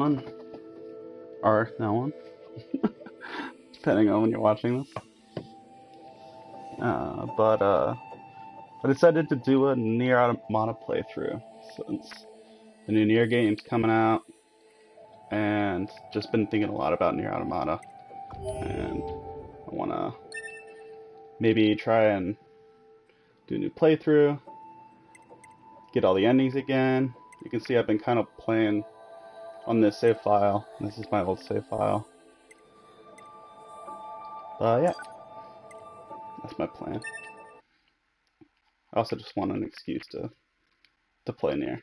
One or no one, depending on when you're watching this. But I decided to do a NieR Automata playthrough since the new NieR game's coming out, and just been thinking a lot about NieR Automata, and I wanna maybe try and do a new playthrough, get all the endings again. You can see I've been kind of playing on this save file. This is my old save file. Yeah, that's my plan. I also just want an excuse to play NieR,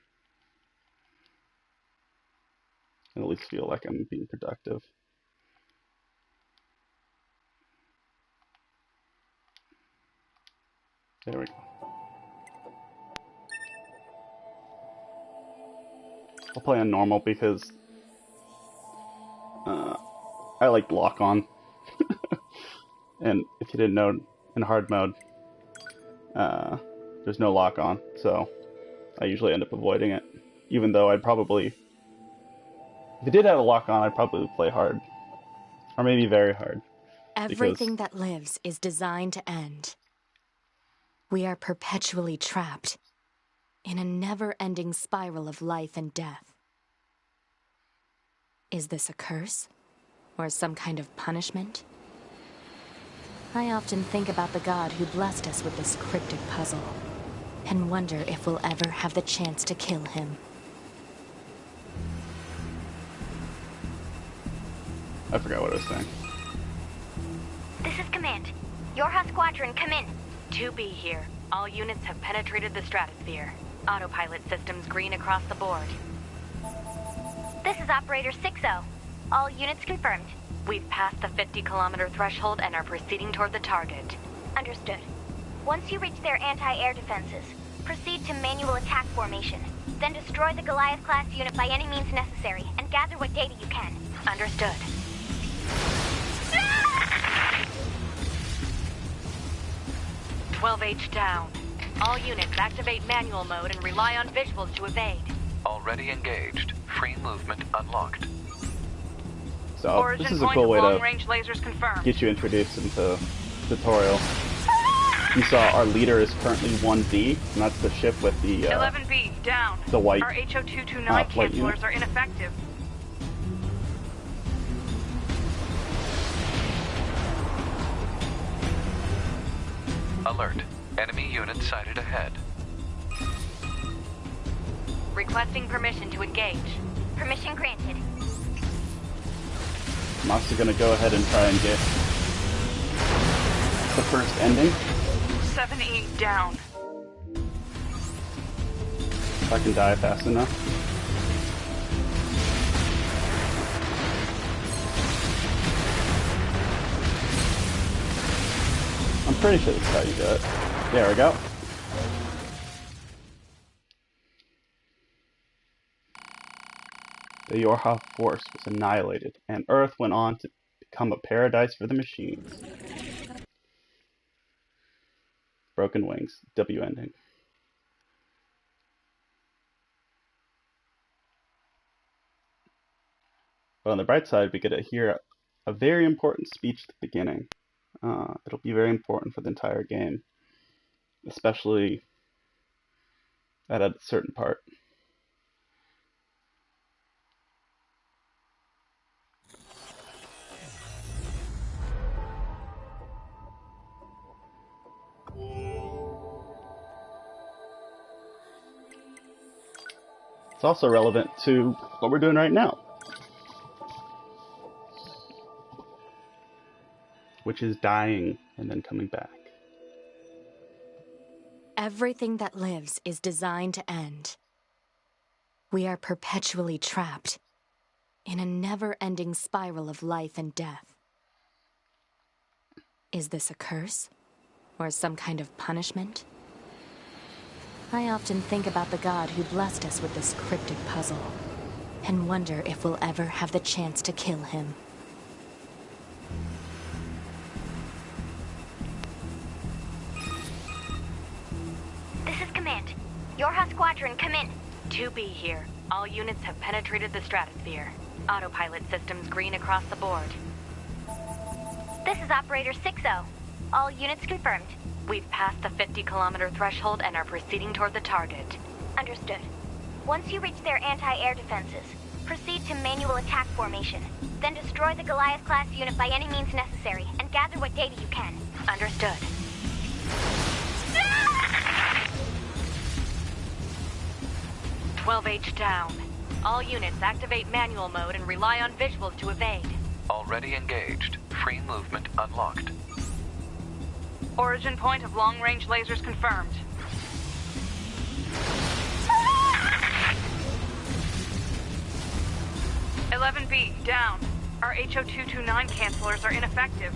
and at least feel like I'm being productive. There we go. I'll play on normal because I like lock on, and if you didn't know, in hard mode, there's no lock on, so I usually end up avoiding it. Even though I'd probably, if it did have a lock on, I'd probably play hard, or maybe very hard. Everything that lives is designed to end. We are perpetually trapped in a never-ending spiral of life and death. Is this a curse? Or some kind of punishment? I often think about the god who blessed us with this cryptic puzzle, and wonder if we'll ever have the chance to kill him. I forgot what I was saying. This is Command. Yorha Squadron, come in. 2B here. All units have penetrated the stratosphere. Autopilot systems green across the board. This is Operator 6-0. All units confirmed. We've passed the 50-kilometer threshold and are proceeding toward the target. Understood. Once you reach their anti-air defenses, proceed to manual attack formation. Then destroy the Goliath-class unit by any means necessary, and gather what data you can. Understood. 12H down. All units activate manual mode and rely on visuals to evade. Already engaged. Free movement unlocked. So this is a cool way to lasers confirmed. get you introduced into the tutorial. You saw our leader is currently 1D, and that's the ship with the 11B down. The white Our HO229 flight cancelers unit. are ineffective. Alert. Enemy unit sighted ahead. Requesting permission to engage. Permission granted. I'm also gonna go ahead and try and get the first ending. 7E down. If I can die fast enough. I'm pretty sure that's how you do it. There we go. The Yorha force was annihilated, and Earth went on to become a paradise for the machines. Broken Wings, W ending. But on the bright side, we get to hear a very important speech at the beginning. It'll be very important for the entire game, especially at a certain part. It's also relevant to what we're doing right now, which is dying and then coming back. Everything that lives is designed to end. We are perpetually trapped in a never-ending spiral of life and death. Is this a curse? Or some kind of punishment? I often think about the god who blessed us with this cryptic puzzle, and wonder if we'll ever have the chance to kill him. This is Command. Yorha Squadron, come in. 2B here. All units have penetrated the stratosphere. Autopilot systems green across the board. This is Operator 60. All units confirmed. We've passed the 50-kilometer threshold and are proceeding toward the target. Understood. Once you reach their anti-air defenses, proceed to manual attack formation. Then destroy the Goliath-class unit by any means necessary, and gather what data you can. Understood. Ah! 12H down. All units activate manual mode and rely on visuals to evade. Already engaged. Free movement unlocked. Origin point of long-range lasers confirmed. Ah! 11B, down. Our HO229 cancelers are ineffective.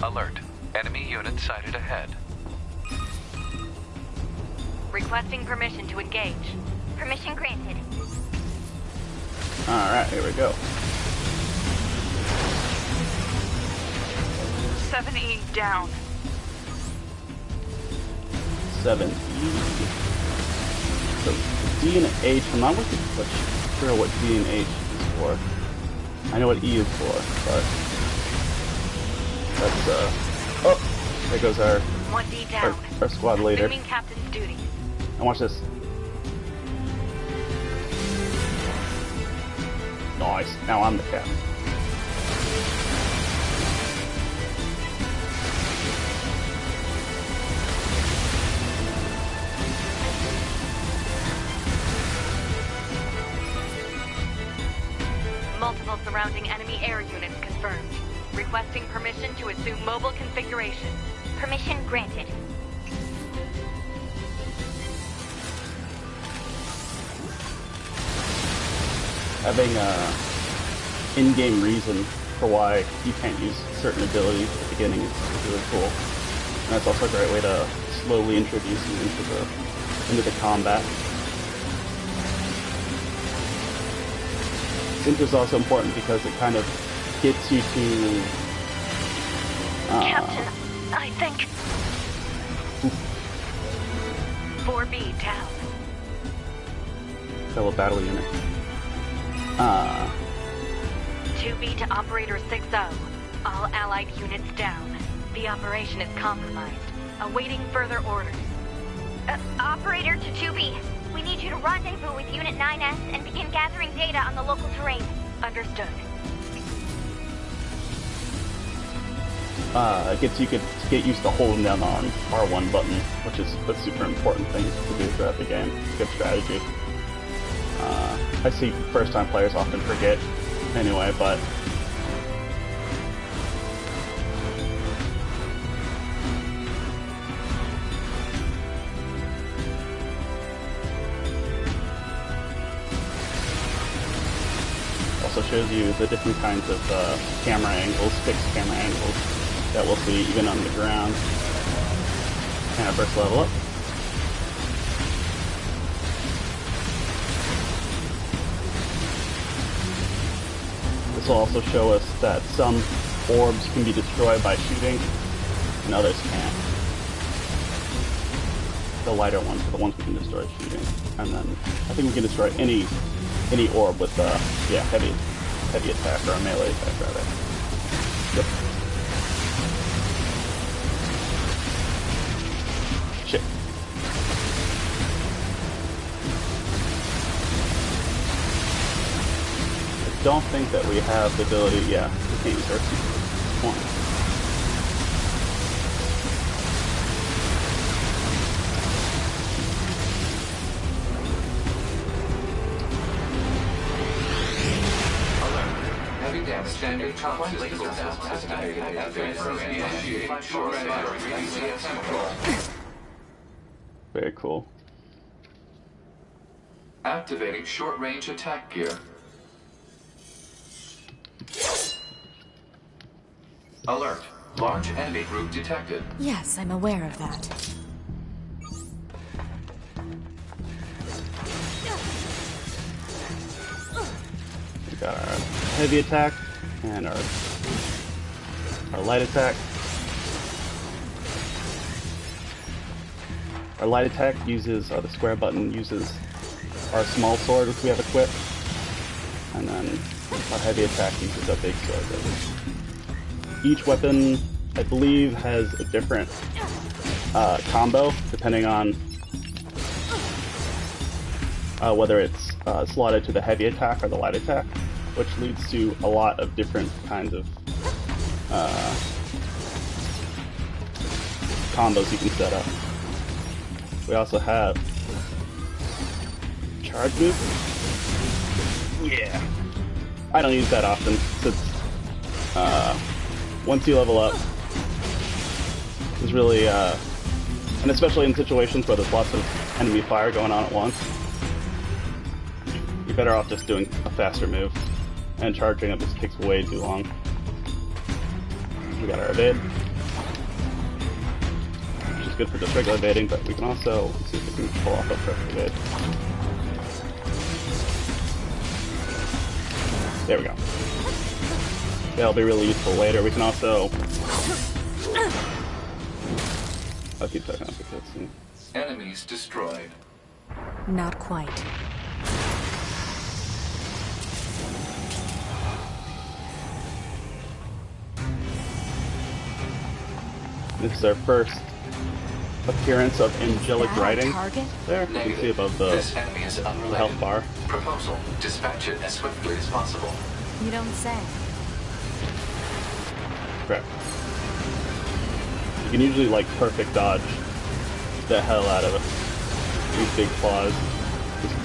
Alert. Enemy unit sighted ahead. Requesting permission to engage. Permission granted. Alright, here we go. 7E, down. 7E. So D and H, I'm not sure what D and H is for. I know what E is for, but that's oh, there goes our 1D down. our squad leader. Assuming captain's duties. And watch this. Nice. Now I'm the captain. Multiple surrounding enemy air units confirmed. Requesting permission to assume mobile configuration. Permission granted. Having in-game reason for why you can't use certain abilities at the beginning is really cool. And that's also a great way to slowly introduce you into the combat. Synth is also important because it kind of gets you to Captain, I think... 4B down. fellow battle unit. 2B to Operator 60. All allied units down. The operation is compromised. Awaiting further orders. Operator to 2B. We need you to rendezvous with Unit 9S and begin gathering data on the local terrain. Understood. You could get used to holding down on R1 button, which is a super important thing to do throughout the game. It's a good strategy. I see first-time players often forget anyway, but also shows you the different kinds of camera angles, fixed camera angles that we'll see even on the ground. And our first level up. This will also show us that some orbs can be destroyed by shooting, and others can't. The lighter ones are the ones we can destroy shooting, and then I think we can destroy any orb with heavy attack, or a melee attack rather. Yep. Shit. I don't think that we have the ability, we can't use our one. Standard top laser Very cool. Activating short-range attack gear. Alert. Large enemy group detected. Yes, I'm aware of that. We got our heavy attack and our light attack. Our light attack uses, the square button uses our small sword, which we have equipped. And then our heavy attack uses our big sword. Each weapon, I believe, has a different combo, depending on whether it's slotted to the heavy attack or the light attack, which leads to a lot of different kinds of combos you can set up. We also have charge move. Yeah. I don't use that often, since once you level up, it's really, and especially in situations where there's lots of enemy fire going on at once, you're better off just doing a faster move, and charging up just takes way too long. We got our evade, which is good for just regular evading, but we can also see if we can pull off a perfect evade. There we go. That'll be really useful later. We can also... I'll keep checking out the cutscene. Enemies destroyed. Not quite. This is our first appearance of angelic writing. Target? There, you can see above the health bar. Proposal: dispatch it as swiftly as possible. You don't say. Correct. You can usually, like, perfect dodge the hell out of it. These big claws. Just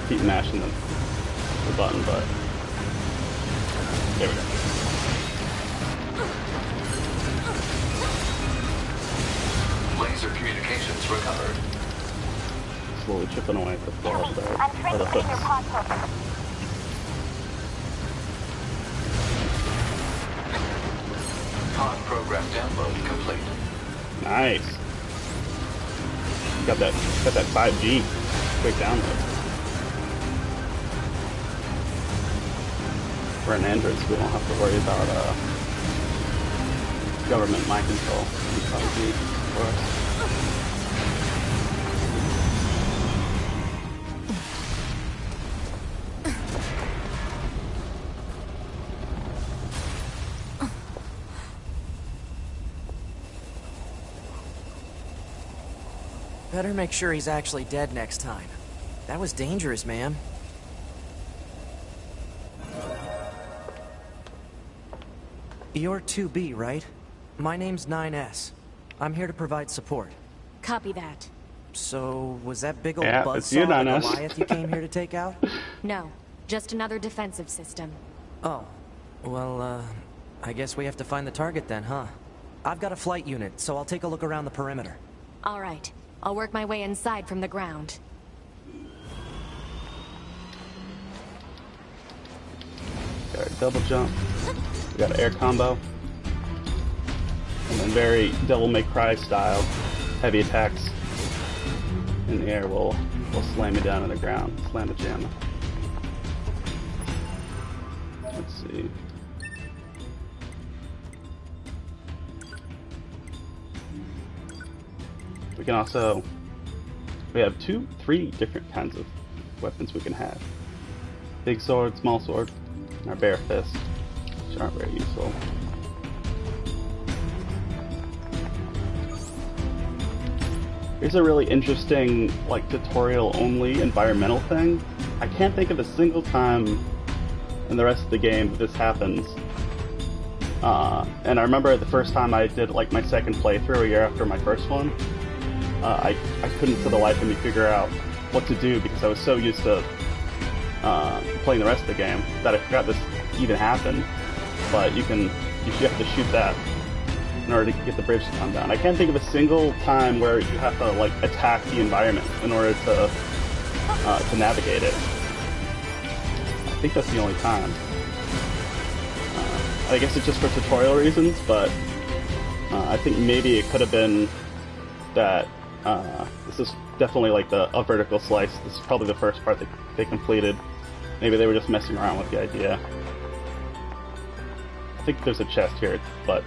keep mashing the button, but... There we go. Laser communications recovered. Slowly chipping away at the claws there. I'm Or the triggering your hooks. console. Pod program download complete. Nice. Got that 5G quick download. We're an Android, so we don't have to worry about government mind control. It's 5G for us. Better make sure he's actually dead next time. That was dangerous, man. You're 2B, right? My name's 9S. I'm here to provide support. Copy that. So, was that big old Yeah, it's you, buzzsaw the 9S. Goliath you came here to take out? No, just another defensive system. Oh. Well, I guess we have to find the target then, huh? I've got a flight unit, so I'll take a look around the perimeter. All right. I'll work my way inside from the ground. Got our double jump. We got an air combo. And then very Devil May Cry style heavy attacks in the air will slam you down on the ground. Slam the jam. Let's see. We can also, we have three different kinds of weapons we can have. Big sword, small sword, and our bare fist, which aren't very useful. Here's a really interesting, like, tutorial-only environmental thing. I can't think of a single time in the rest of the game that this happens. And I remember the first time I did, like, my second playthrough a year after my first one, I couldn't for the life of me figure out what to do because I was so used to playing the rest of the game that I forgot this even happened. But you have to shoot that in order to get the bridge to come down. I can't think of a single time where you have to, like, attack the environment in order to navigate it. I think that's the only time. I guess it's just for tutorial reasons, but I think maybe it could have been that this is definitely like a vertical slice. This is probably the first part that they completed. Maybe they were just messing around with the idea. I think there's a chest here, but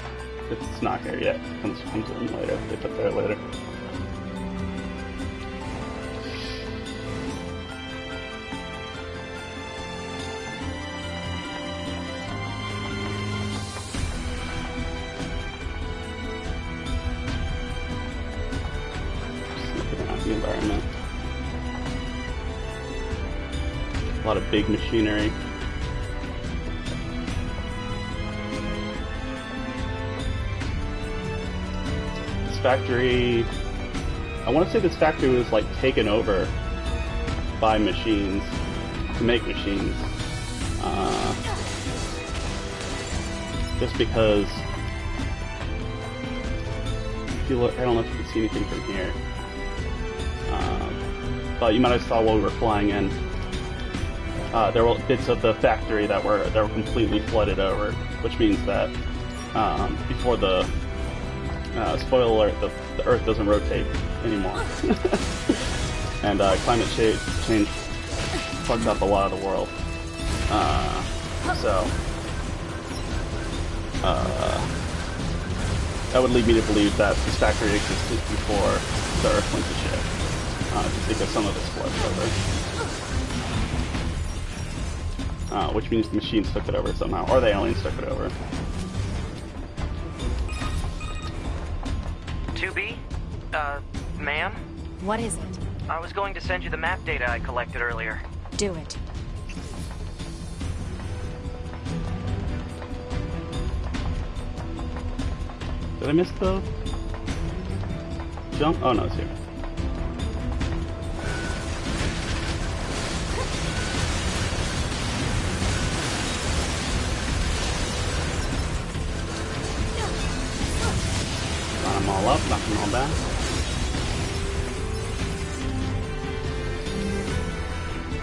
it's not here yet. It comes in later. They put there later. the environment. A lot of big machinery. This factory, I want to say this factory was like taken over by machines to make machines. Just because, if you look, I don't know if you can see anything from here, but you might have saw while we were flying in. There were bits of the factory that were completely flooded over, which means that before the spoiler alert, the Earth doesn't rotate anymore, and climate change fucked up a lot of the world. So that would lead me to believe that this factory existed before the Earth went to shit, just because some of it's flooded over. Which means the machines took it over somehow, or the aliens took it over. 2B? Ma'am? What is it? I was going to send you the map data I collected earlier. Do it. Did I miss the jump? Oh no, it's here. Line them all up, knock them all down.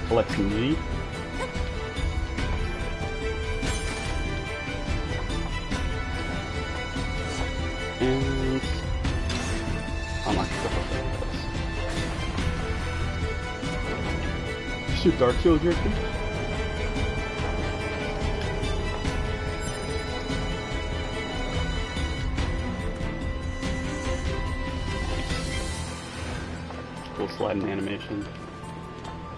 Collect some G. And unlock the fuck this. Shoot Dark Shield here too. Cool sliding animation.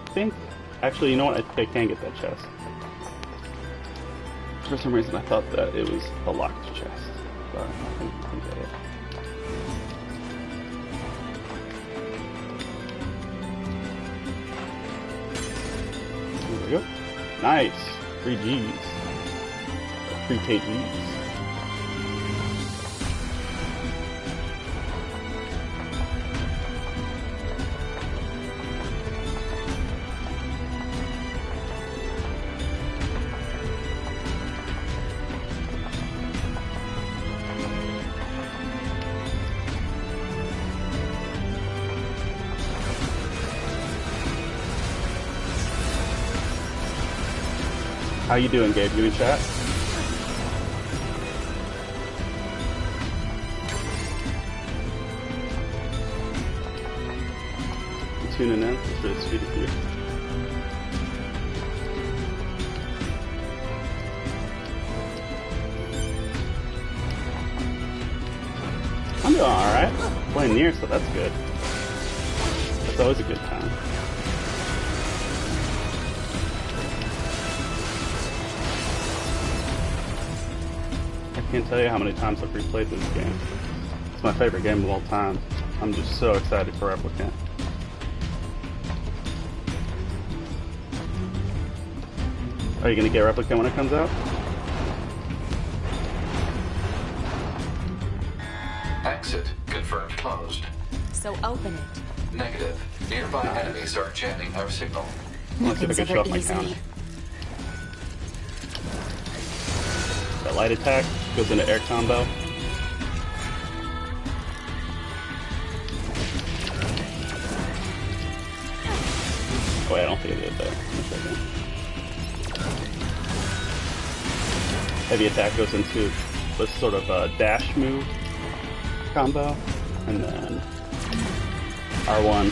I think, actually, you know what? I think I can get that chest. For some reason, I thought that it was a locked chest. But I think I can get it. There we go. Nice! 3 Gs. 3 KGs. How you doing, Gabe? You in chat? You tuning in? It's really sweet of you. I'm doing alright. Playing NieR, so that's good. That's always a good time. I can't tell you how many times I've replayed this game. It's my favorite game of all time. I'm just so excited for Replicant. Are you gonna get Replicant when it comes out? Exit confirmed closed. So open it. Negative. Nearby enemies are jamming our signal. Let's see if I can Nothing's show off ever my easy. count. That light attack goes into air combo. Oh wait, I don't think I did that. Heavy attack goes into this sort of dash move combo, and then R1,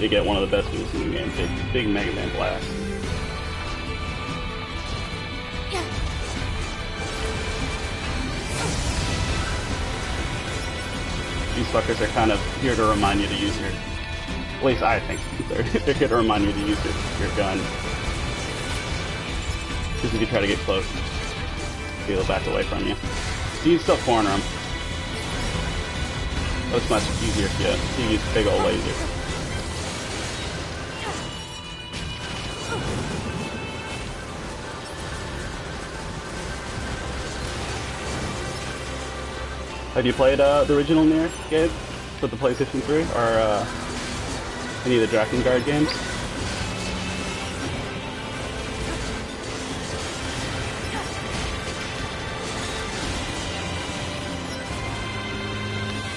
you get one of the best moves in the game, big Mega Man Blast. These fuckers are kind of here to remind you to use your, at least I think, they're here to remind you to use your gun. Because if you try to get close, they'll back away from you. So you can still corner them. But it's much easier if you use big old laser. Have you played the original NieR game for the PlayStation 3 or any of the Drakengard games?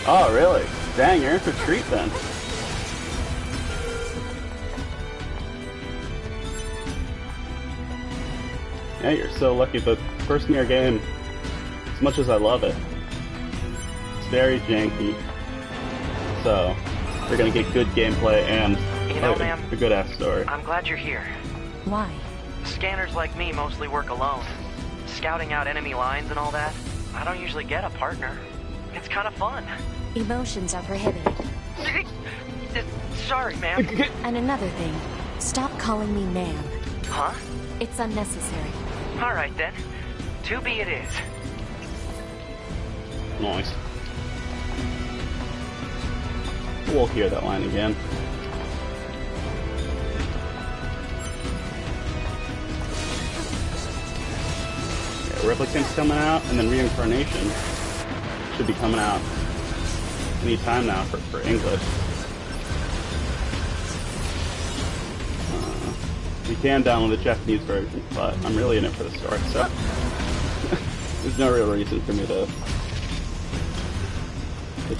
Oh, really? Dang, you're in for a treat then. Yeah, you're so lucky. The first NieR game, as much as I love it, it's very janky. So, you're gonna get good gameplay and You know, ma'am, a good ass story. I'm glad you're here. Why? Scanners like me mostly work alone. Scouting out enemy lines and all that, I don't usually get a partner. It's kind of fun. Emotions are prohibited. Sorry, ma'am. And another thing, stop calling me ma'am. Huh? It's unnecessary. All right, then. 2B it is. Nice. We'll hear that line again. Yeah, Replicant's coming out, and then Reincarnation should be coming out any time now for English. You can download the Japanese version, but I'm really in it for the story, so there's no real reason for me to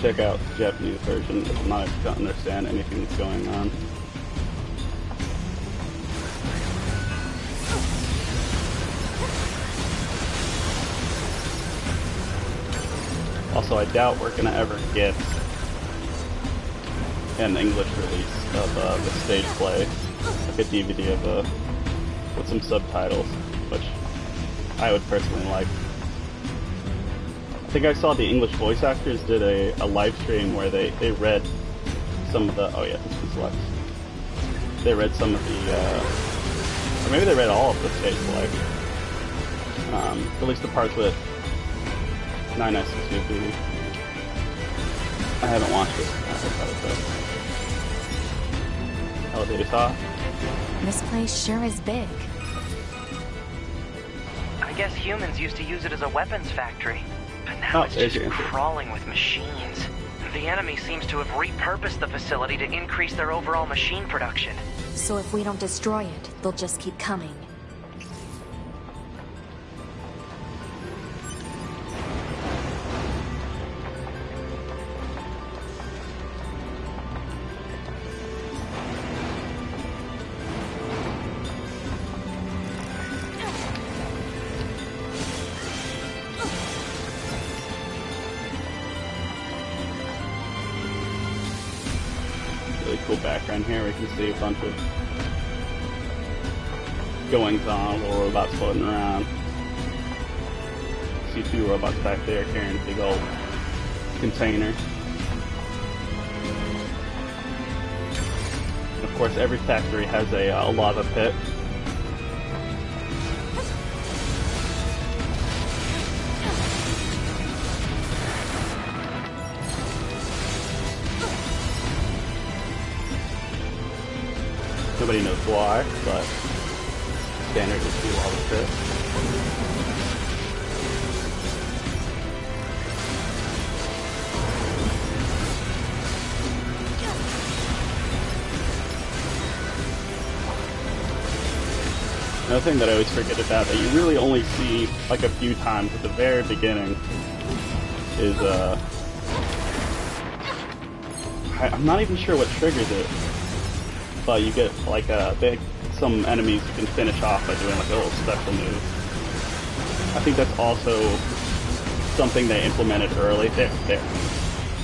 check out the Japanese version if I'm not going to understand anything that's going on. Also, I doubt we're going to ever get an English release of the stage play, like a DVD of with some subtitles, which I would personally like. I think I saw the English voice actors did a live stream where they read some of the, oh yeah, this is Lex. They read some of the, or maybe they read all of the stage play. At least the parts with 996 I haven't watched it. Oh, did you saw? This place sure is big. I guess humans used to use it as a weapons factory. But now it's just crawling with machines. The enemy seems to have repurposed the facility to increase their overall machine production. So if we don't destroy it, they'll just keep coming. Really cool background here. We can see a bunch of goings on, little robots floating around. See two robots back there carrying a big old container. And of course, every factory has a lava pit. Nobody knows why, but standard is the lava pit. Another thing that I always forget about that you really only see like a few times at the very beginning is I'm not even sure what triggers it. But you get like some enemies you can finish off by doing like a little special move. I think that's also something they implemented early. There.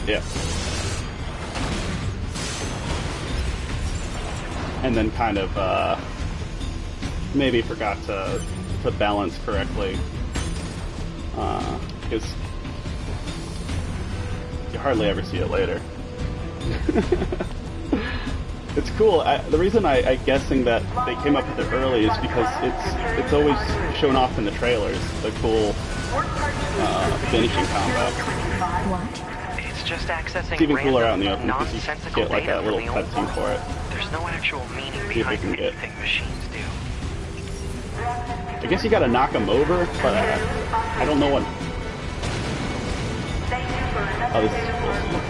Yeah. And then kind of maybe forgot to balance correctly. Because you hardly ever see it later. It's cool. The reason I'm guessing that they came up with it early is because it's always shown off in the trailers, the cool finishing combat. What? It's just accessing It's even cooler out in the open because you nonsensical get like a little cutscene for it. There's no actual meaning See if we behind can get. anything machines do. I guess you gotta knock them over, but I don't know what. Oh, this is cool scene.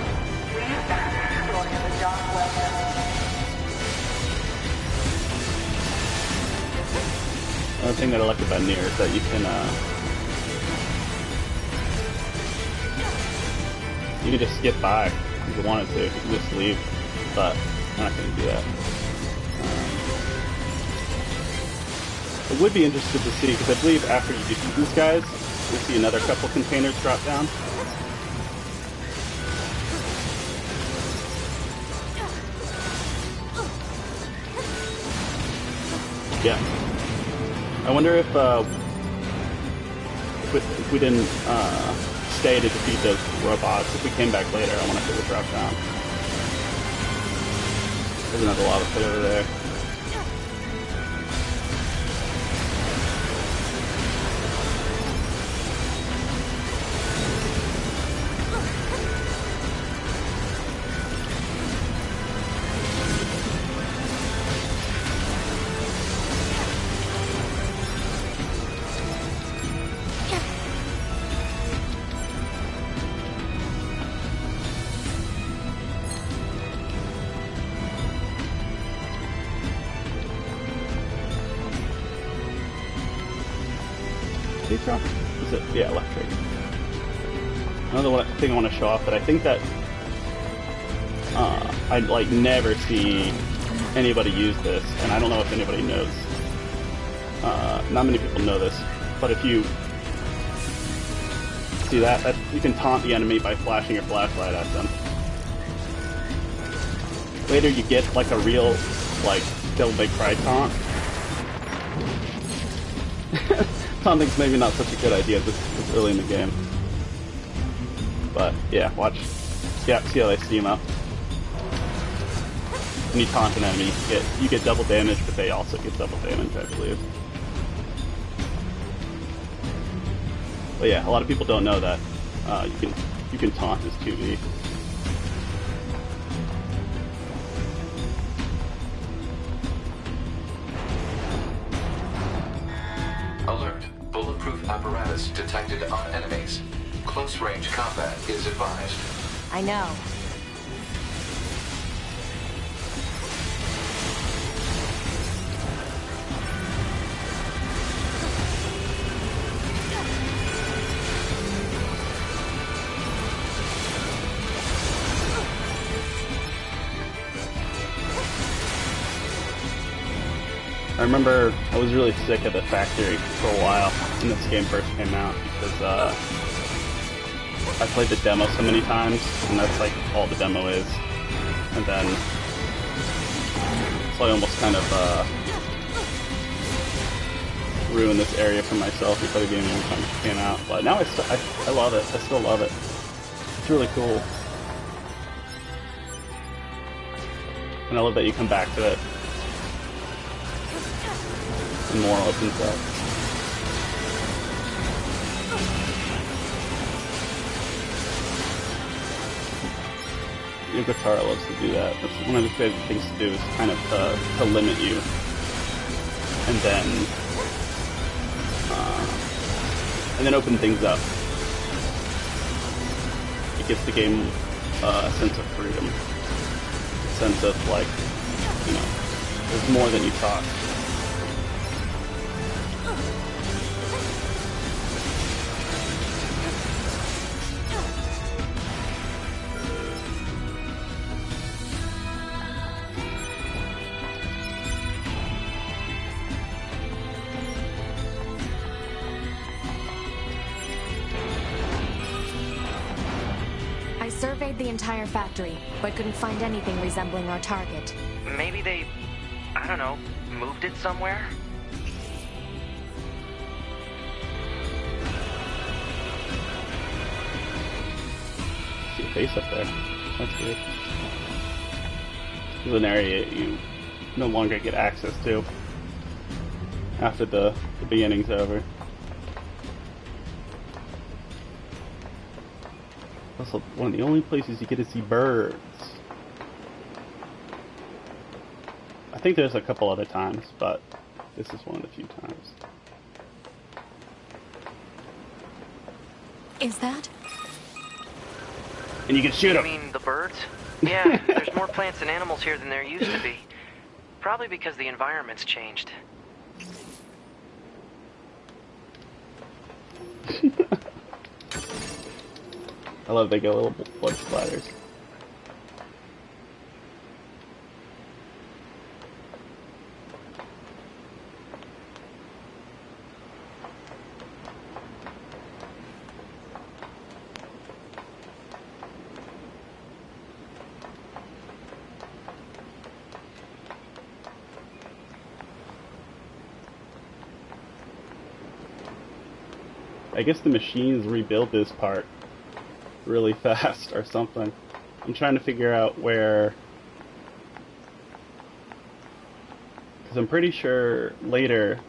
Another thing that I like about NieR is that you can just skip by if you wanted to. You can just leave, but I'm not going to do that. I would be interested to see, because I believe after you defeat these guys, you'll see another couple containers drop down. Yeah. I wonder if we didn't stay to defeat those robots, if we came back later, I wonder if it would drop down. There's another lava pit over there. Is it? Yeah, electric. Another thing I want to show off that I think that I like never see anybody use this, and I don't know if anybody knows. Not many people know this, but if you see that you can taunt the enemy by flashing your flashlight at them. Later, you get like a real like Devil May Cry taunt. Taunting's maybe not such a good idea this early in the game. But yeah, watch. Yeah, see how they steam up. When you taunt an enemy, you get double damage, but they also get double damage, I believe. But yeah, a lot of people don't know that you can taunt as 2B. Alert. Bulletproof apparatus detected on enemies. Close range combat is advised. I know. I remember I was really sick of the factory for a while when this game first came out because I played the demo so many times, and that's like all the demo is. And then so I almost kind of ruined this area for myself before the game came out. But now I love it. I still love it. It's really cool. And I love that you come back to it. And more opens up. Your guitar loves to do that. That's one of the favorite things to do, is kind of to limit you. And then open things up. It gives the game a sense of freedom. A sense of like, you know, there's more than you thought. I surveyed the entire factory, but couldn't find anything resembling our target. Maybe they, I don't know, moved it somewhere? See a face up there. That's weird. This is an area you no longer get access to after the beginning's over. Also, one of the only places you get to see birds. I think there's a couple other times, but this is one of the few times. Is that? And you can shoot them. You mean the birds? Yeah, there's more plants and animals here than there used to be. Probably because the environment's changed. I love they get little blood splatters. I guess the machines rebuild this part really fast or something. I'm trying to figure out where, because I'm pretty sure later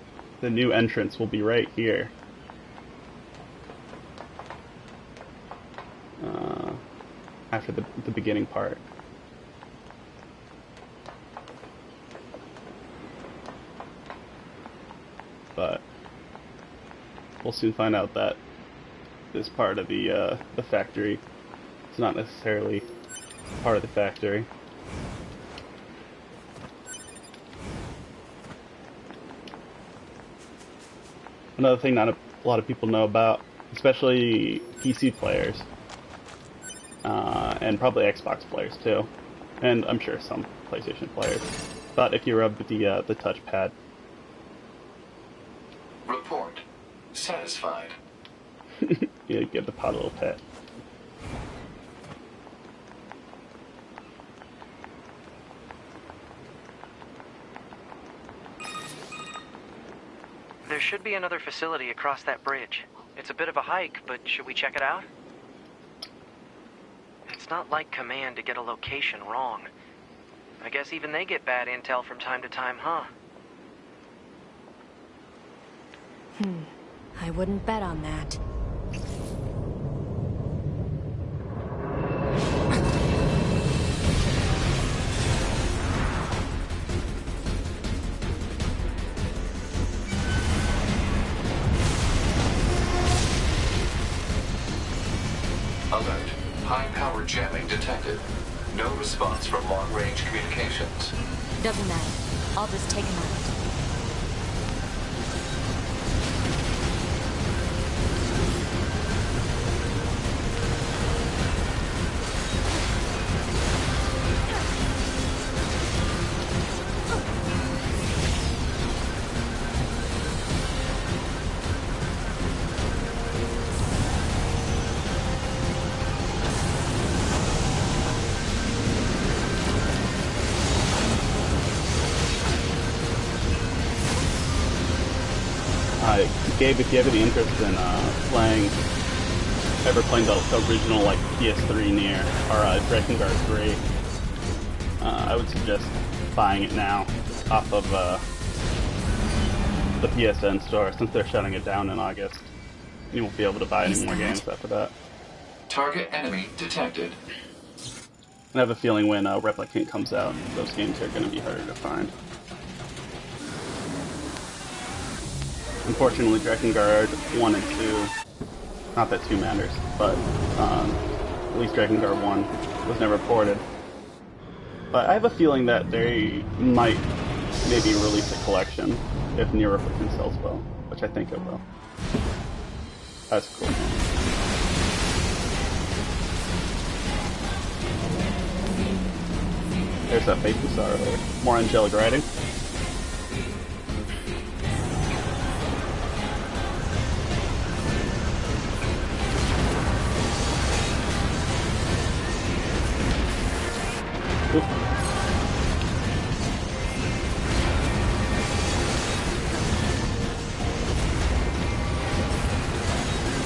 the new entrance will be right here. After the beginning part. But we'll soon find out that this part of the factory is not necessarily part of the factory. Another thing not a lot of people know about, especially PC players, and probably Xbox players too, and I'm sure some PlayStation players, but if you rub the touchpad. Report. Satisfied. You give the pod a little pet. There should be another facility across that bridge. It's a bit of a hike, but should we check it out? It's not like Command to get a location wrong. I guess even they get bad intel from time to time, huh? I wouldn't bet on that. Alert. High-power jamming detected. No response from long-range communications. Doesn't matter. I'll just take him out. Gabe, if you have any interest in ever playing the original like PS3 NieR or Drakengard 3, I would suggest buying it now off of the PSN store, since they're shutting it down in August. You won't be able to buy any more games after that. Target enemy detected. I have a feeling when Replicant comes out, those games are going to be harder to find. Unfortunately, Drakengard 1 and 2, not that 2 matters, but at least Drakengard 1 was never ported. But I have a feeling that they might maybe release a collection if NieR Replicant sells well, which I think it will. That's cool. There's that fake Usara. More angelic writing.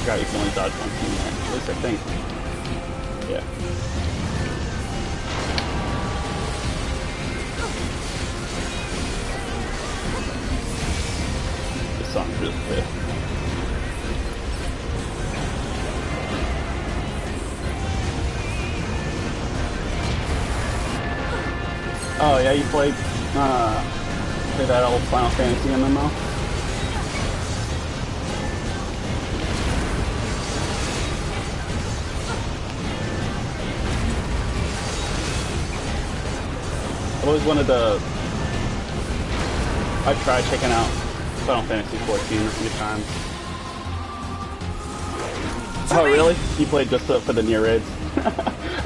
Forgot you can only dodge one team there. At least I think. Yeah. This song's really good. Oh yeah, you played that old Final Fantasy MMO? I've always wanted to. I've tried checking out Final Fantasy 14 a few times. Oh really? You played just for the NieR raids?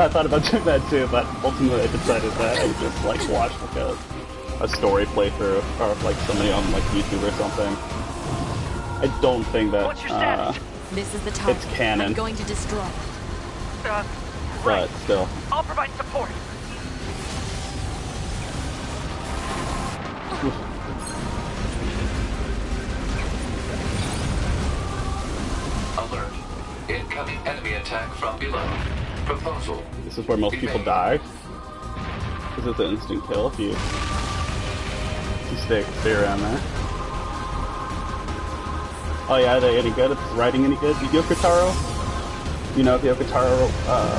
I thought about doing that too, but ultimately I decided that I would just like watch like a story playthrough or like somebody on like YouTube or something. I don't think that What's your status? This is the target. It's canon. I'm going to destroy. Right. But still. I'll provide support. Alert. Incoming enemy attack from below. Proposal. This is where most people die. Because it's an instant kill if you stay around there. Oh yeah, are they any good? Is writing any good? Yoko Taro? You know if Yoko Taro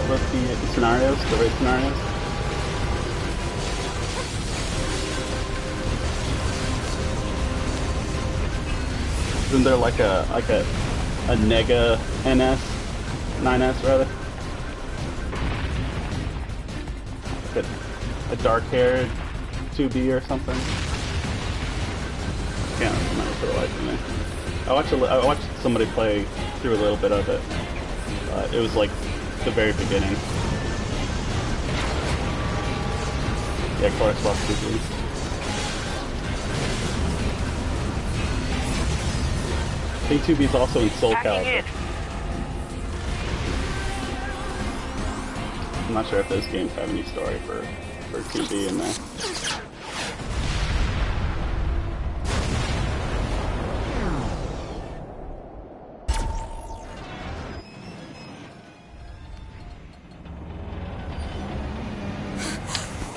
wrote the scenarios, the raid scenarios? Isn't there like a Nega NS? 9S rather? Like a dark-haired 2B or something? Can't remember for the life of me. I watched somebody play through a little bit of it. It was like the very beginning. Yeah, Chorus Box 2B. I think 2B's also in Soul Calibur. I'm not sure if those games have any story for 2B in there.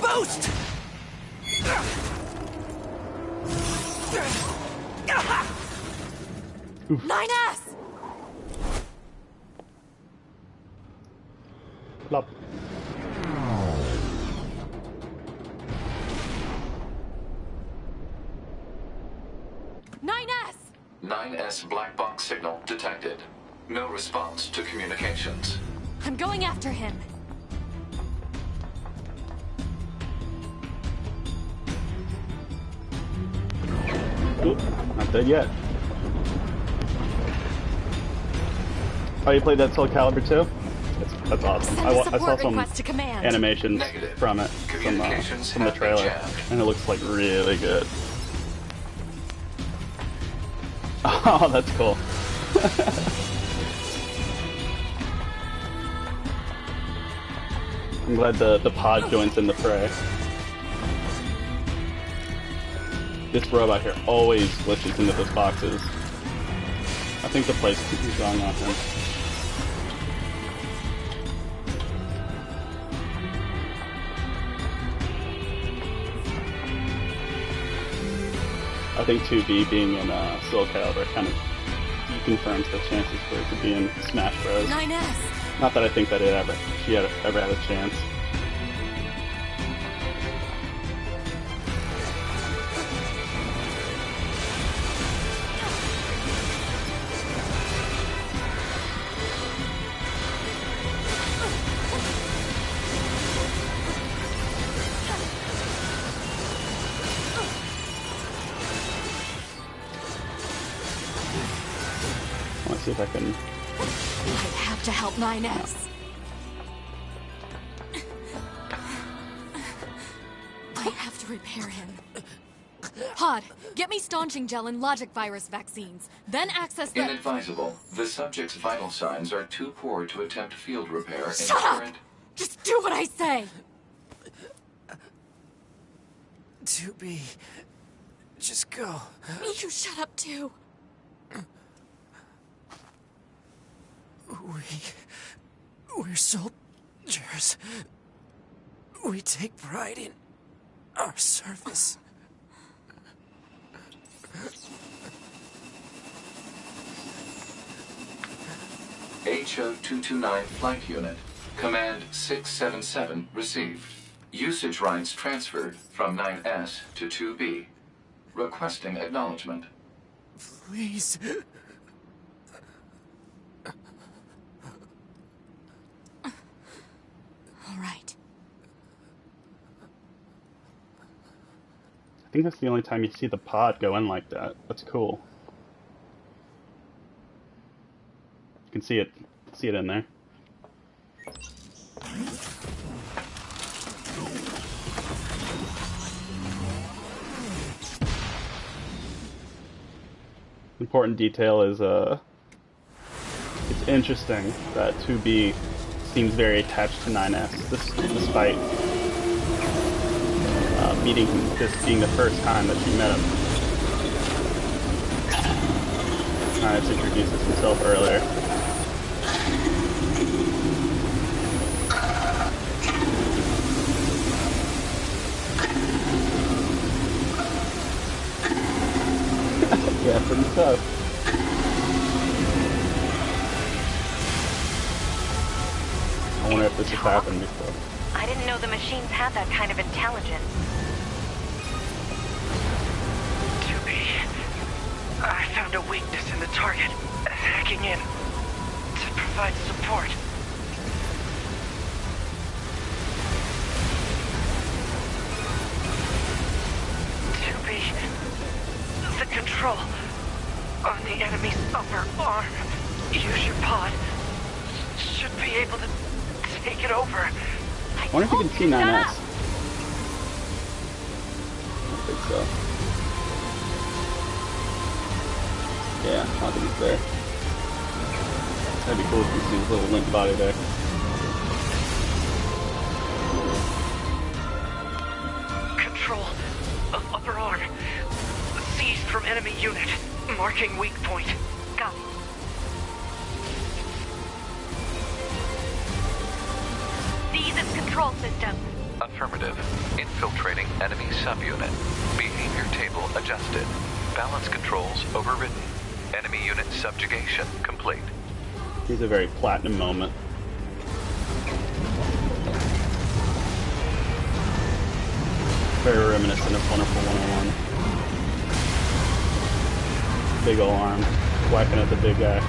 Boost! 9S! Plop. NieR! 9S black box signal detected. No response to communications. I'm going after him. Oop, not dead yet. Oh, you played that Soul Calibur too? That's awesome. I saw some animations from it, from the trailer, and it looks like really good. Oh, that's cool. I'm glad the pod joins in the fray. This robot here always glitches into those boxes. I think the place is going on him. I think 2B being in Soul Calibur kind of confirms the chances for it to be in Smash Bros. 9S! Not that I think that she ever had a chance. Let's see if I can. I have to help 9S. I have to repair him. Pod, get me staunching gel and logic virus vaccines. Then access the— Inadvisable. The subject's vital signs are too poor to attempt field repair. Shut up! Just do what I say! 2B. Just go. You shut up too. We're soldiers. We take pride in our service. HO-229 Flight Unit. Command 677 received. Usage rights transferred from 9S to 2B. Requesting acknowledgement. Please. All right. I think that's the only time you see the pod go in like that. That's cool. You can see it in there. Important detail is it's interesting that 2B seems very attached to 9S, despite meeting this being the first time that she met him. 9S introduces himself earlier. Yeah, pretty tough. I wonder if this has happened before. I didn't know the machines had that kind of intelligence. 2B, I found a weakness in the target. Hacking in to provide support. The control on the enemy's upper arm. Use your pod. Should be able to take it over. I wonder if you can see 9S. I don't think so. Yeah, I don't think he's there. That'd be cool if you see his little limp body there. Control of upper arm. Seized from enemy unit. Marking weak point. Got it. Seize control system. Affirmative. Infiltrating enemy subunit. Behavior table adjusted. Balance controls overridden. Enemy unit subjugation complete. Here's a very platinum moment. Very reminiscent of Wonderful 101. Big ol' arm, whacking at the big guy.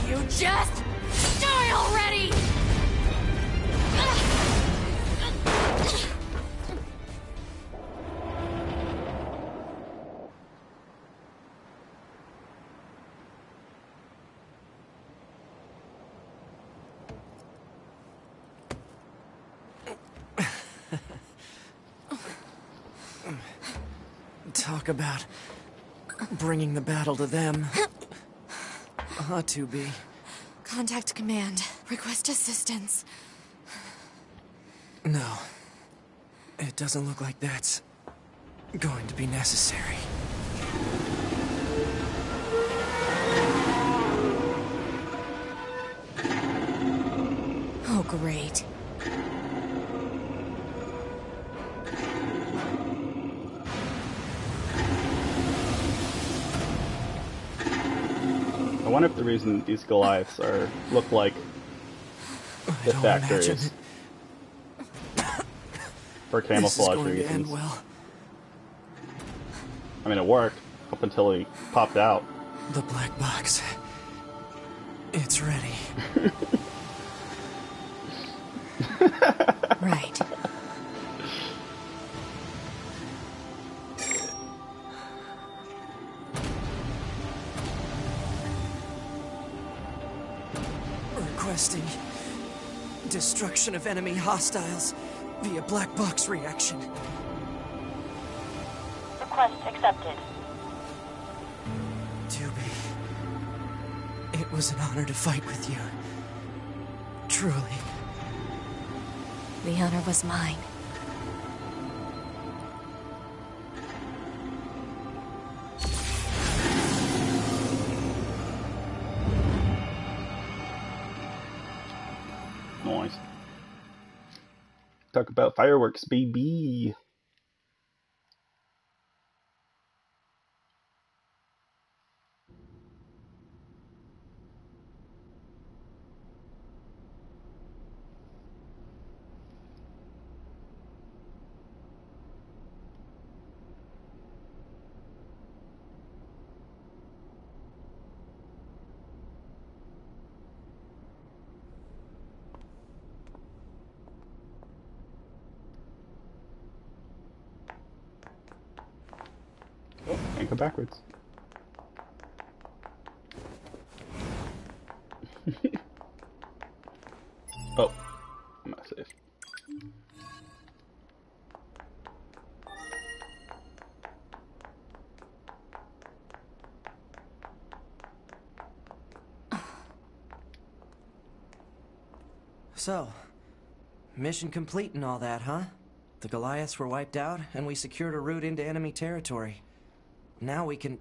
You just die already! Talk about bringing the battle to them. 2B. Contact command. Request assistance. No. It doesn't look like that's going to be necessary. Oh, great. I wonder if the reason these Goliaths look like the factories for camouflage reasons. Well. I mean, it worked up until he popped out. The black box. It's ready. Right. Requesting destruction of enemy hostiles via black box reaction. Request accepted. 2B. It was an honor to fight with you. Truly. The honor was mine. Nice. Talk about fireworks, baby. Can't go backwards. Oh, I'm not safe. So, mission complete and all that, huh? The Goliaths were wiped out, and we secured a route into enemy territory. Now we can...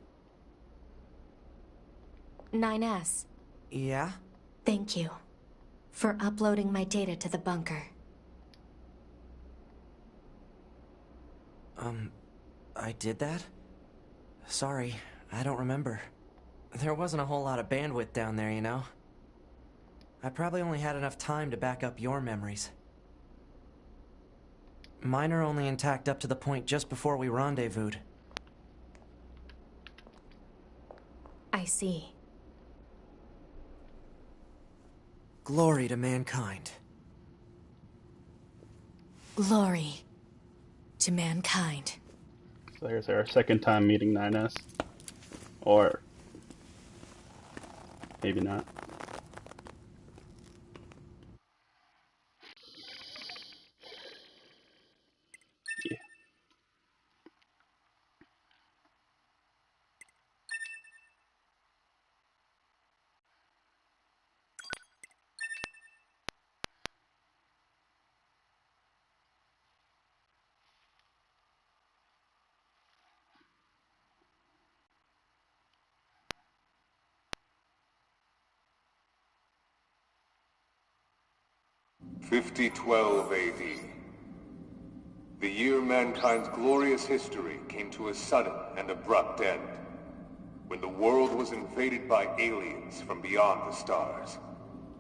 9S. Yeah? Thank you for uploading my data to the bunker. I did that? Sorry, I don't remember. There wasn't a whole lot of bandwidth down there, you know? I probably only had enough time to back up your memories. Mine are only intact up to the point just before we rendezvoused. I see. Glory to mankind. Glory to mankind. So there's our second time meeting 9S. Or maybe not. Yeah. (5012 AD). The year mankind's glorious history came to a sudden and abrupt end, when the world was invaded by aliens from beyond the stars.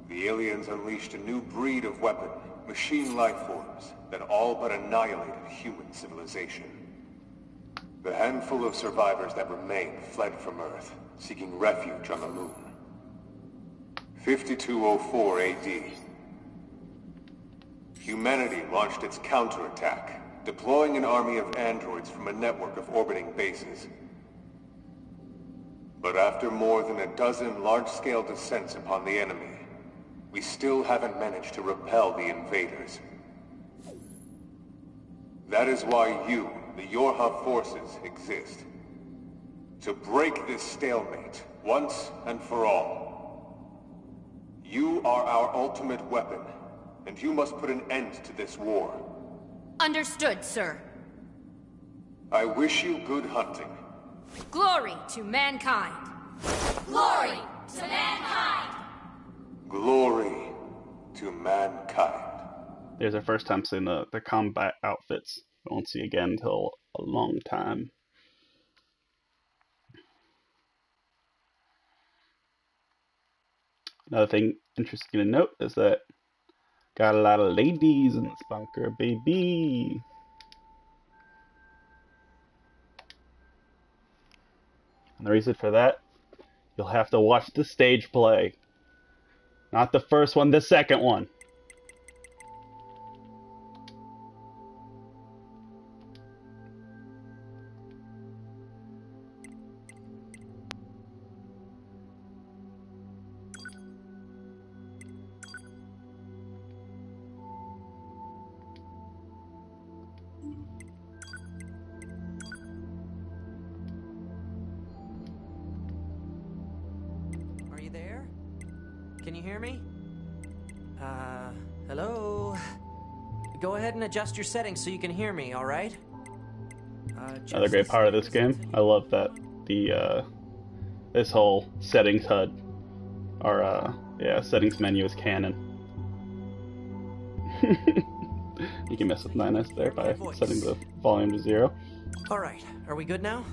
The aliens unleashed a new breed of weapon, machine life forms, that all but annihilated human civilization. The handful of survivors that remained fled from Earth, seeking refuge on the moon. 5204 AD. Humanity launched its counterattack, deploying an army of androids from a network of orbiting bases. But after more than a dozen large-scale descents upon the enemy, we still haven't managed to repel the invaders. That is why you, the Yorha forces, exist. To break this stalemate, once and for all. You are our ultimate weapon, and you must put an end to this war. Understood, sir. I wish you good hunting. Glory to mankind. Glory to mankind. Glory to mankind. There's our first time seeing the combat outfits. We won't see again until a long time. Another thing interesting to note is that got a lot of ladies in this bunker, baby. And the reason for that, you'll have to watch the stage play. Not the first one, the second one. Are you there? Can you hear me? Hello? Go ahead and adjust your settings so you can hear me, alright? Another great part of this game. I love that the this whole settings HUD or settings menu is canon. You can mess with 9S there by setting the volume to 0. Alright, are we good now?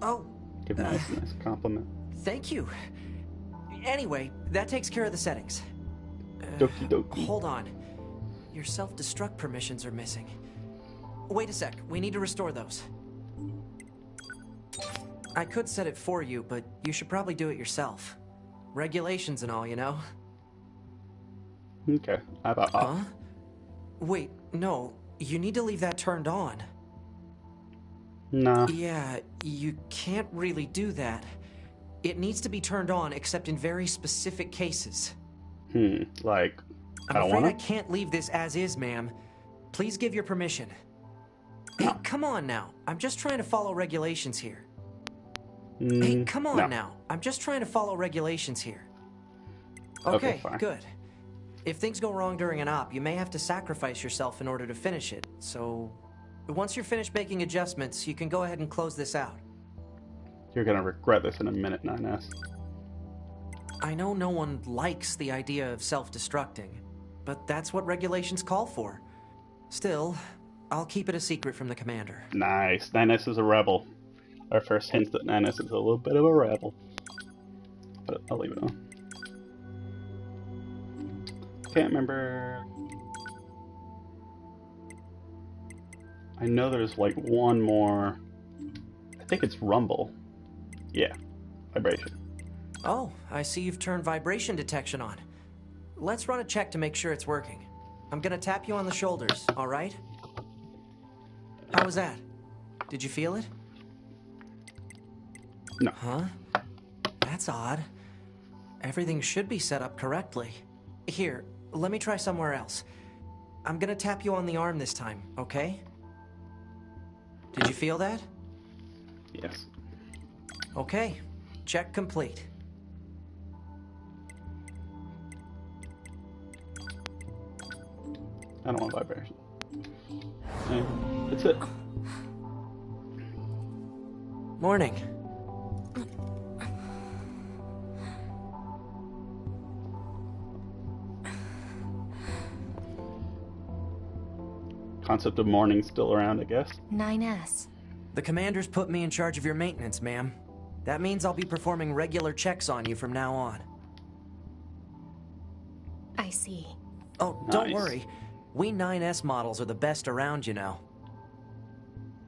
Oh. Give a nice compliment. Thank you. Anyway, that takes care of the settings. Doki doki. Hold on. Your self-destruct permissions are missing. Wait a sec, we need to restore those. I could set it for you, but you should probably do it yourself. Regulations and all, you know? Okay, how about off? Huh? Wait, no. You need to leave that turned on. Nah. Yeah, you can't really do that. It needs to be turned on except in very specific cases. Like, I'm I don't afraid I wanna? can't leave this as is, ma'am. Please give your permission. Hey, No. come on now. I'm just trying to follow regulations here. Hey, Mm, come on no. now. I'm just trying to follow regulations here. Okay, Okay, fine. good. If things go wrong during an op, you may have to sacrifice yourself in order to finish it. So, once you're finished making adjustments, you can go ahead and close this out. You're gonna regret this in a minute, 9S. I know no one likes the idea of self-destructing, but that's what regulations call for. Still, I'll keep it a secret from the commander. Nice. 9S is a rebel. Our first hint that 9S is a little bit of a rebel. But I'll leave it on. Can't remember. I know there's like one more. I think it's rumble. Yeah, vibration. Oh, I see you've turned vibration detection on. Let's run a check to make sure it's working. I'm gonna tap you on the shoulders, all right? How was that? Did you feel it? No. Huh? That's odd. Everything should be set up correctly. Here, let me try somewhere else. I'm gonna tap you on the arm this time, okay? Did you feel that? Yes. Okay. Check complete. I don't want vibration. Yeah, that's it. Morning. Concept of morning still around, I guess. 9S. The commander's put me in charge of your maintenance, ma'am. That means I'll be performing regular checks on you from now on. I see. Oh, Nice. don't worry. We 9S models are the best around, you know.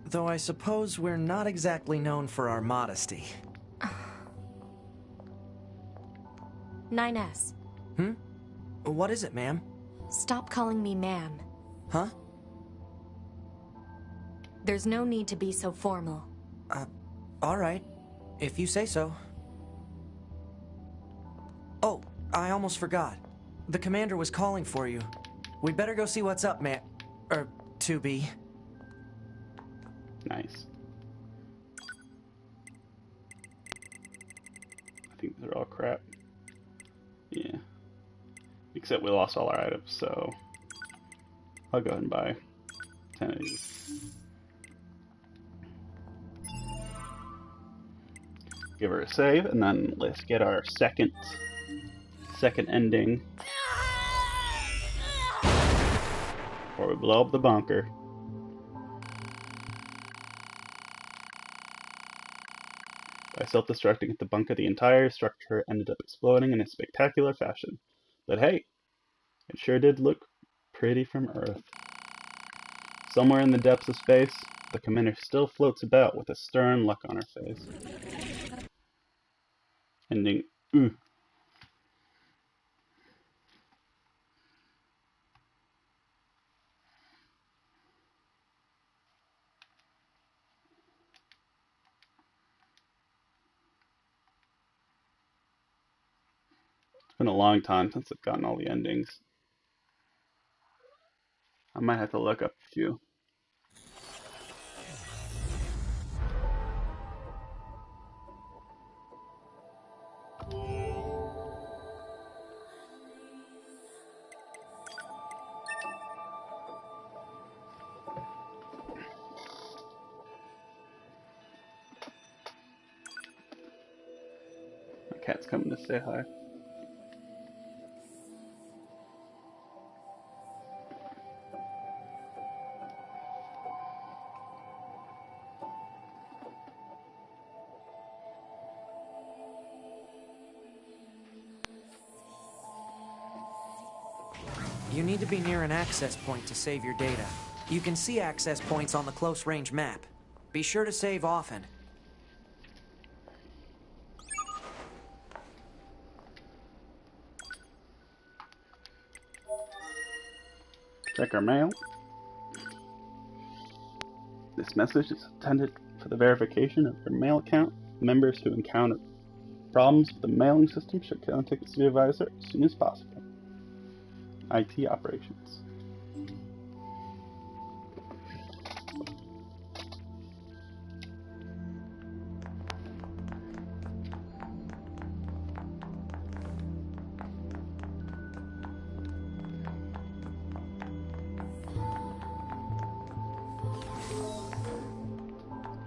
Though I suppose we're not exactly known for our modesty. 9S. What is it, ma'am? Stop calling me ma'am. Huh? There's no need to be so formal. All right. If you say so. Oh, I almost forgot. The commander was calling for you. We'd better go see what's up, man. 2B. Nice. I think they're all crap. Yeah. Except we lost all our items, so I'll go ahead and buy 10 of these. Give her a save, and then let's get our second ending before we blow up the bunker. By self-destructing at the bunker, the entire structure ended up exploding in a spectacular fashion. But hey, it sure did look pretty from Earth. Somewhere in the depths of space, the commander still floats about with a stern look on her face. Ending. Ooh. It's been a long time since I've gotten all the endings. I might have to look up a few. My cat's coming to say hi. You need to be near an access point to save your data. You can see access points on the close-range map. Be sure to save often. Check our mail. This message is intended for the verification of your mail account. Members who encounter problems with the mailing system should contact the supervisor as soon as possible. IT operations.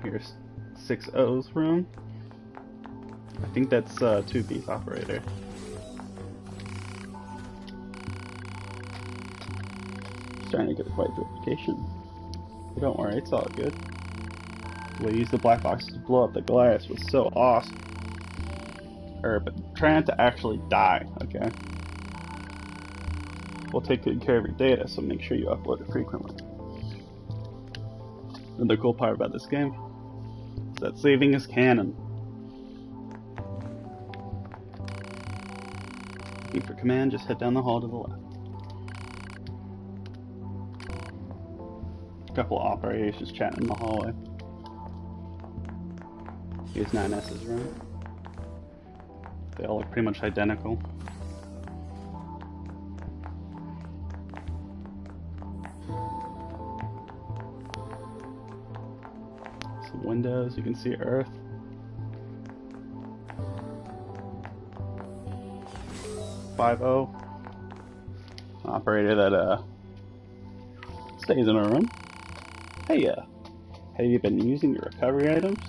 Here's 6O's room. I think that's 2B's operator. Starting to get quite the reputation. But don't worry, it's all good. The way you used the black boxes to blow up the Goliath was so awesome. But trying to actually die, okay? We'll take good care of your data, so make sure you upload it frequently. Another cool part about this game is that saving is canon. Looking for command, just head down the hall to the left. A couple of operators just chatting in the hallway. Here's 9S's room. They all look pretty much identical. Some windows, you can see Earth. "5O." Operator that stays in a room. Hey, have you been using your recovery items?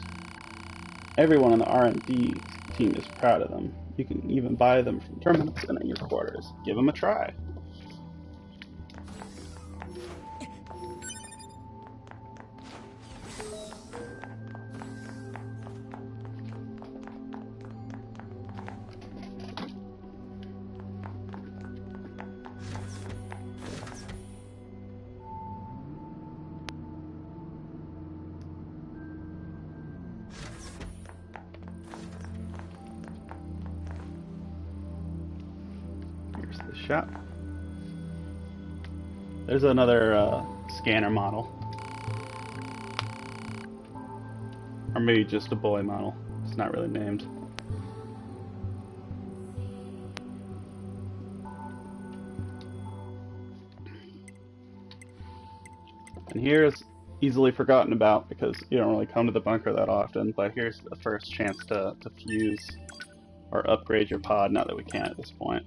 Everyone on the R&D team is proud of them. You can even buy them from terminals and in your quarters. Give them a try. Here's the shop. There's another scanner model. Or maybe just a boy model. It's not really named. And here's easily forgotten about because you don't really come to the bunker that often, but here's the first chance to fuse or upgrade your pod now that we can at this point.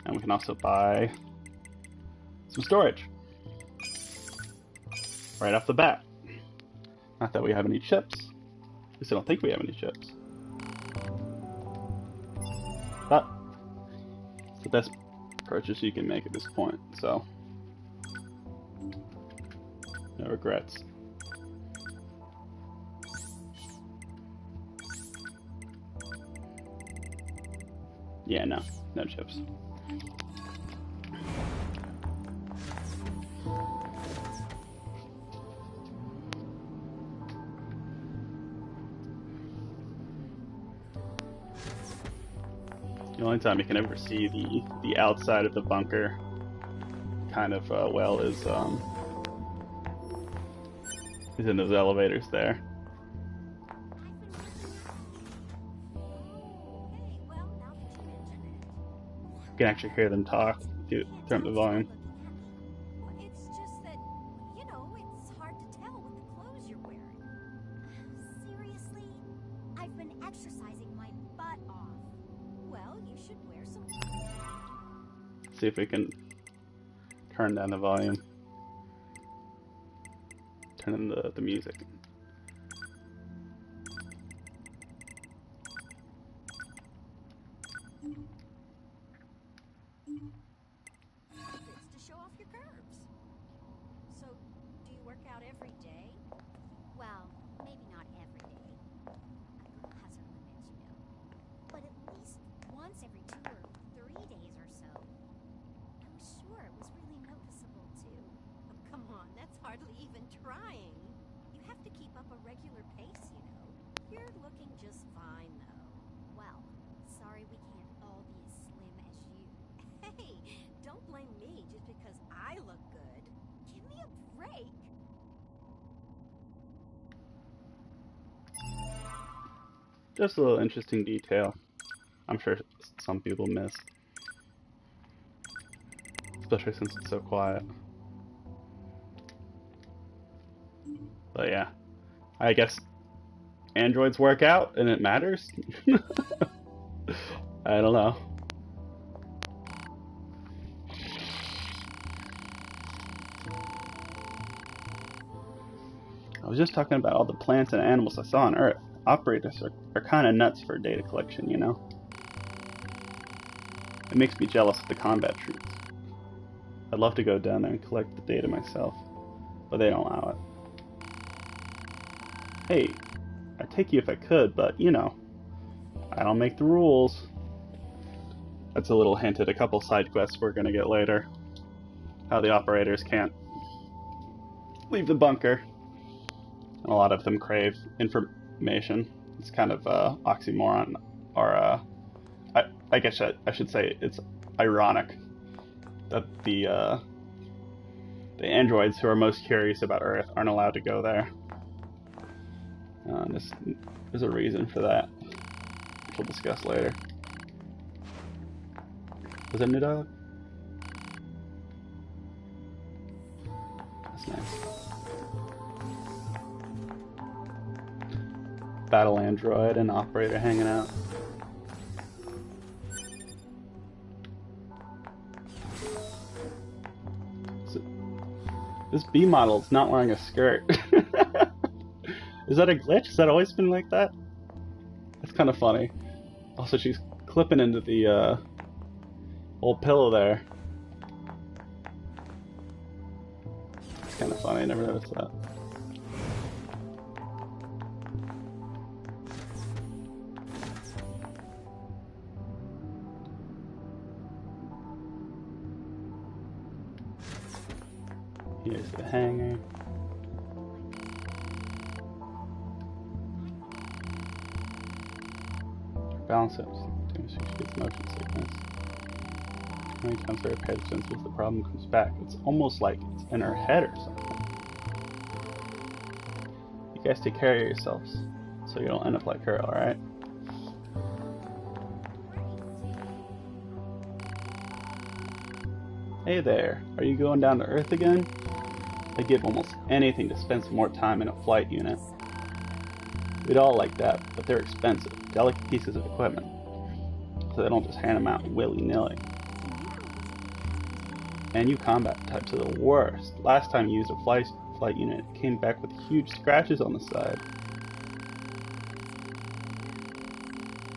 And we can also buy some storage right off the bat. Not that we have any chips. At least I don't think we have any chips. But it's the best purchase you can make at this point, so no regrets. Yeah, no chips. The only time you can ever see the outside of the bunker kind of well is in those elevators there. You can actually hear them talk if you turn up the volume. It's just that, you know, it's hard to tell with the clothes you're wearing. Seriously? I've been exercising my butt off. Well, you should wear some... See if we can turn down the volume. Turn in the music. It's to show off your curves. So, do you work out every day? Well, maybe not every day. A girl has her limits, you know. But at least once every 2 or 3 days or so. I was sure it was really noticeable, too. Oh, come on, that's hardly even trying. You have to keep Just a little interesting detail. I'm sure some people miss. Especially since it's so quiet. But yeah. I guess androids work out and it matters? I don't know. I was just talking about all the plants and animals I saw on Earth. Operators are kind of nuts for data collection, you know? It makes me jealous of the combat troops. I'd love to go down there and collect the data myself, but they don't allow it. Hey, I'd take you if I could, but you know, I don't make the rules. That's a little hint at a couple side quests we're gonna get later. How the operators can't leave the bunker. A lot of them crave information. It's kind of oxymoron, or I guess I should say it's ironic that the androids who are most curious about Earth aren't allowed to go there. There's a reason for that, which we'll discuss later. Was that new dialogue? That's nice. Battle android and operator hanging out. So, this B model is not wearing a skirt. Is that a glitch? Has that always been like that? That's kind of funny. Also, she's clipping into the old pillow there. It's kind of funny. I never noticed that. Here's the hangar. Balance ups. Gets motion sickness. How many times I repair the sensors, the problem comes back. It's almost like it's in her head or something. You guys take care of yourselves, so you don't end up like her, alright? Hey there, are you going down to Earth again? I'd give almost anything to spend some more time in a flight unit. We'd all like that, but they're expensive, delicate pieces of equipment, so they don't just hand them out willy-nilly. And you combat types are the worst. Last time you used a flight unit, it came back with huge scratches on the side.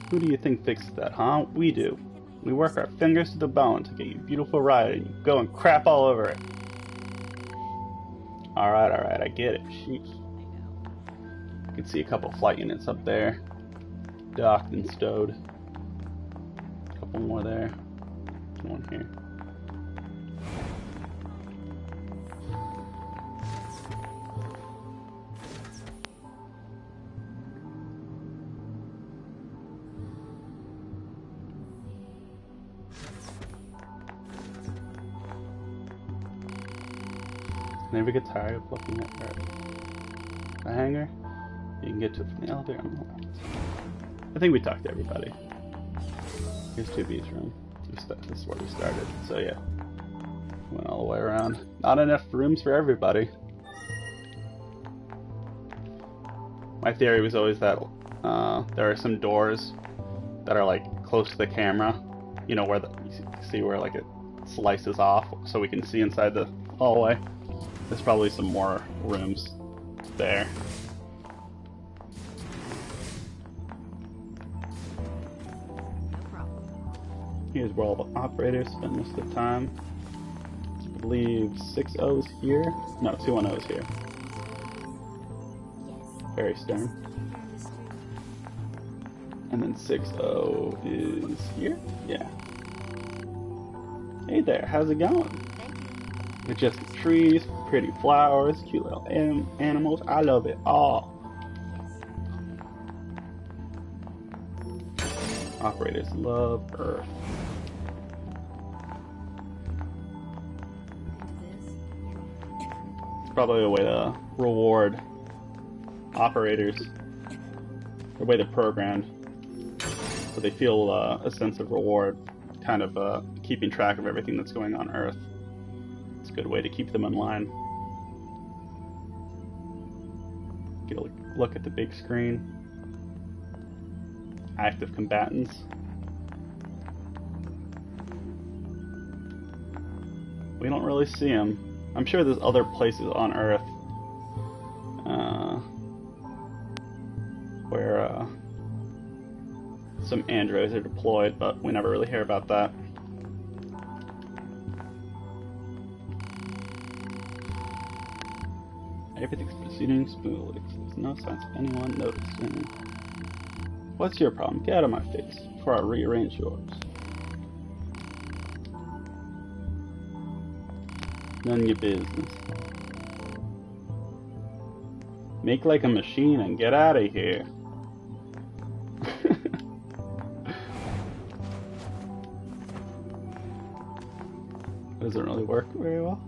Who do you think fixes that, huh? We do. We work our fingers to the bone to get you a beautiful ride, and you go and crap all over it. Alright, I get it. Sheesh. You can see a couple flight units up there. Docked and stowed. A couple more there. One here. Never get tired of looking at the hangar. You can get to it from the elevator on the left. I think we talked to everybody. Here's 2B's room. This is where we started. So yeah, went all the way around. Not enough rooms for everybody. My theory was always that there are some doors that are like close to the camera. You know, where you see where like it slices off, so we can see inside the hallway. There's probably some more rooms there. Here's where all the operators spend most of the time. I believe 6-0's here. No, 210's here. Very stern. And then 6-0 is here? Yeah. Hey there, how's it going? Majestic trees, pretty flowers, cute little animals. I love it all. Operators love Earth. It's probably a way to reward operators the way they're programmed, so they feel a sense of reward, kind of keeping track of everything that's going on Earth. It's a good way to keep them in line. Get a look at the big screen. Active combatants. We don't really see them. I'm sure there's other places on Earth where some androids are deployed, but we never really hear about that. Everything's proceeding smoothly. There's no signs of anyone noticing. What's your problem? Get out of my face before I rearrange yours. None of your business. Make like a machine and get out of here. Doesn't really work very well,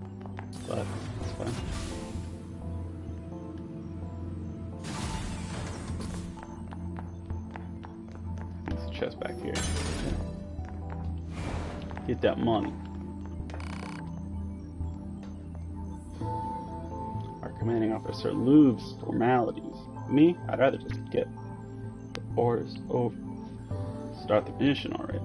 but it's fine. There's a chest back here. Get that money. Our commanding officer looves formalities. Me? I'd rather just get the orders over. Start the mission already.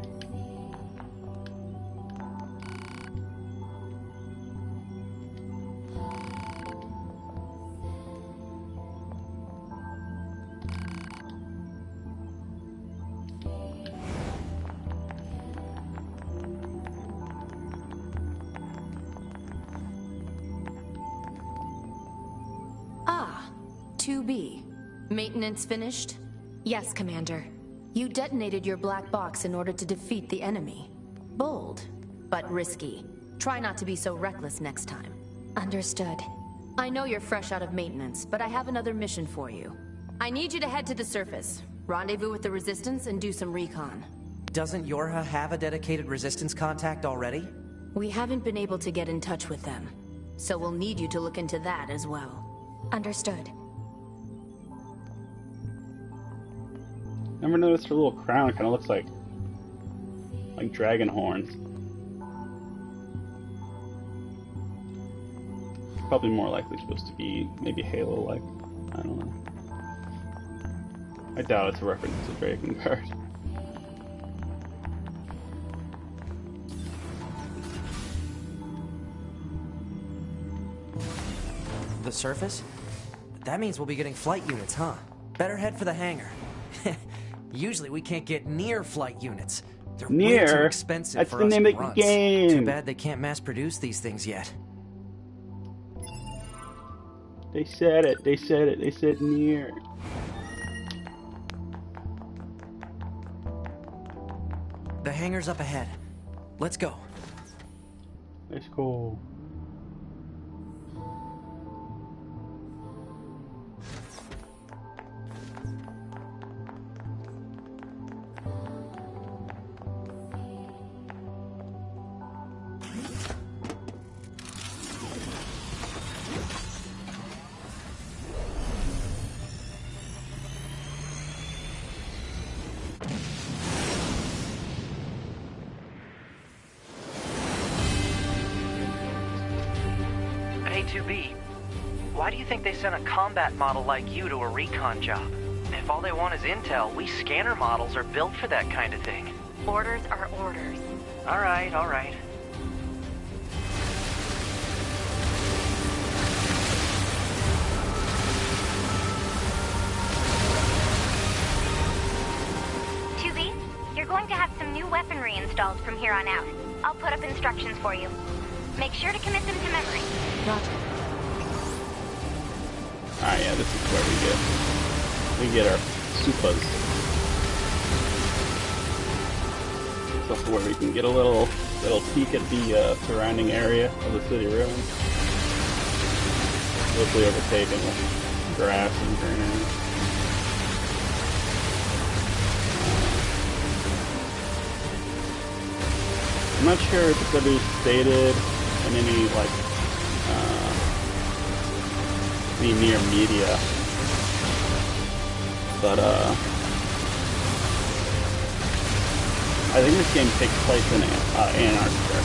Ah, 2B. Maintenance finished? Yes, Commander. You detonated your black box in order to defeat the enemy. Bold, but risky. Try not to be so reckless next time. Understood. I know you're fresh out of maintenance, but I have another mission for you. I need you to head to the surface, rendezvous with the Resistance, and do some recon. Doesn't Yorha have a dedicated Resistance contact already? We haven't been able to get in touch with them, so we'll need you to look into that as well. Understood. Never noticed her little crown. It kind of looks like dragon horns. Probably more likely supposed to be maybe Halo-like. I don't know. I doubt it's a reference to Dragon Guard. The surface? That means we'll be getting flight units, huh? Better head for the hangar. Usually we can't get NieR flight units. They're way too NieR? expensive That's for the us name of the grunts. game. Too bad they can't mass produce these things yet. They said it. They said it. They said NieR. The hangar's up ahead. Let's go. Let's go. Hey, 2B. Why do you think they sent a combat model like you to a recon job? If all they want is intel, we scanner models are built for that kind of thing. Orders are orders. All right, all right. You're going to have some new weaponry installed from here on out. I'll put up instructions for you. Make sure to commit them to memory. Roger. Ah, yeah, this is where we get our supas. It's also where we can get a little peek at the surrounding area of the city ruins. Mostly overtaken with grass and greenery. I'm not sure if it's ever stated in any NieR media, but I think this game takes place in Antarctica.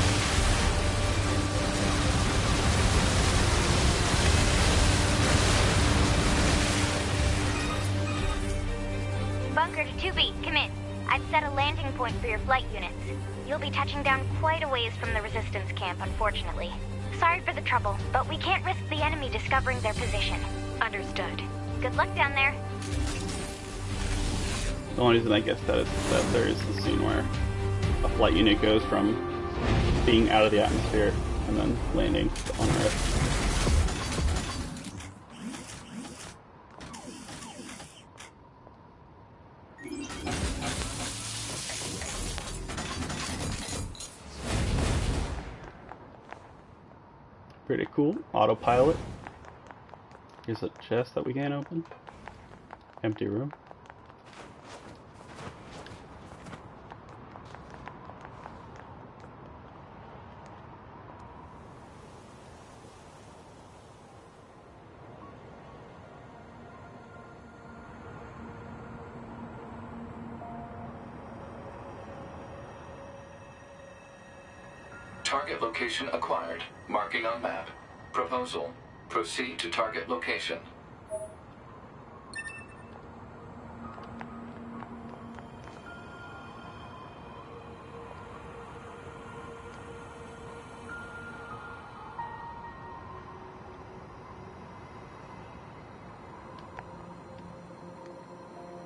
Bunker to 2B, come in. I've set a landing point for your flight units. You'll be touching down quite a ways from the Resistance camp, unfortunately. Sorry for the trouble, but we can't risk the enemy discovering their position. Understood. Good luck down there. The only reason I guess that is that there is the scene where a flight unit goes from being out of the atmosphere and then landing on Earth. Pretty cool. Autopilot. Here's a chest that we can't open. Empty room. Target location acquired. Marking on map. Proposal. Proceed to target location.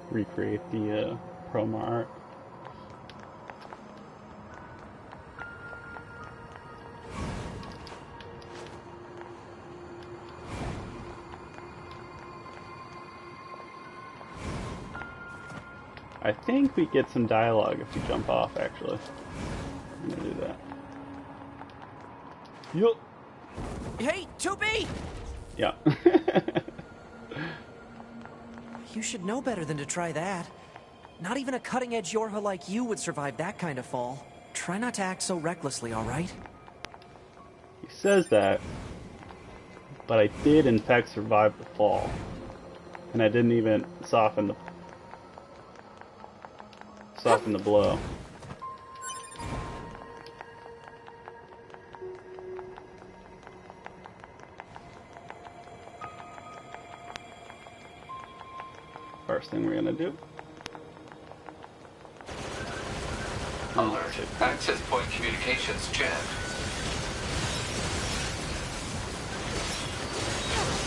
Recreate the promo art. I think we get some dialogue if we jump off, actually. I'm gonna do that. Yup. Hey, 2B! Yeah. You should know better than to try that. Not even a cutting-edge Yorha like you would survive that kind of fall. Try not to act so recklessly, alright? He says that, but I did in fact survive the fall. And I didn't even soften the blow. First thing we're gonna do. Alert. Access point communications jammed.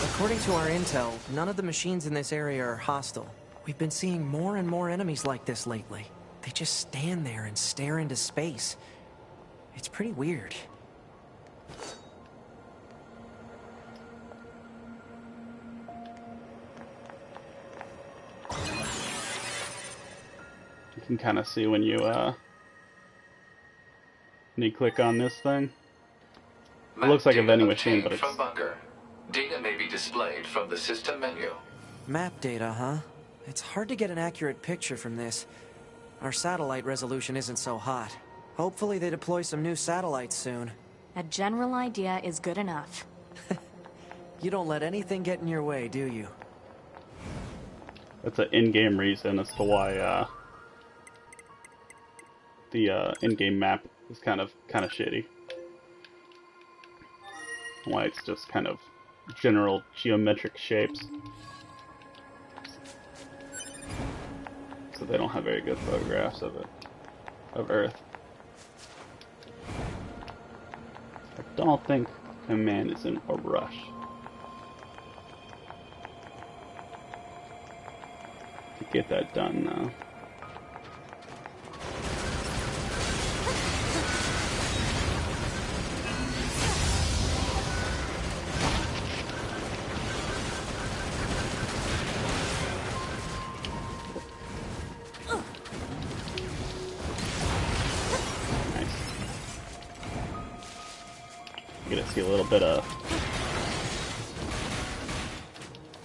According to our intel, none of the machines in this area are hostile. We've been seeing more and more enemies like this lately. They just stand there and stare into space. It's pretty weird. You can kind of see when you click on this thing. It looks like a vending machine, but it's... From bunker. Data may be displayed from the system menu. Map data, huh? It's hard to get an accurate picture from this. Our satellite resolution isn't so hot. Hopefully they deploy some new satellites soon. A general idea is good enough. You don't let anything get in your way, do you? That's an in-game reason as to why the in-game map is kind of shitty. Why it's just kind of general geometric shapes. So they don't have very good photographs of it, of Earth. I don't think Command is in a rush. To get that done now. Get to see a little bit of...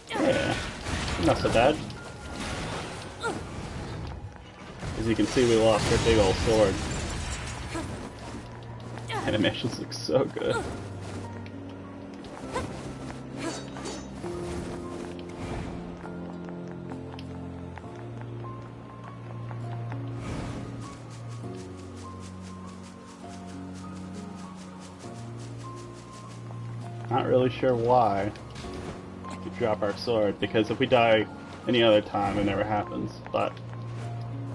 Yeah, not so bad. As you can see, we lost our big old sword. Animations look so good. Not really sure why we drop our sword, because if we die any other time, it never happens. But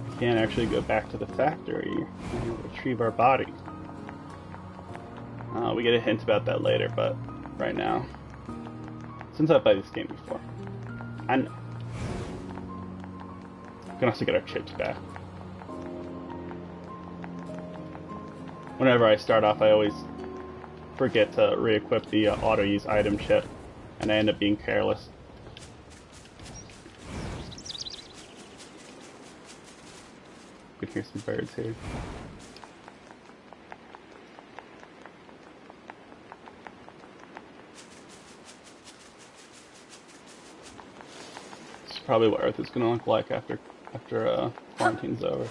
we can't actually go back to the factory and retrieve our body. We get a hint about that later, but right now, since I've played this game before, I know. We can also get our chips back. Whenever I start off, I always forget to re-equip the auto-use item chip, and I end up being careless. You can hear some birds here. This is probably what Earth is going to look like after quarantine's over.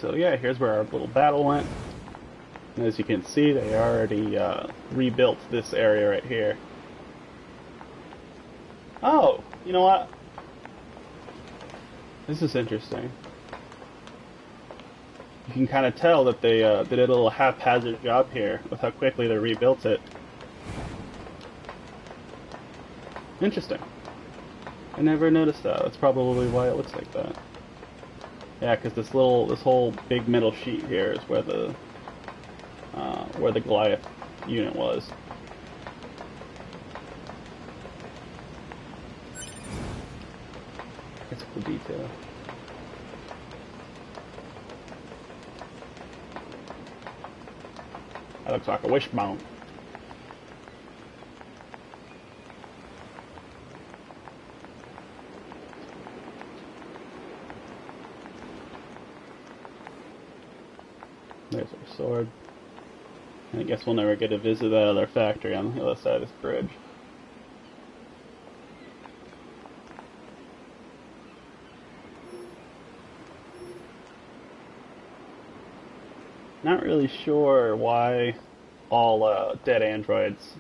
So yeah, here's where our little battle went. And as you can see, they already rebuilt this area right here. Oh, you know what? This is interesting. You can kind of tell that they did a little haphazard job here with how quickly they rebuilt it. Interesting. I never noticed that. That's probably why it looks like that. Yeah, because this whole big metal sheet here is where the Goliath unit was. It's a cool detail. That looks like a wishbone. There's our sword. And I guess we'll never get to visit that other factory on the other side of this bridge. Not really sure why all dead androids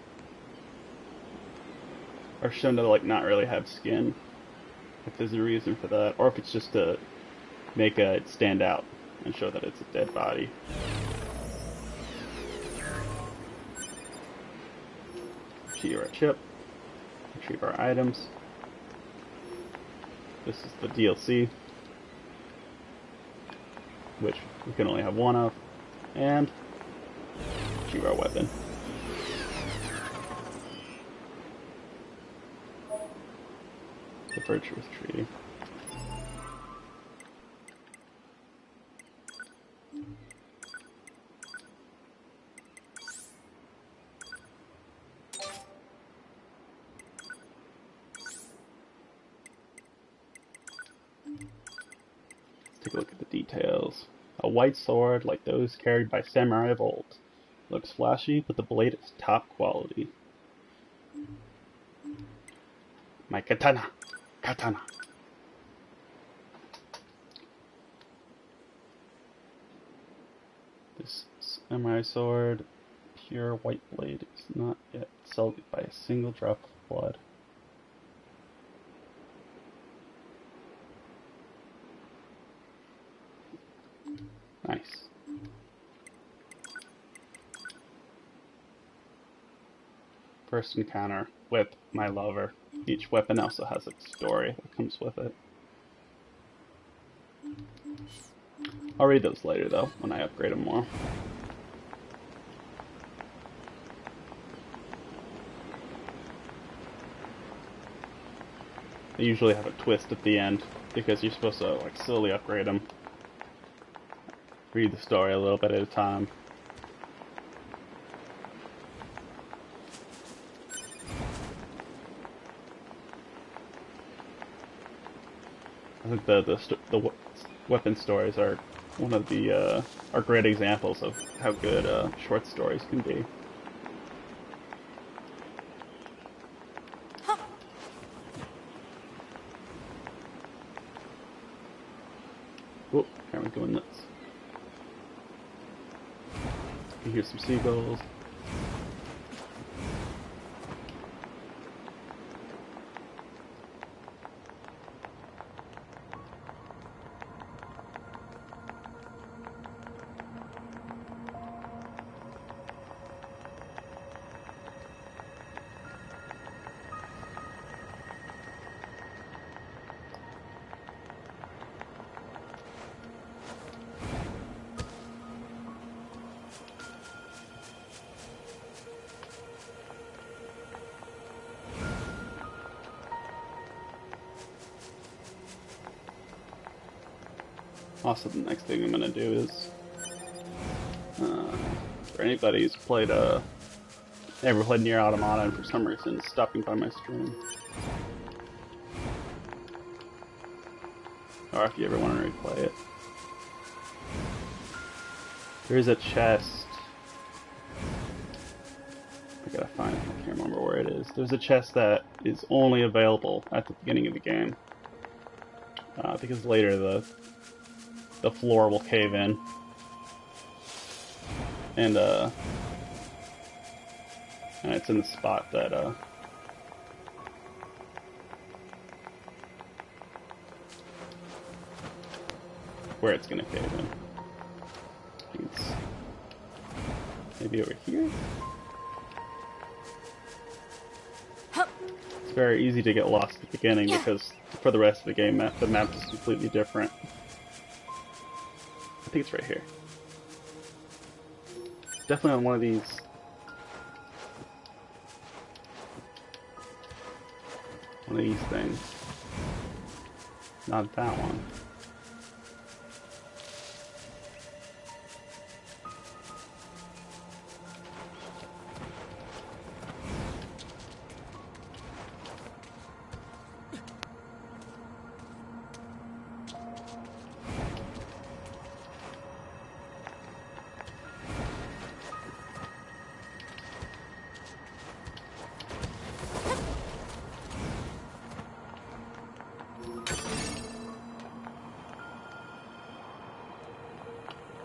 are shown to like not really have skin. If there's a reason for that, or if it's just to make it stand out and show that it's a dead body. Retrieve our chip. Retrieve our items. This is the DLC, which we can only have one of. And retrieve our weapon. The Virtuous Treaty. Take a look at the details. A white sword like those carried by samurai of old. Looks flashy, but the blade is top quality. My katana. Katana. This samurai sword, pure white blade, is not yet sullied by a single drop of blood. Nice. First encounter with my lover. Each weapon also has a story that comes with it. I'll read those later though, when I upgrade them more. They usually have a twist at the end because you're supposed to like slowly upgrade them. Read the story a little bit at a time. I think the weapon stories are one of the are great examples of how good short stories can be. Oh, camera's going nuts. You hear some seagulls. Also, the next thing I'm gonna do is, for anybody who's played ever played NieR Automata and for some reason stopping by my stream, or if you ever want to replay it, there's a chest. I gotta find it. I can't remember where it is. There's a chest that is only available at the beginning of the game, because later the floor will cave in, and it's in the spot that where it's gonna cave in. I think it's maybe over here. It's very easy to get lost at the beginning because for the rest of the game, the map is completely different. I think it's right here. Definitely on one of these. One of these things. Not that one.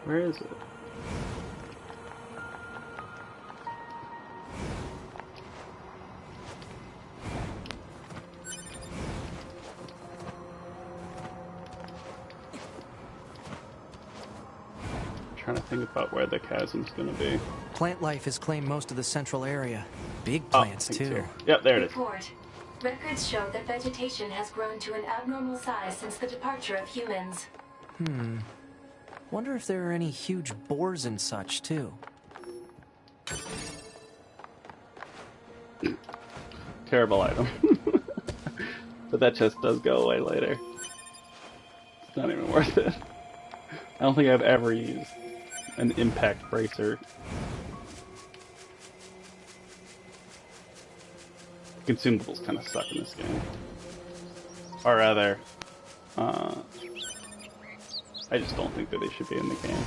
Where is it? I'm trying to think about where the chasm's gonna be. Plant life has claimed most of the central area. Big plants, too. Here. Yep, there it is. Report. Records show that vegetation has grown to an abnormal size since the departure of humans. Wonder if there are any huge boars and such, too. Terrible item. But that chest does go away later. It's not even worth it. I don't think I've ever used an impact bracer. Consumables kind of suck in this game. Or rather, I just don't think that they should be in the game.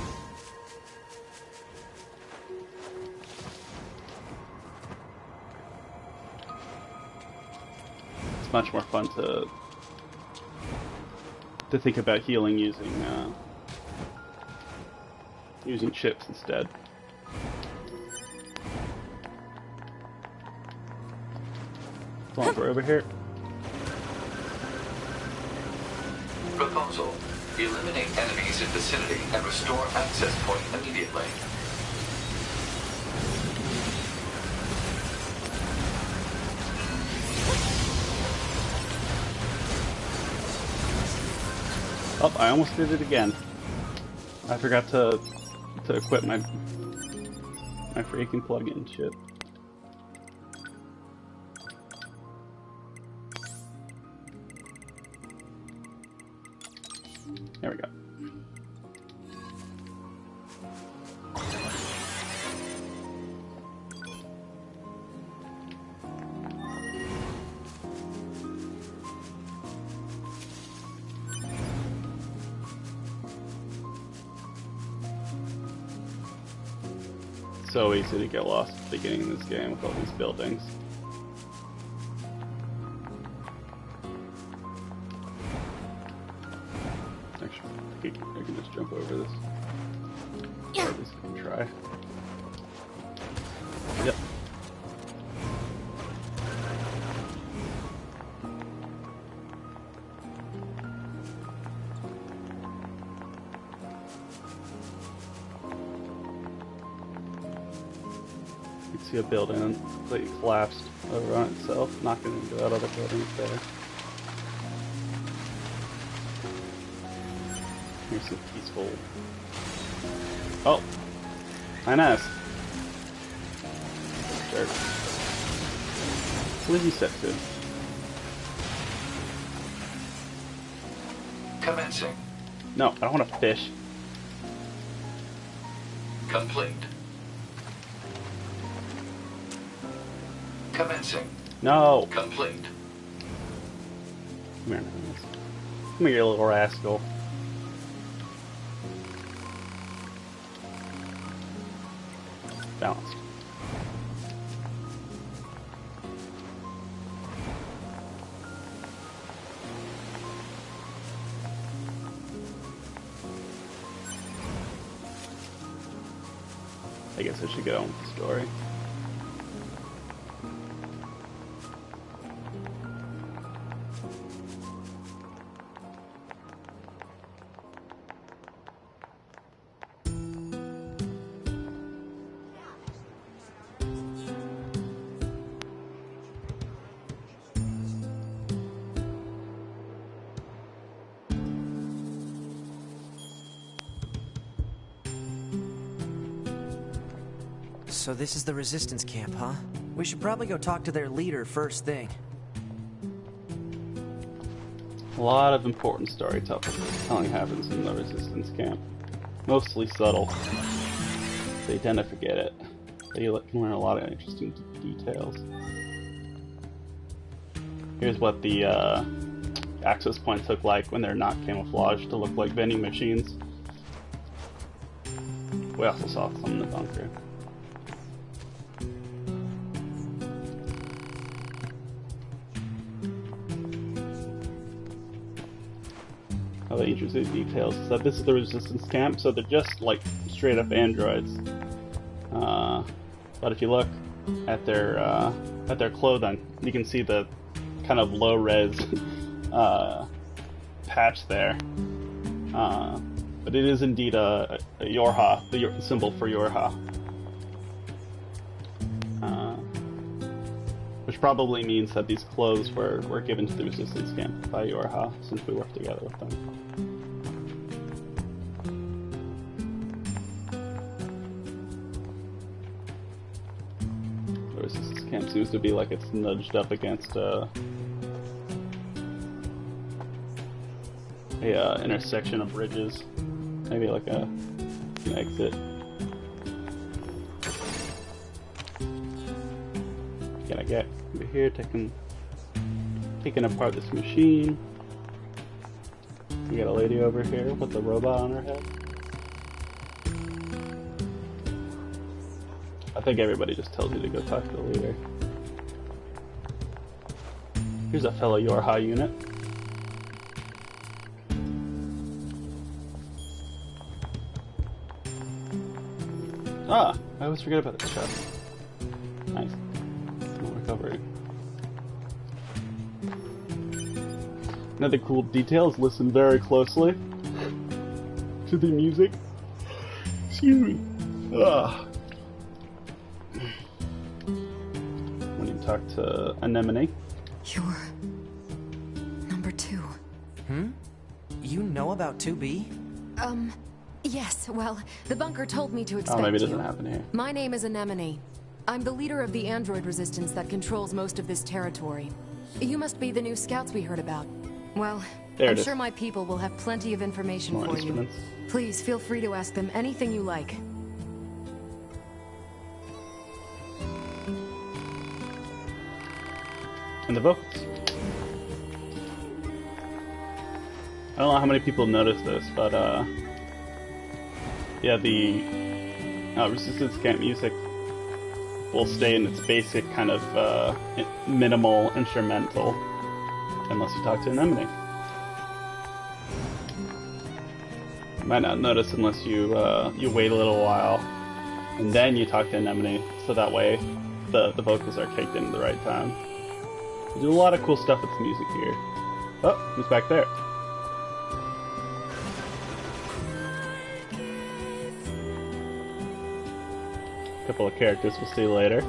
It's much more fun to think about healing using chips instead. As long as we're over here. Proposal. Eliminate enemies in vicinity and restore access point immediately. Oh, I almost did it again. I forgot to equip my freaking plug-in shit. So easy to get lost at the beginning of this game with all these buildings. Actually, I can just jump over this. Yeah. Or at least I can try. Yep. You can see a building that collapsed over on itself, knocking into that other building there. Here's some peaceful. Oh! INS! Jerk. What did he set to? Commencing. No, I don't want to fish. Complete. Commencing. No! Complete. Come here, come here, you little rascal. Balanced. I guess I should get on with the story. So this is the resistance camp, huh? We should probably go talk to their leader first thing. A lot of important storytelling happens in the resistance camp. Mostly subtle. They tend to forget it. But you can learn a lot of interesting details. Here's what the access points look like when they're not camouflaged to look like vending machines. We also saw some in the bunker. Other interesting details is that this is the resistance camp, so they're just like straight up androids. But if you look at their clothing, you can see the kind of low res patch there. But it is indeed a Yorha, the symbol for Yorha. Which probably means that these clothes were given to the resistance camp by Yorha, since we worked together with them. The resistance camp seems to be like it's nudged up against a intersection of bridges. Maybe like an exit. Can I get over here, taking apart this machine? We got a lady over here with a robot on her head. I think everybody just tells you to go talk to the leader. Here's a fellow Yorha unit. Ah, I always forget about this chest. Nice. No recovery. Another cool detail is listen very closely to the music. Excuse me. When you talk to Anemone. You're number 2. You know about 2B? Yes, well, the bunker told me to expect Oh, maybe it you. doesn't happen here. My name is Anemone. I'm the leader of the android resistance that controls most of this territory. You must be the new scouts we heard about. Well, There I'm it is. sure my people will have plenty of information More for you. instruments. Please feel free to ask them anything you like. And the vocals. I don't know how many people noticed this, but yeah, the Resistance Camp music will stay in its basic kind of minimal instrumental unless you talk to an enemy. You might not notice unless you you wait a little while and then you talk to an enemy, so that way the vocals are kicked in at the right time. There's a lot of cool stuff with the music here. Oh, who's back there? A couple of characters we'll see later.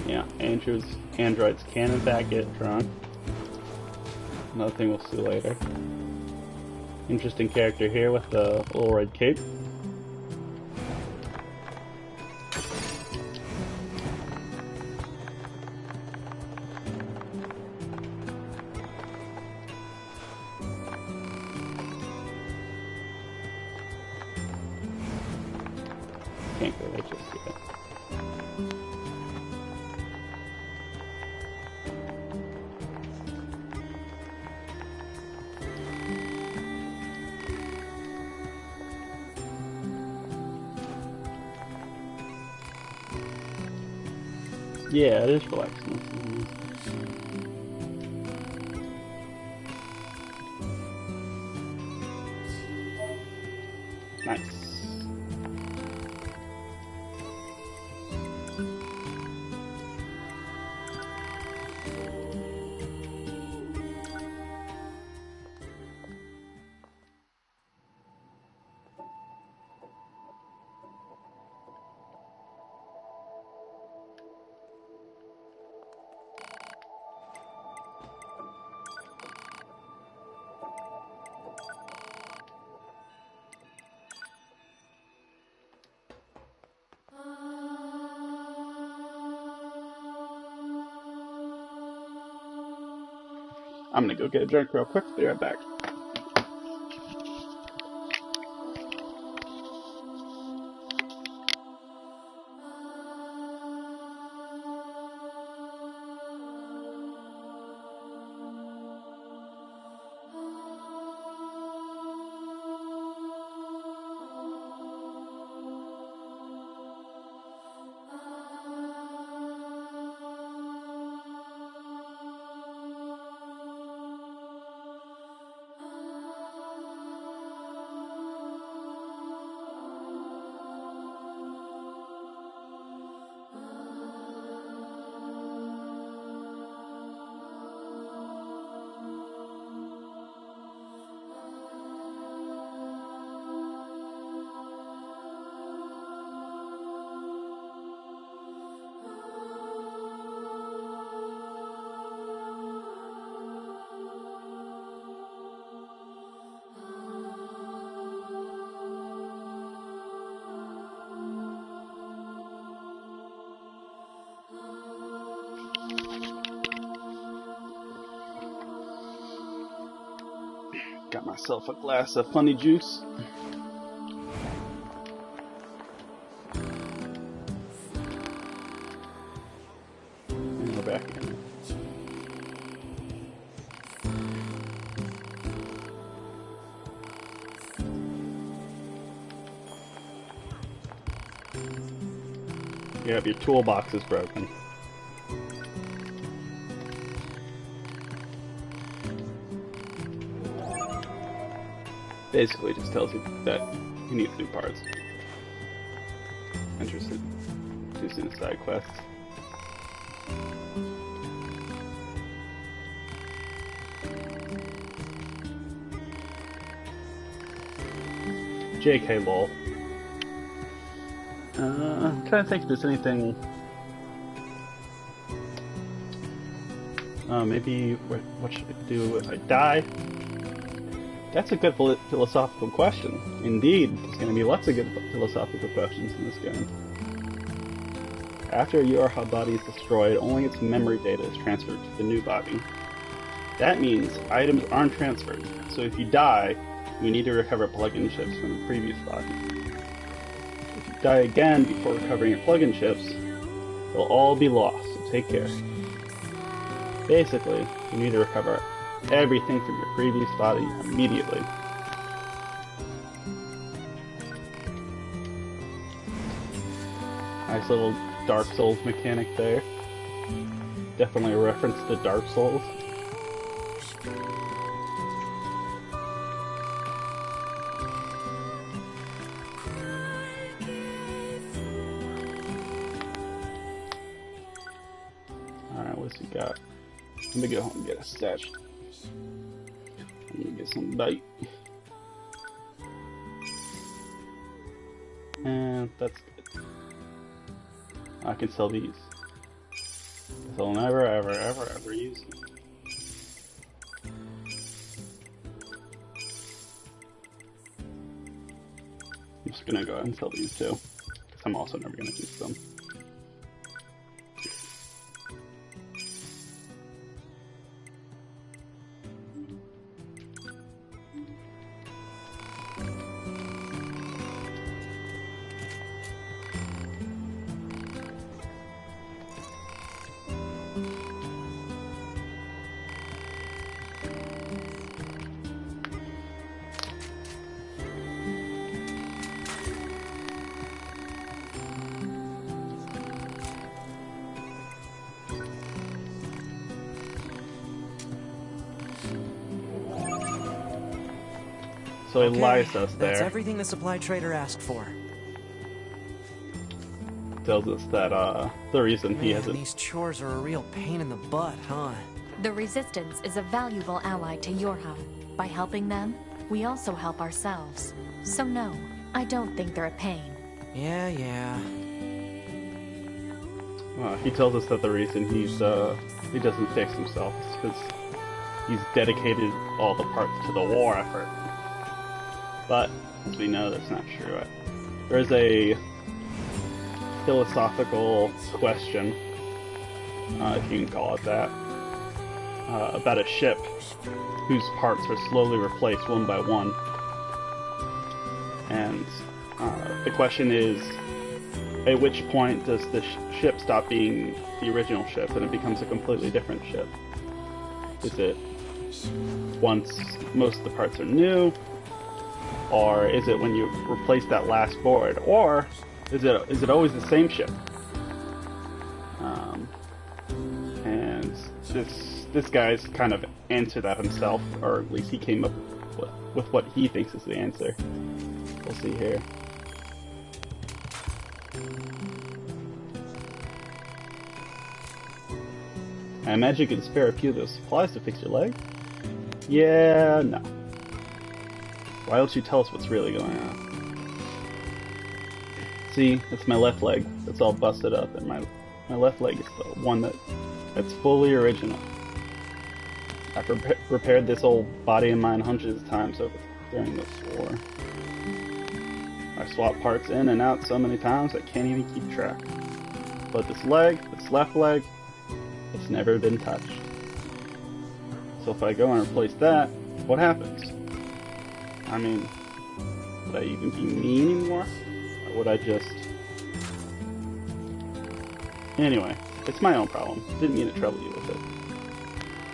Yeah, androids can in fact get drunk. Another thing we'll see later. Interesting character here with the little red cape. Can't go there just yet. Yeah, it is relaxing. Nice. I'm gonna go get a drink real quick. Be right back. Got myself a glass of funny juice. And we're back in. Yep, your toolbox is broken. Basically just tells you that he needs new parts. Interesting. Interesting side quests. JK lol. I'm trying to think if there's anything Maybe what should I do if I die? That's a good philosophical question. Indeed, there's going to be lots of good philosophical questions in this game. After your body is destroyed, only its memory data is transferred to the new body. That means items aren't transferred, so if you die, you need to recover plug-in chips from the previous body. If you die again before recovering your plug-in chips, they'll all be lost, so take care. Basically, you need to recover everything from your previous body immediately. Nice little Dark Souls mechanic there. Definitely a reference to Dark Souls. Alright, what's he got? Let me go home and get a stash. Let me get some bait. And that's good. I can sell these. I'll never, ever, ever, ever use them. I'm just gonna go ahead and sell these too, because I'm also never gonna use them. So Okay, Elias there that's everything the supply trader asked for. tells us that the reason he Man, hasn't. these chores are a real pain in the butt, huh? The Resistance is a valuable ally to Yorha. By helping them, we also help ourselves. So no, I don't think they're a pain. Yeah. He tells us that the reason he doesn't fix himself is because he's dedicated all the parts to the war effort. But as we know, that's not true. There's a philosophical question, if you can call it that, about a ship whose parts are slowly replaced one by one. And the question is, at which point does the ship stop being the original ship and it becomes a completely different ship? Is it once most of the parts are new? Or is it when you replace that last board? Or is it always the same ship? And this guy's kind of answered that himself, or at least he came up with what he thinks is the answer. We'll see here. I imagine you can spare a few of those supplies to fix your leg? Yeah, no. Why don't you tell us what's really going on? See, that's my left leg. That's all busted up, and my left leg is the one that's fully original. I've repaired this old body of mine hundreds of times during this war. I've swapped parts in and out so many times I can't even keep track. But this left leg, it's never been touched. So if I go and replace that, what happens? I mean, would I even be me anymore? Or would I just... Anyway, it's my own problem. Didn't mean to trouble you with it.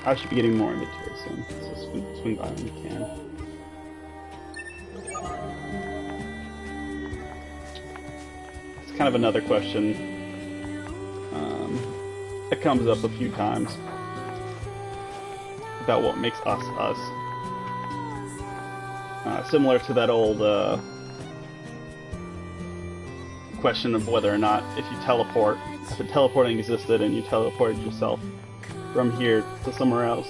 I should be getting more inventory soon, so swing by when you can. It's kind of another question that comes up a few times about what makes us us. Similar to that old question of whether or not if teleporting existed and you teleported yourself from here to somewhere else,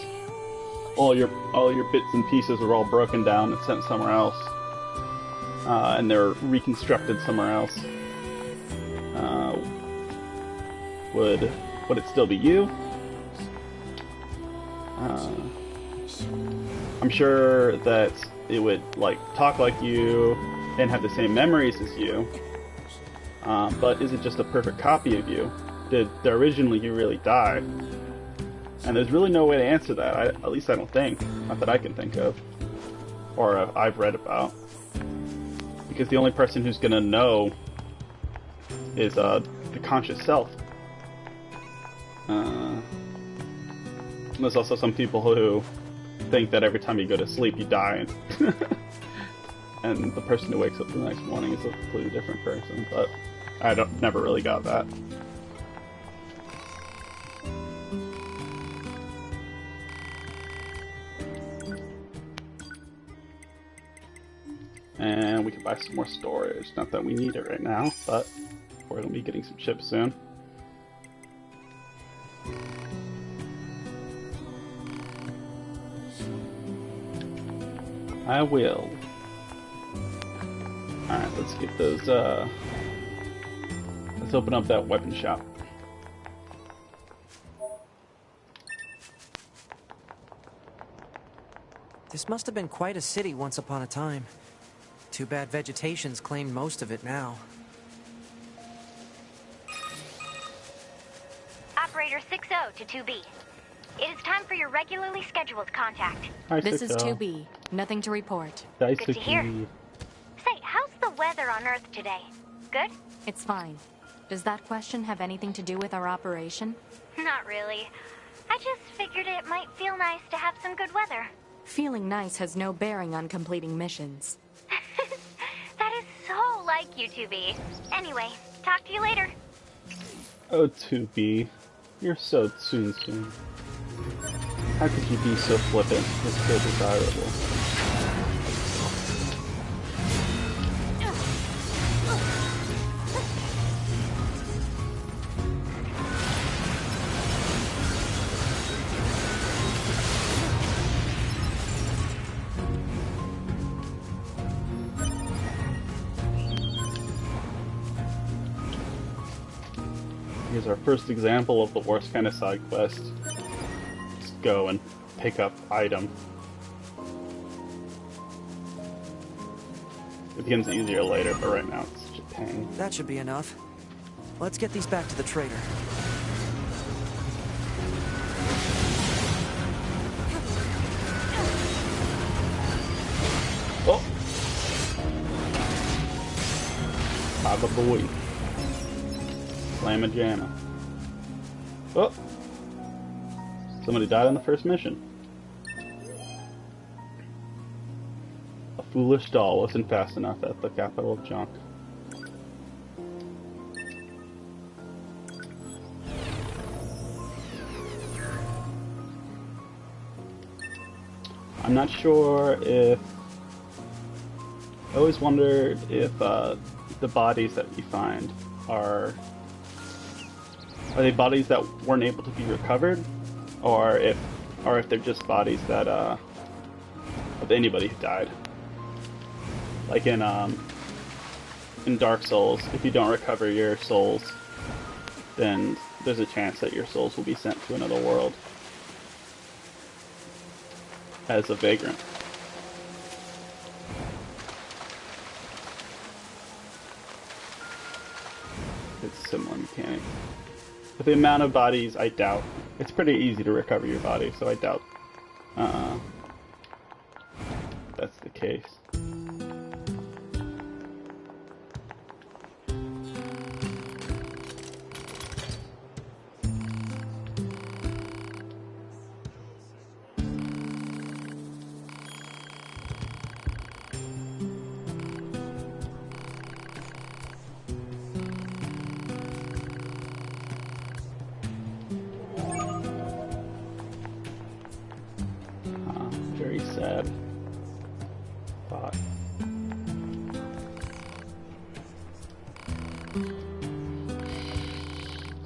all your bits and pieces were all broken down and sent somewhere else, and they're reconstructed somewhere else. Would it still be you? I'm sure that it would like talk like you and have the same memories as you. But is it just a perfect copy of you? Did originally you really die? And there's really no way to answer that. At least I don't think. Not that I can think of, or I've read about. Because the only person who's gonna know is the conscious self. There's also some people who think that every time you go to sleep you die, and the person who wakes up the next morning is a completely different person. But I never really got that. And we can buy some more storage. Not that we need it right now, but we're going to be getting some chips soon. I will. Alright, let's get those, let's open up that weapon shop. This must have been quite a city once upon a time. Too bad vegetation's claimed most of it now. Operator 60 to 2B. It is time for your regularly scheduled contact. Hi, This is 60. 2B. Nothing to report. Hi, Good to hear. 60. Say, how's the weather on Earth today? Good? It's fine. Does that question have anything to do with our operation? Not really. I just figured it might feel nice to have some good weather. Feeling nice has no bearing on completing missions. That is so like you, 2B. Anyway, talk to you later. Oh, 2B. You're so soon. How could you be so flippant? It's so desirable. Here's our first example of the worst kind of side quest. Just go and pick up item. It becomes easier later, but right now it's such a pain. That should be enough. Let's get these back to the trader. Oh! Baba boy. Slamma jamma. Oh! Somebody died on the first mission. A foolish doll wasn't fast enough at the capital of junk. I'm not sure if... I always wondered if the bodies that we find are they bodies that weren't able to be recovered, or if they're just bodies that of anybody who died. Like in Dark Souls, if you don't recover your souls, then there's a chance that your souls will be sent to another world as a vagrant. It's a similar mechanic. With the amount of bodies, I doubt. It's pretty easy to recover your body, so I doubt that's the case. Very sad thought.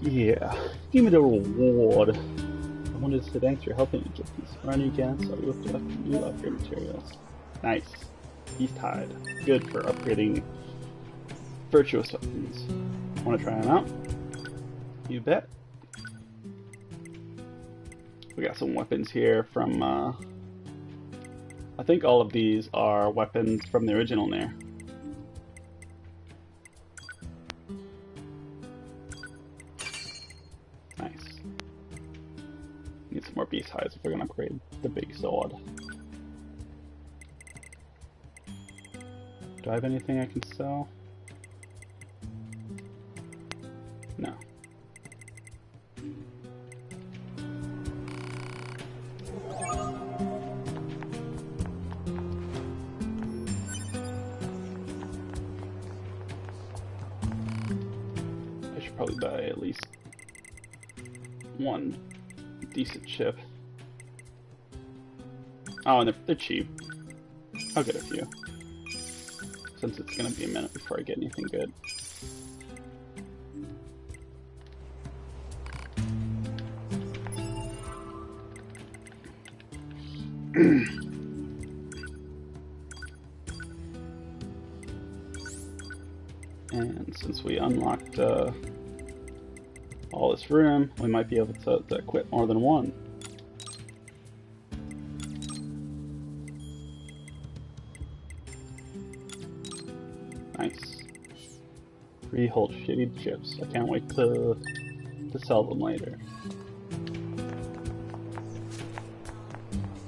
Yeah, give me the reward. I wanted to say thanks for helping me get these running again, so we looked up new upgrade materials. Nice. He's tied. Good for upgrading virtuous weapons. Want to try them out? You bet. We got some weapons here from, I think all of these are weapons from the original NieR. Nice. Need some more beast hides if we're gonna upgrade the big sword. Do I have anything I can sell? No. I should probably buy at least one decent ship. Oh, and they're cheap. I'll get a few. Since it's gonna be a minute before I get anything good. And since we unlocked all this room, we might be able to equip more than one. Nice. Freehold shitty chips. I can't wait to sell them later.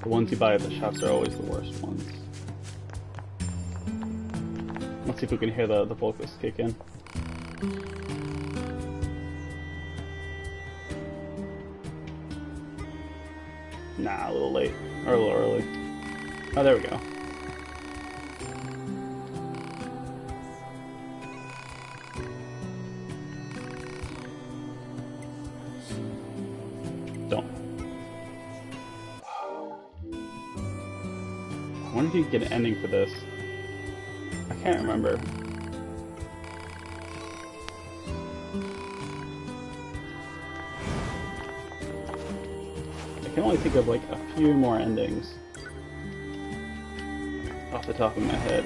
The ones you buy at the shops are always the worst ones. Let's see if we can hear the vocals kick in. Nah, a little late. Or a little early. Oh, there we go. Don't. I wonder if you can get an ending for this. I can't remember. I can only think of like a few more endings off the top of my head.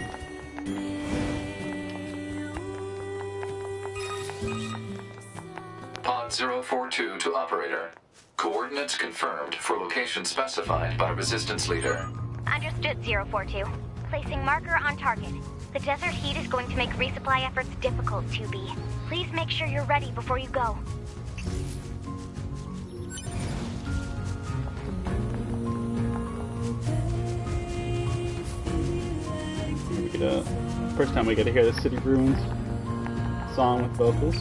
Pod 042 to operator. Coordinates confirmed for location specified by Resistance Leader. Understood, 042. Placing marker on target. The desert heat is going to make resupply efforts difficult, 2B. Please make sure you're ready before you go. First time we get to hear the City Ruins song with vocals.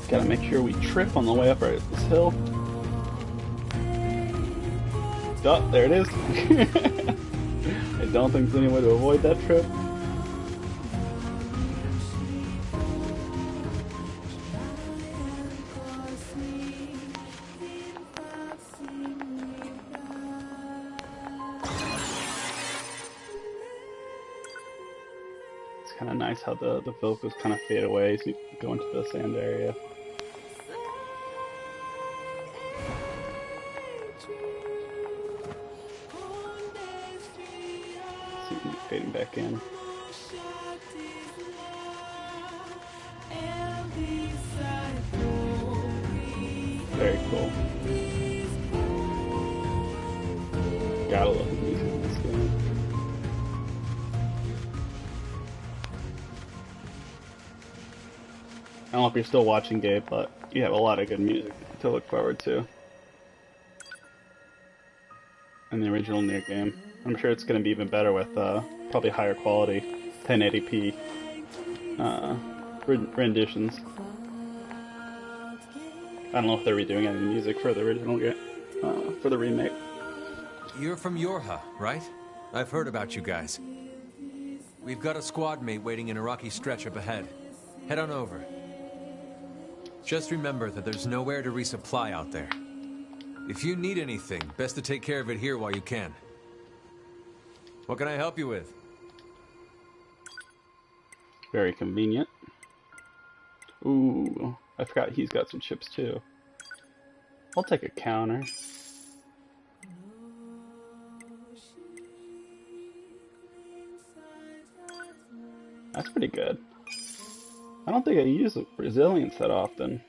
Gotta make sure we trip on the way up right at this hill. Oh, there it is. I don't think there's any way to avoid that trip. It's kind of nice how the vocals kind of fade away as you go into the sand area. Fading back in. Very cool. Gotta love the music in this game. I don't know if you're still watching, Gabe, but you have a lot of good music to look forward to in the original NieR game. I'm sure it's going to be even better with probably higher quality 1080p renditions. I don't know if they're redoing any of the music for the original game, for the remake. You're from Yorha, right? I've heard about you guys. We've got a squad mate waiting in a rocky stretch up ahead. Head on over. Just remember that there's nowhere to resupply out there. If you need anything, best to take care of it here while you can. What can I help you with? Very convenient. Ooh, I forgot he's got some chips too. I'll take a counter. That's pretty good. I don't think I use resilience that often.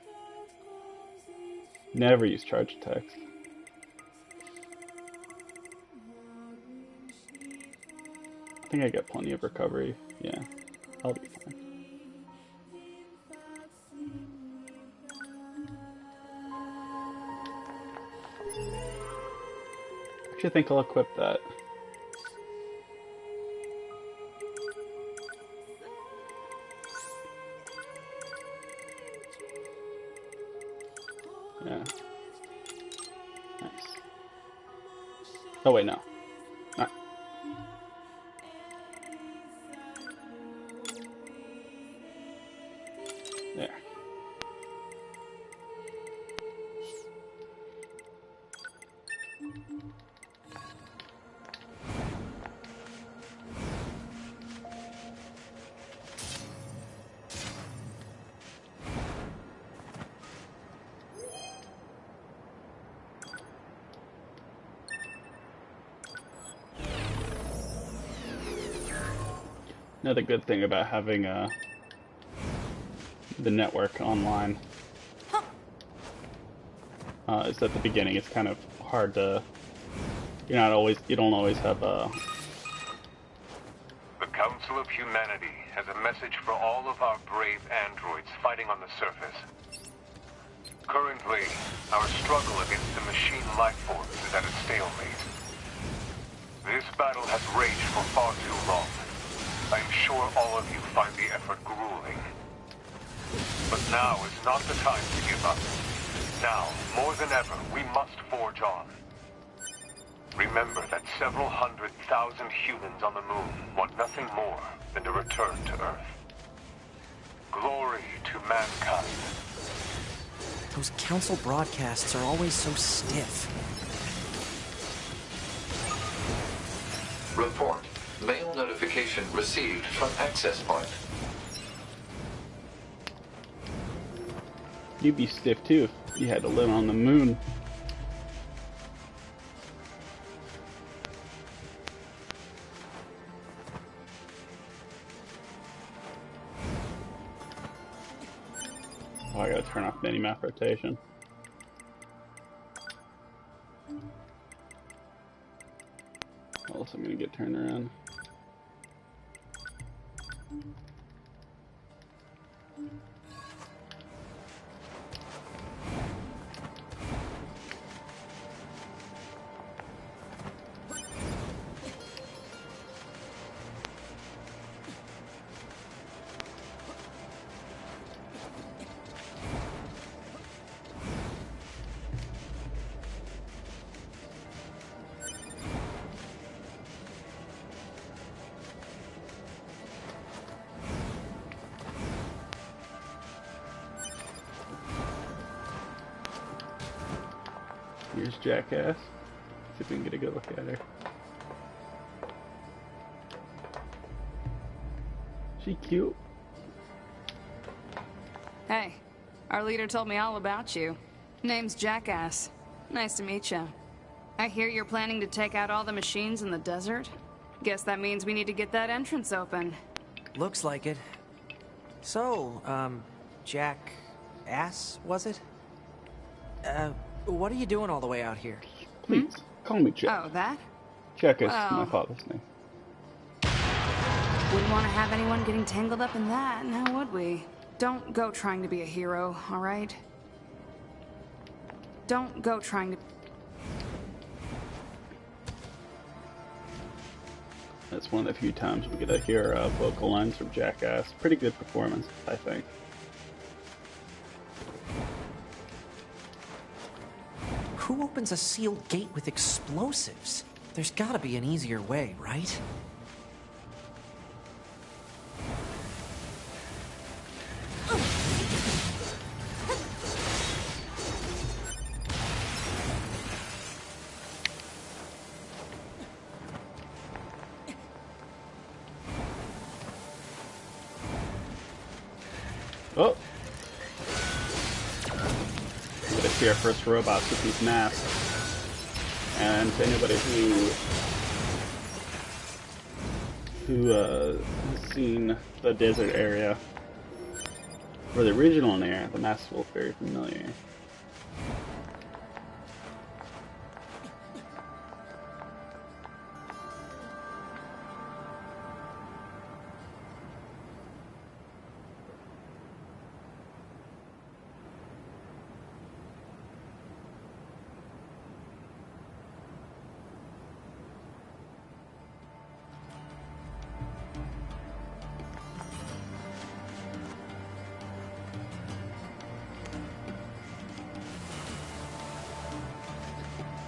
Never use charge attacks. I think I get plenty of recovery. Yeah, I'll be fine. Actually, I think I'll equip that. Yeah. Nice. Oh wait, no. Not. There. Another good thing about having the network online is at the beginning it's kind of hard to. You don't always have The Council of Humanity has a message for all of our brave androids fighting on the surface. Currently, our struggle against the machine life forms is at a stalemate. This battle has raged for far too long. I am sure all of you find the effort grueling. But now is not the time to give up. Now, more than ever, we must forge on. Remember that several 100,000 humans on the moon want nothing more than to return to Earth. Glory to mankind. Those council broadcasts are always so stiff. Report. Mail notification received from access point. You'd be stiff too if you had to live on the moon. Oh, I gotta turn off mini-map rotation. Else I'm gonna get turned around. Here's Jackass. See if we can get a good look at her. She cute. Hey, our leader told me all about you. Name's Jackass. Nice to meet you. I hear you're planning to take out all the machines in the desert? Guess that means we need to get that entrance open. Looks like it. So, Jackass, was it? What are you doing all the way out here? Please, call me Jack. Oh, that? Jack is Well, my father's name. Wouldn't want to have anyone getting tangled up in that, now would we? Don't go trying to be a hero, alright? Don't go trying to... That's one of the few times we get to hear vocal lines from Jackass. Pretty good performance, I think. Who opens a sealed gate with explosives? There's gotta be an easier way, right? Oh! We're gonna see our first robots with these masks. And to anybody who has seen the desert area, or the original NieR, the masks will look very familiar.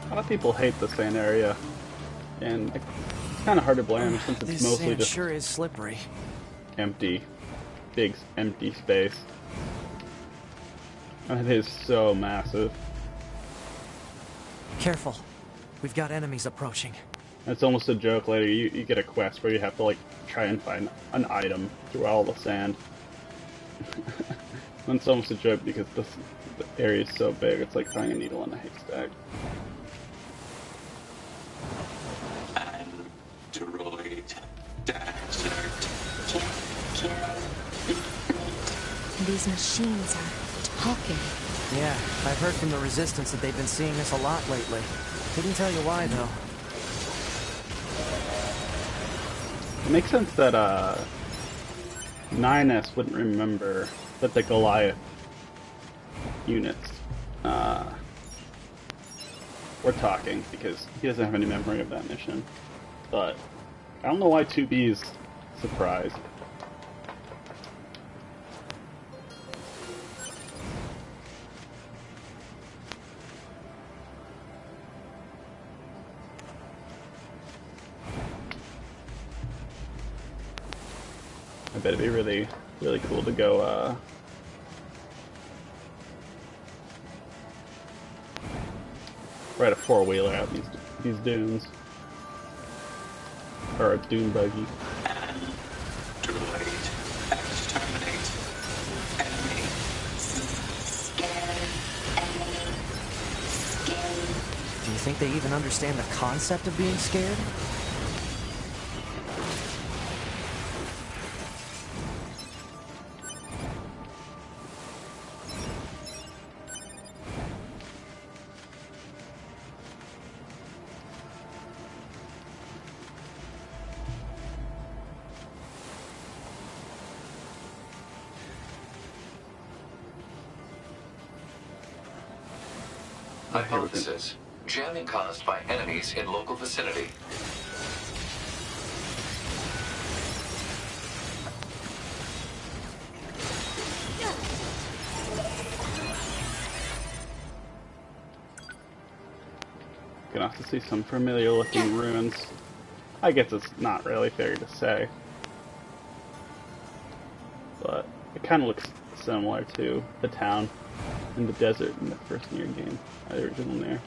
A lot of people hate the sand area, and it's kind of hard to blame since it's This mostly sand just sure is slippery. empty, big empty space. And it is so massive. Careful. We've got enemies approaching. It's almost a joke later. You get a quest where you have to like try and find an item through all the sand. And it's almost a joke because the area is so big. It's like finding a needle in a haystack. These machines are talking. Yeah, I've heard from the Resistance that they've been seeing this a lot lately. Couldn't tell you why, though. It makes sense that 9S wouldn't remember that the Goliath units were talking, because he doesn't have any memory of that mission. But I don't know why 2B is surprised. I bet it'd be really, really cool to go, ride a four-wheeler out these dunes. Or a dune buggy. Do you think they even understand the concept of being scared? Hypothesis. Jamming caused by enemies in local vicinity. Gonna have to see some familiar looking ruins. I guess it's not really fair to say. But it kind of looks similar to the town in the desert in the first NieR game, the original NieR.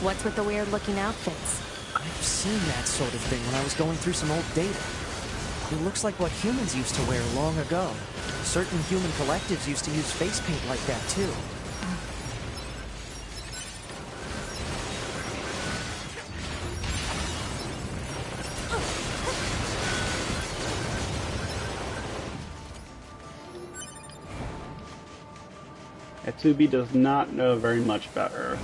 What's with the weird-looking outfits? I've seen that sort of thing when I was going through some old data. It looks like what humans used to wear long ago. Certain human collectives used to use face paint like that, too. Atsubi does not know very much about Earth.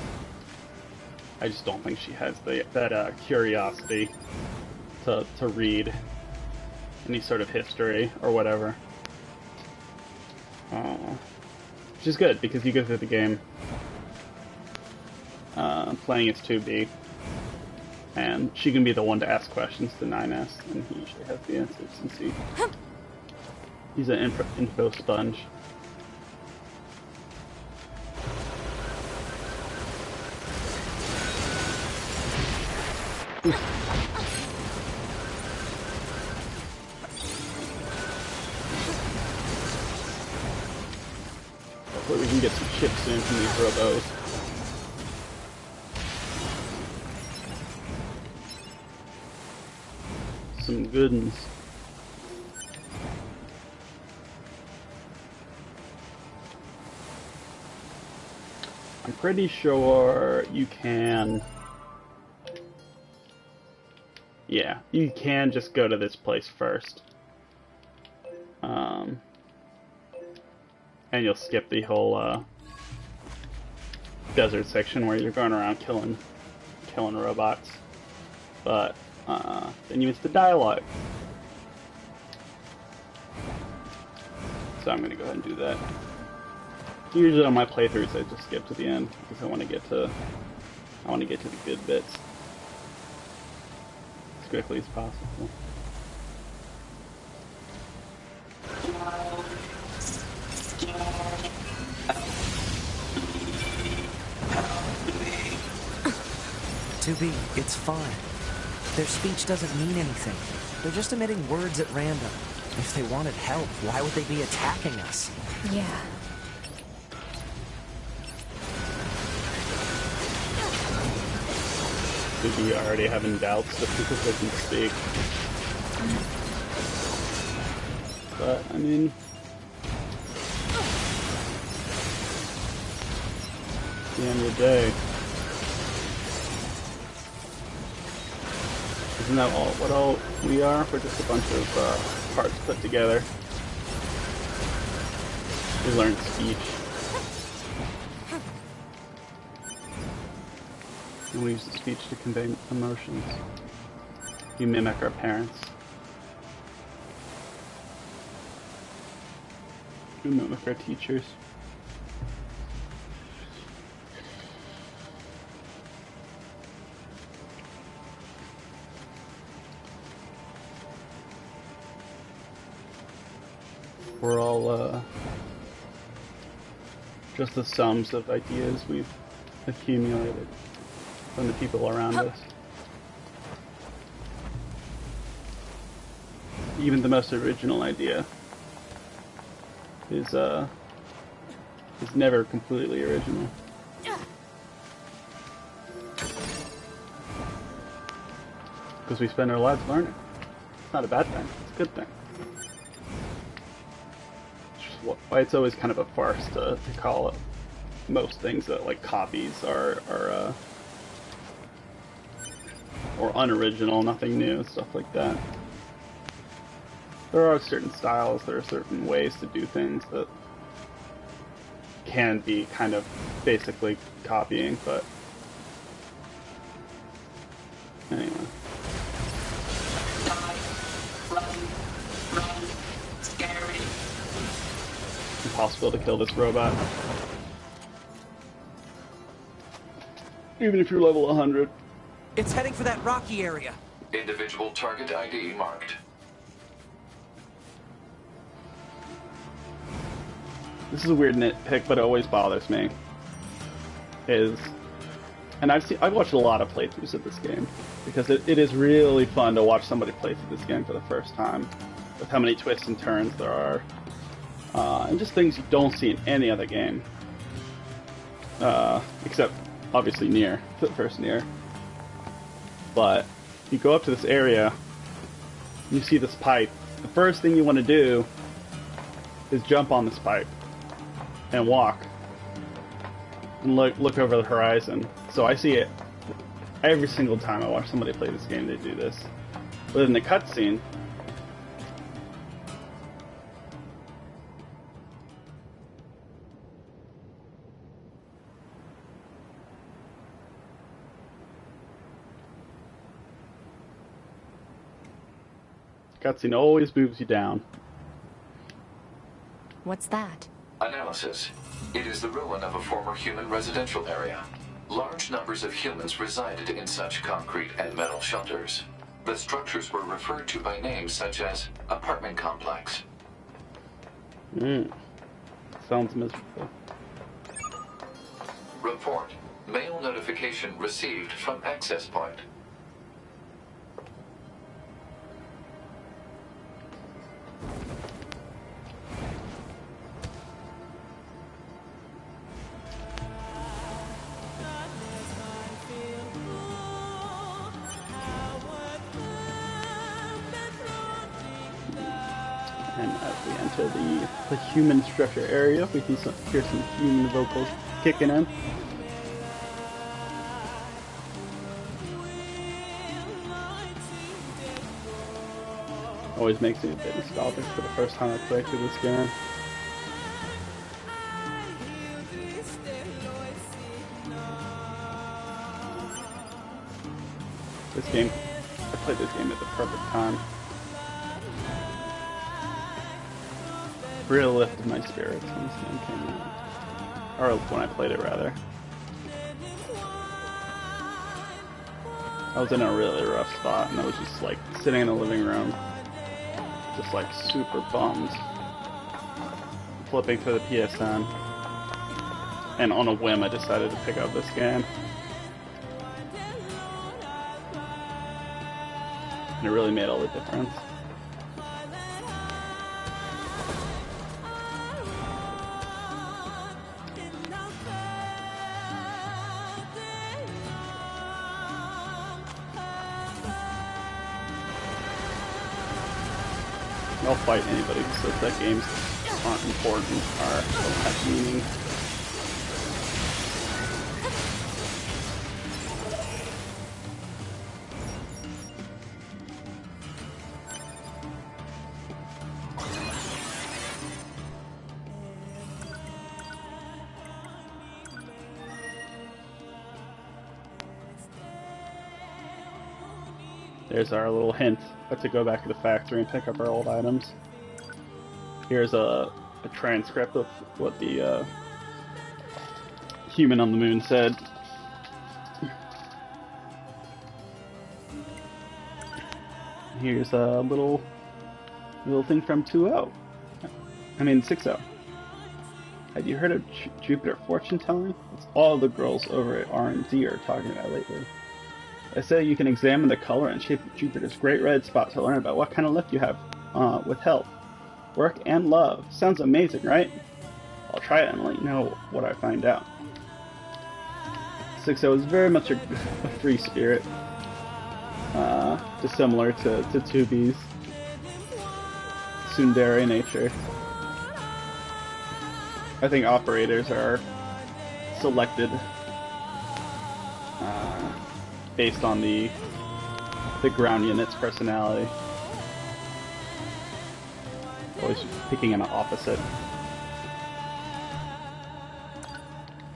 I just don't think she has that curiosity to read any sort of history or whatever. Which is good, because you go through the game playing as 2B, and she can be the one to ask questions to 9S, and he usually has the answers since he's an info sponge. Hopefully we can get some chips soon from these robos. Some good ones. I'm pretty sure you can... Yeah, you can just go to this place first. And you'll skip the whole desert section where you're going around killing robots. But then you miss the dialogue. So I'm gonna go ahead and do that. Usually on my playthroughs I just skip to the end because I want to get to the good bits as quickly as possible. Tubi, it's fine. Their speech doesn't mean anything. They're just emitting words at random. If they wanted help, why would they be attacking us? Yeah. Tubi already having doubts just because they can speak. But, I mean... at the end of the day... Isn't that what all we are? We're just a bunch of parts put together. We learned speech. And we use the speech to convey emotions. We mimic our parents. We mimic our teachers. We're all just the sums of ideas we've accumulated from the people around us. Even the most original idea is never completely original. Because we spend our lives learning. It's not a bad thing, it's a good thing. Why it's always kind of a farce to call it most things that like copies are or unoriginal, nothing new, stuff like that. There are certain styles, there are certain ways to do things that can be kind of basically copying, but anyway. Impossible to kill this robot. Even if you're level 100. It's heading for that rocky area. Individual target ID marked. This is a weird nitpick, but it always bothers me. And I've watched a lot of playthroughs of this game because it is really fun to watch somebody play through this game for the first time, with how many twists and turns there are. And just things you don't see in any other game. Except, obviously, NieR, the first NieR. But, you go up to this area, you see this pipe. The first thing you want to do is jump on this pipe and walk. And look over the horizon. So I see it every single time I watch somebody play this game, they do this. But in the cutscene, cutscene always moves you down. What's that? Analysis. It is the ruin of a former human residential area. Large numbers of humans resided in such concrete and metal shelters. The structures were referred to by names such as apartment complex. Sounds miserable. Report. Mail notification received from access point. And as we enter the human structure area, we can hear some human vocals kicking in. Always makes me a bit nostalgic for the first time I played through this game. I played this game at the perfect time. Really lifted my spirits when this game came out. Or when I played it, rather. I was in a really rough spot, and I was just like sitting in the living room, just like super bummed, flipping through the PSN, and on a whim I decided to pick up this game. And it really made all the difference. I'll fight anybody who says that games aren't important or don't have meaning. There's our little hint to go back to the factory and pick up our old items. Here's a transcript of what the human on the moon said. Here's a little thing from 2.0. I mean 6.0. Have you heard of Jupiter fortune telling? It's all the girls over at R&D are talking about lately. I say you can examine the color and shape of Jupiter's great red spot to learn about what kind of lift you have with health, work, and love. Sounds amazing, right? I'll try it and let you know what I find out. 6.0 is very much a free spirit, dissimilar to 2B's tsundere nature. I think operators are selected based on the ground unit's personality. Always picking an opposite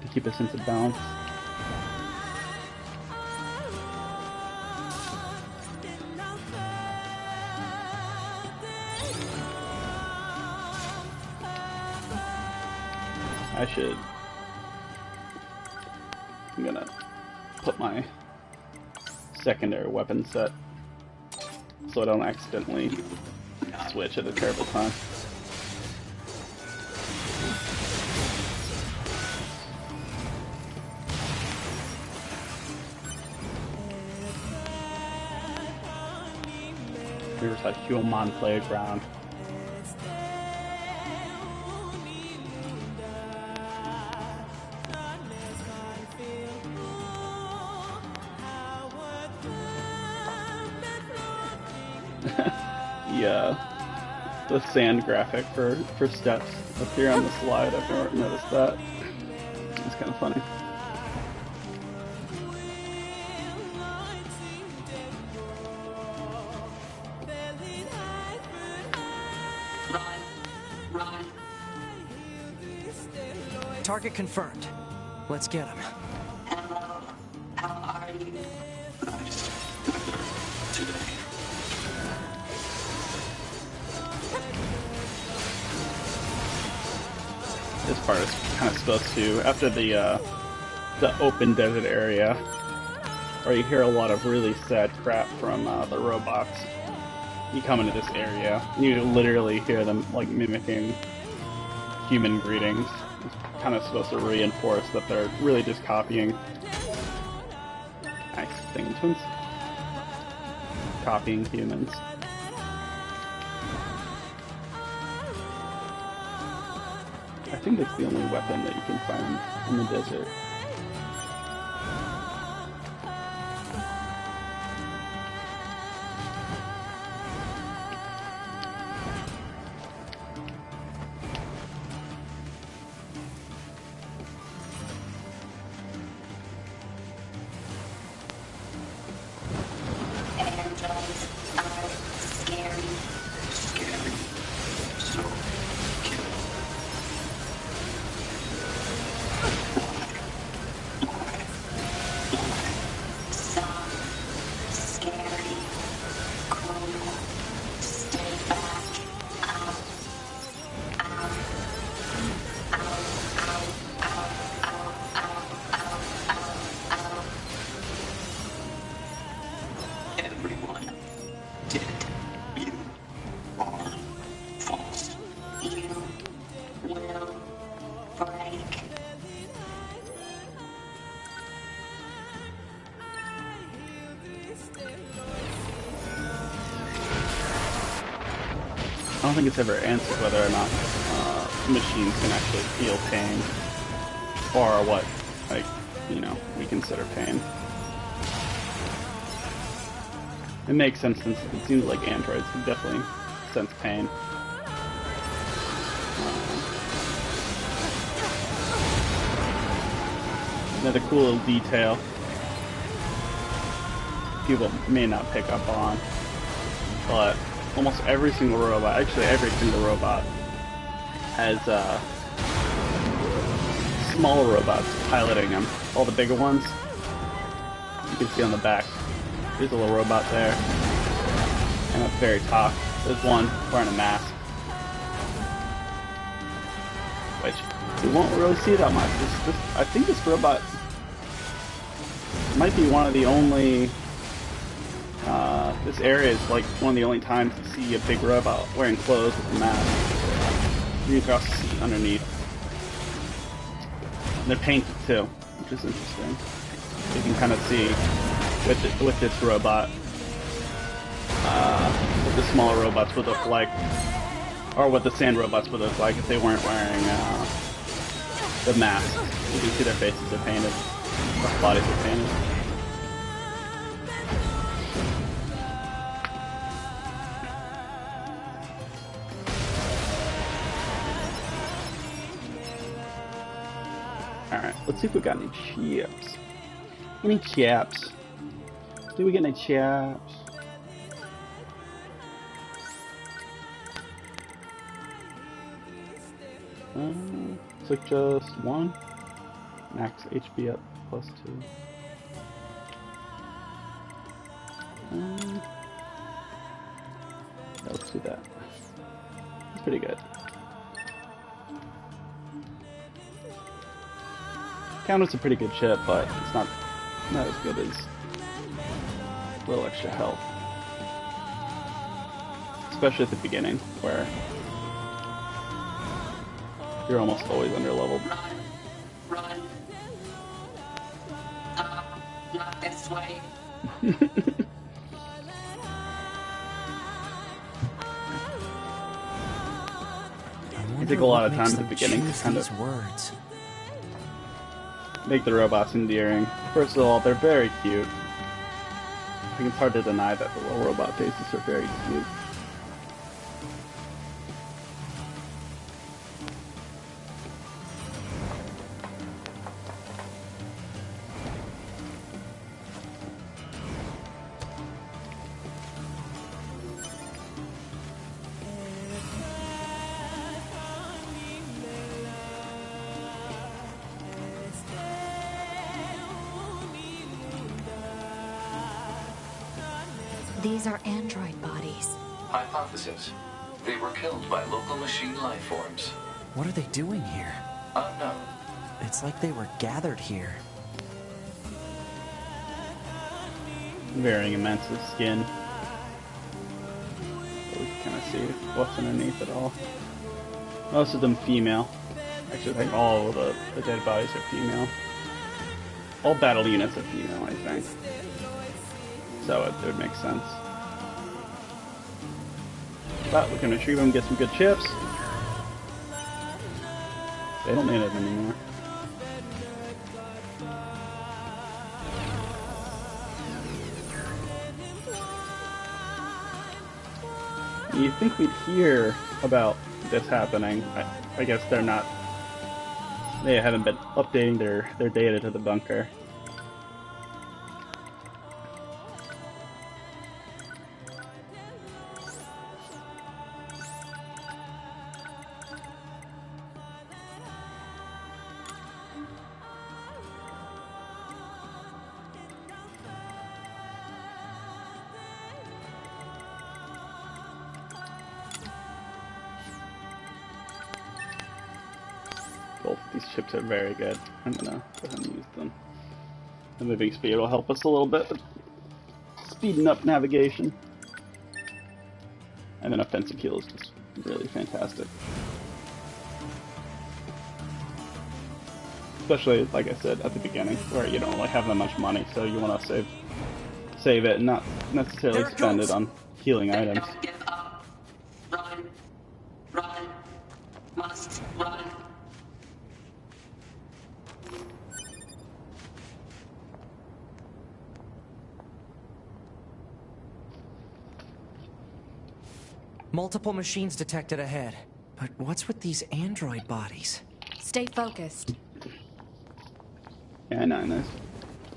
to keep a sense of balance. I'm gonna put my secondary weapon set so I don't accidentally switch at a terrible time. Here's a human playground. The sand graphic for steps up here on the slide. I've never noticed that. It's kind of funny. Target confirmed. Let's get him. Hello. How are you? Nice. Today. This part is kind of supposed to, after the the open desert area, where you hear a lot of really sad crap from the robots. You come into this area, and you literally hear them like mimicking human greetings. It's kind of supposed to reinforce that they're really just copying. Nice thing, twins. Copying humans. I think it's the only weapon that you can find in the desert. I don't think it's ever answered whether or not machines can actually feel pain, or what, like, you know, we consider pain. It makes sense since it seems like androids can definitely sense pain. Another cool little detail people may not pick up on, but almost every single robot, actually every single robot, has small robots piloting them. All the bigger ones, you can see on the back, there's a little robot there, and at the very top, there's one wearing a mask, which you won't really see that much. I think this robot might be one of the only, this area is like one of the only times you see a big robot wearing clothes with a mask. You can also see underneath. And they're painted too, which is interesting. You can kind of see with this robot what the smaller robots would look like, or what the sand robots would look like if they weren't wearing the masks. You can see their faces are painted, their bodies are painted. Alright, let's see if we got any chips. Any chips? Do we get any chips? Looks like just one. Max HP up +2. Yeah, let's do that. That's pretty good. Counter's a pretty good chip, but it's not as good as a little extra health. Especially at the beginning, where you're almost always under-leveled. Run. Not this way. It takes a lot of time at the beginning to kind of words. Make the robots endearing. First of all, they're very cute. I think it's hard to deny that the little robot faces are very cute. These are android bodies. Hypothesis. They were killed by local machine life forms. What are they doing here? Unknown. It's like they were gathered here. varying amounts of skin. So we can kind of see what's underneath it all. Most of them female. Actually, I think all of the dead bodies are female. All battle units are female, I think. So it would make sense. But we can retrieve them, get some good chips. They don't need it anymore. You'd think we'd hear about this happening. I guess they're not. They haven't been updating their data to the bunker. Both of these chips are very good. I'm gonna go ahead and use them. The moving speed will help us a little bit with speeding up navigation. And then offensive heal is just really fantastic. Especially, like I said, at the beginning, where you don't really have that much money, so you want to save it and not necessarily spend it on healing items. Don't give up. Run. Run. Must run. Multiple machines detected ahead. But what's with these android bodies? Stay focused. Yeah, I know, nice.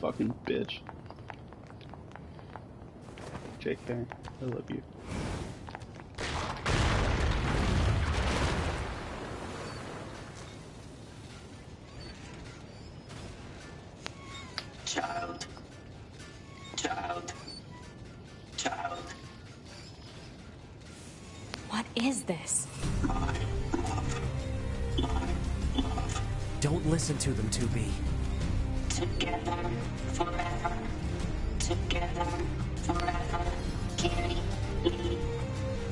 Fucking bitch. JK, I love you. Child. Child. Child. What is this? Don't listen to them, 2B. Together forever. Together forever. Carry me.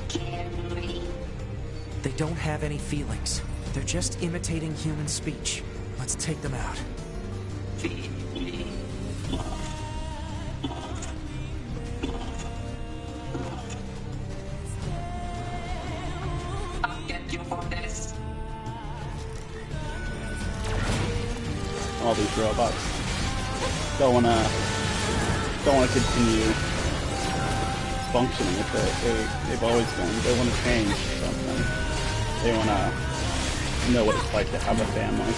Carry. They don't have any feelings. They're just imitating human speech. Let's take them out. Feed me. Love. Love. Love. Love. I'll get you for this. All these robots don't wanna continue functioning with it. They've always been. They want to change something. They want to know what it's like to have a family.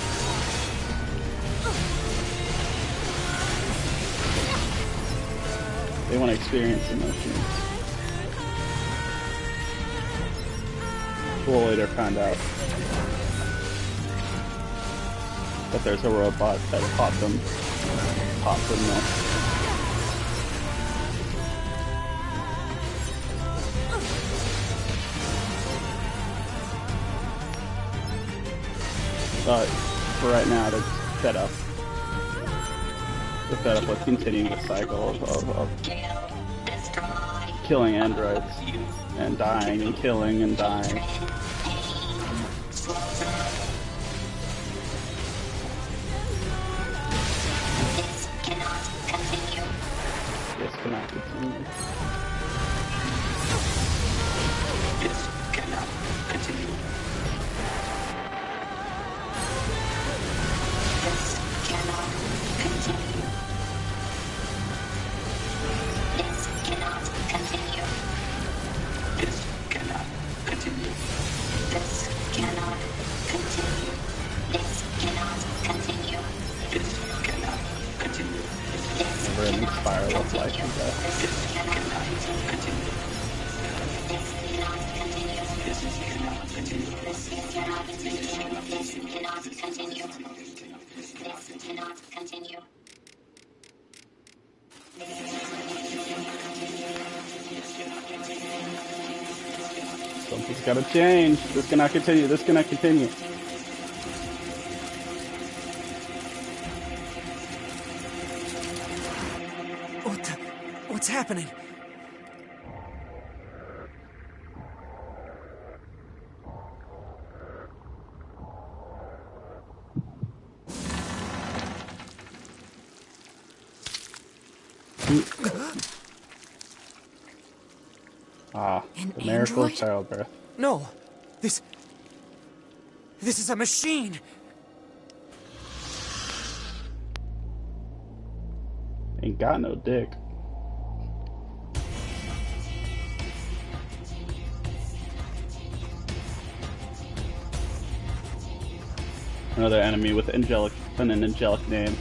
They want to experience emotions. We'll later find out that there's a robot that taught them this. But for right now, they're just fed up. They're fed up with continuing the cycle of killing androids and dying and killing and dying. This cannot continue. This cannot continue. This cannot continue. This cannot continue. This cannot continue. This cannot continue. This cannot continue. This cannot continue. Never ending spiral of life and death. This cannot continue. This cannot continue. This cannot continue. This cannot continue. This cannot continue. This cannot continue. Something's gotta change. This cannot continue. This cannot continue. What's What's happening? Ah, An the miracle of android? childbirth. No! This is a machine! Ain't got no dick. Another enemy with an angelic name.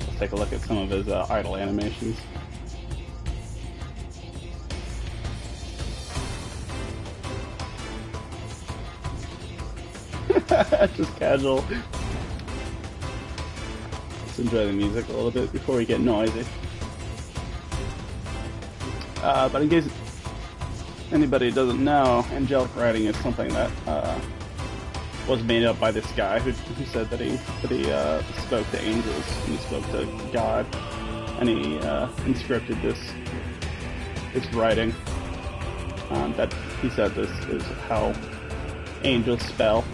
Let's take a look at some of his idle animations. Just casual. Let's enjoy the music a little bit before we get noisy. But in case anybody doesn't know, angelic writing is something that was made up by this guy who said that he spoke to angels and he spoke to God, and he inscripted this writing. That he said this is how angels spell.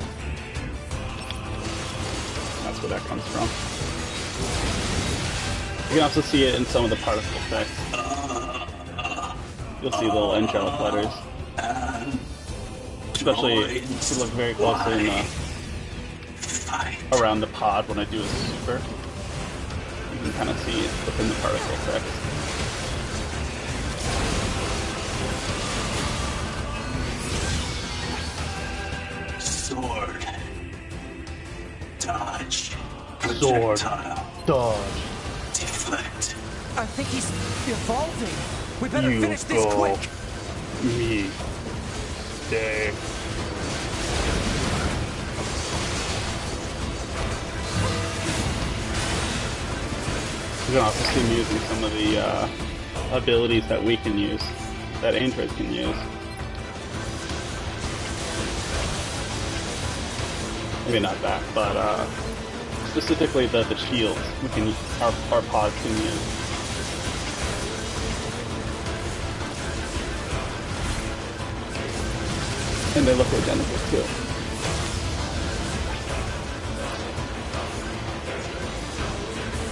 That's where that comes from. You can also see it in some of the particle effects. You'll see little angelic letters. Especially if you look very closely in around the pod when I do a super. You can kind of see it within the particle effects. Sword. Dodge. Sword. Projectile. Dodge. Deflect. I think he's evolving. We better You finish this go. quick. Me. Stay. You can also see me using some of the abilities that we can use, that androids can use. Maybe not that, but specifically the shields we can our pods can use. And they look identical too.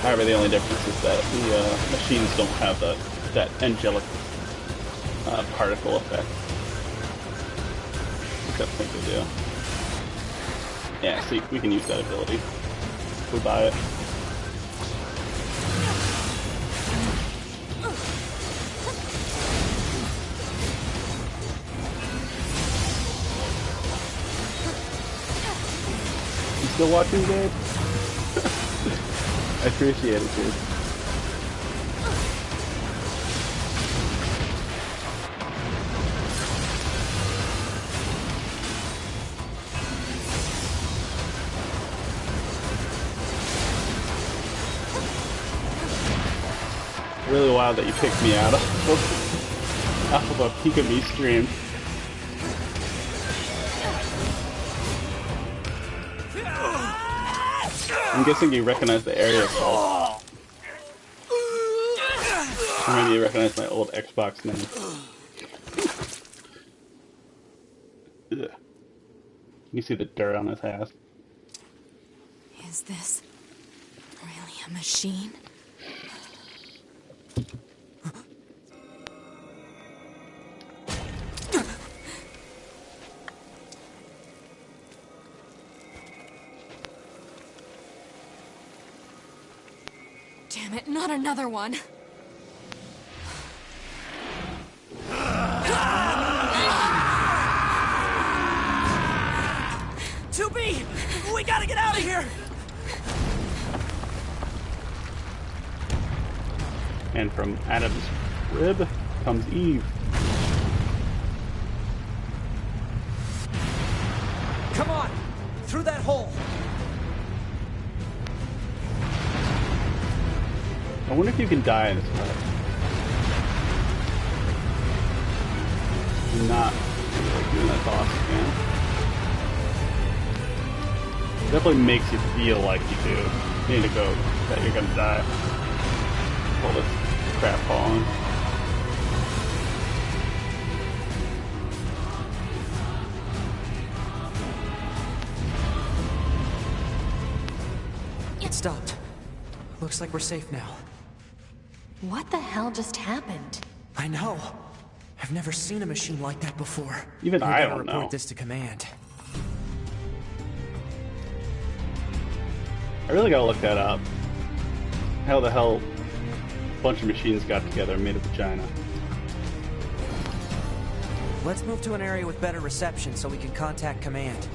However, the only difference is that the machines don't have that angelic particle effect. Except I think they do. Yeah, see, we can use that ability if we buy it. You still watching, Gabe? I appreciate it, dude. Really wild that you picked me out of a peek of me stream. I'm guessing you recognize the area code. Or maybe you recognize my old Xbox name. Ugh. You see the dirt on his ass. Is this really a machine? Damn it, not another one. 2B! We gotta get out of here! And from Adam's rib comes Eve. Come on! Through that hole! I wonder if you can die in this fight. Not doing that boss again. Definitely makes you feel like you do. You need to go, that you're gonna die. All this crap falling. It stopped. Looks like we're safe now. What the hell just happened? I know. I've never seen a machine like that before. Even We I better don't report know. this to command. I really gotta look that up. How the hell a bunch of machines got together and made a vagina? Let's move to an area with better reception so we can contact command.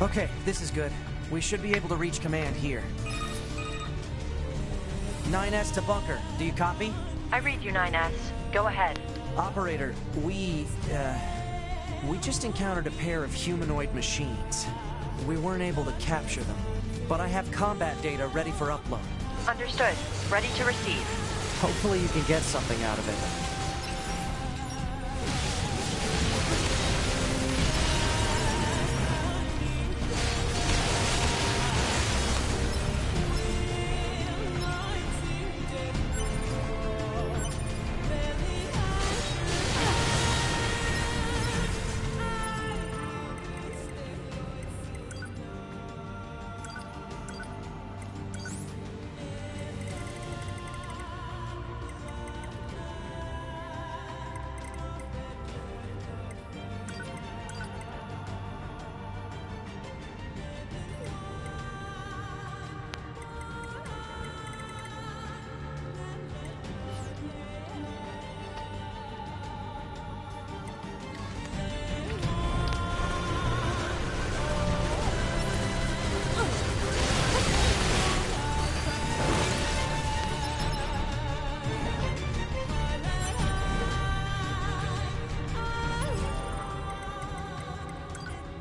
Okay, this is good. We should be able to reach command here. 9S to bunker. Do you copy? I read you, 9S. Go ahead. Operator, we just encountered a pair of humanoid machines. We weren't able to capture them, but I have combat data ready for upload. Understood. Ready to receive. Hopefully you can get something out of it.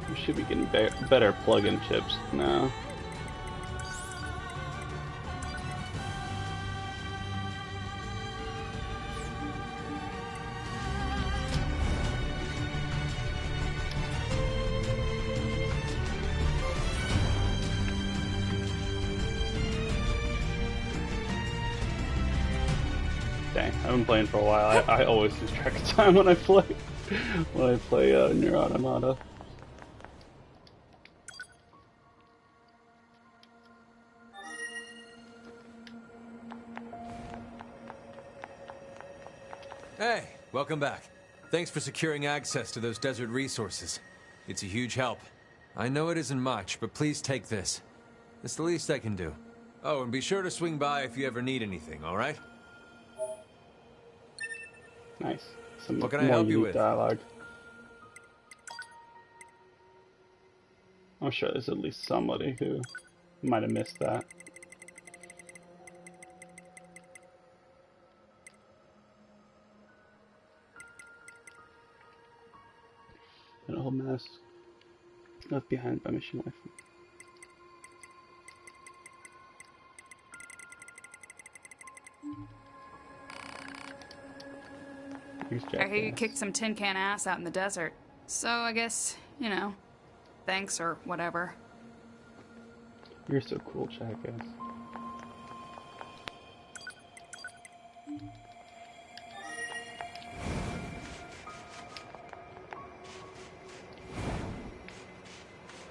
We should be getting better plug-in chips now. Dang, I've been playing for a while. I always lose track of time when I play NieR Automata. Hey, welcome back. Thanks for securing access to those desert resources. It's a huge help. I know it isn't much, but please take this. It's the least I can do. Oh, and be sure to swing by if you ever need anything, all right? Nice. Some What can I more help you unique with? dialogue. I'm sure there's at least somebody who might have missed that. An old mess left behind by mission wife. Here's I hear you Jackass. kicked some tin can ass out in the desert. So I guess, you know, thanks or whatever. You're so cool, Jackass.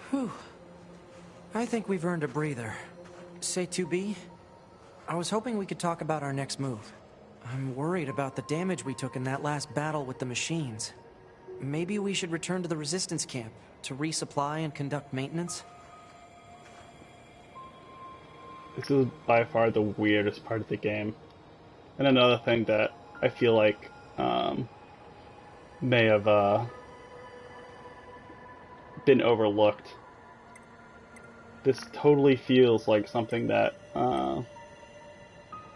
Whew. I think we've earned a breather. Say 2B? I was hoping we could talk about our next move. I'm worried about the damage we took in that last battle with the machines. Maybe we should return to the resistance camp to resupply and conduct maintenance? This is by far the weirdest part of the game. And another thing that I feel like may have been overlooked. This totally feels like something that,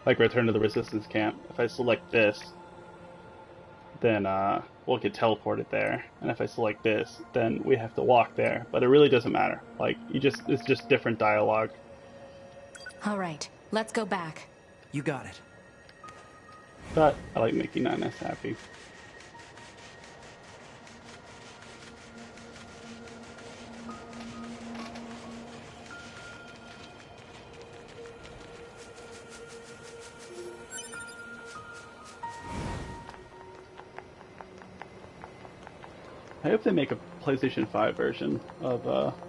like Return to the Resistance Camp. If I select this, then we'll get teleported there. And if I select this, then we have to walk there. But it really doesn't matter. Like, it's just different dialogue. All right, let's go back. You got it. But I like making 9S happy. I hope they make a PlayStation 5 version of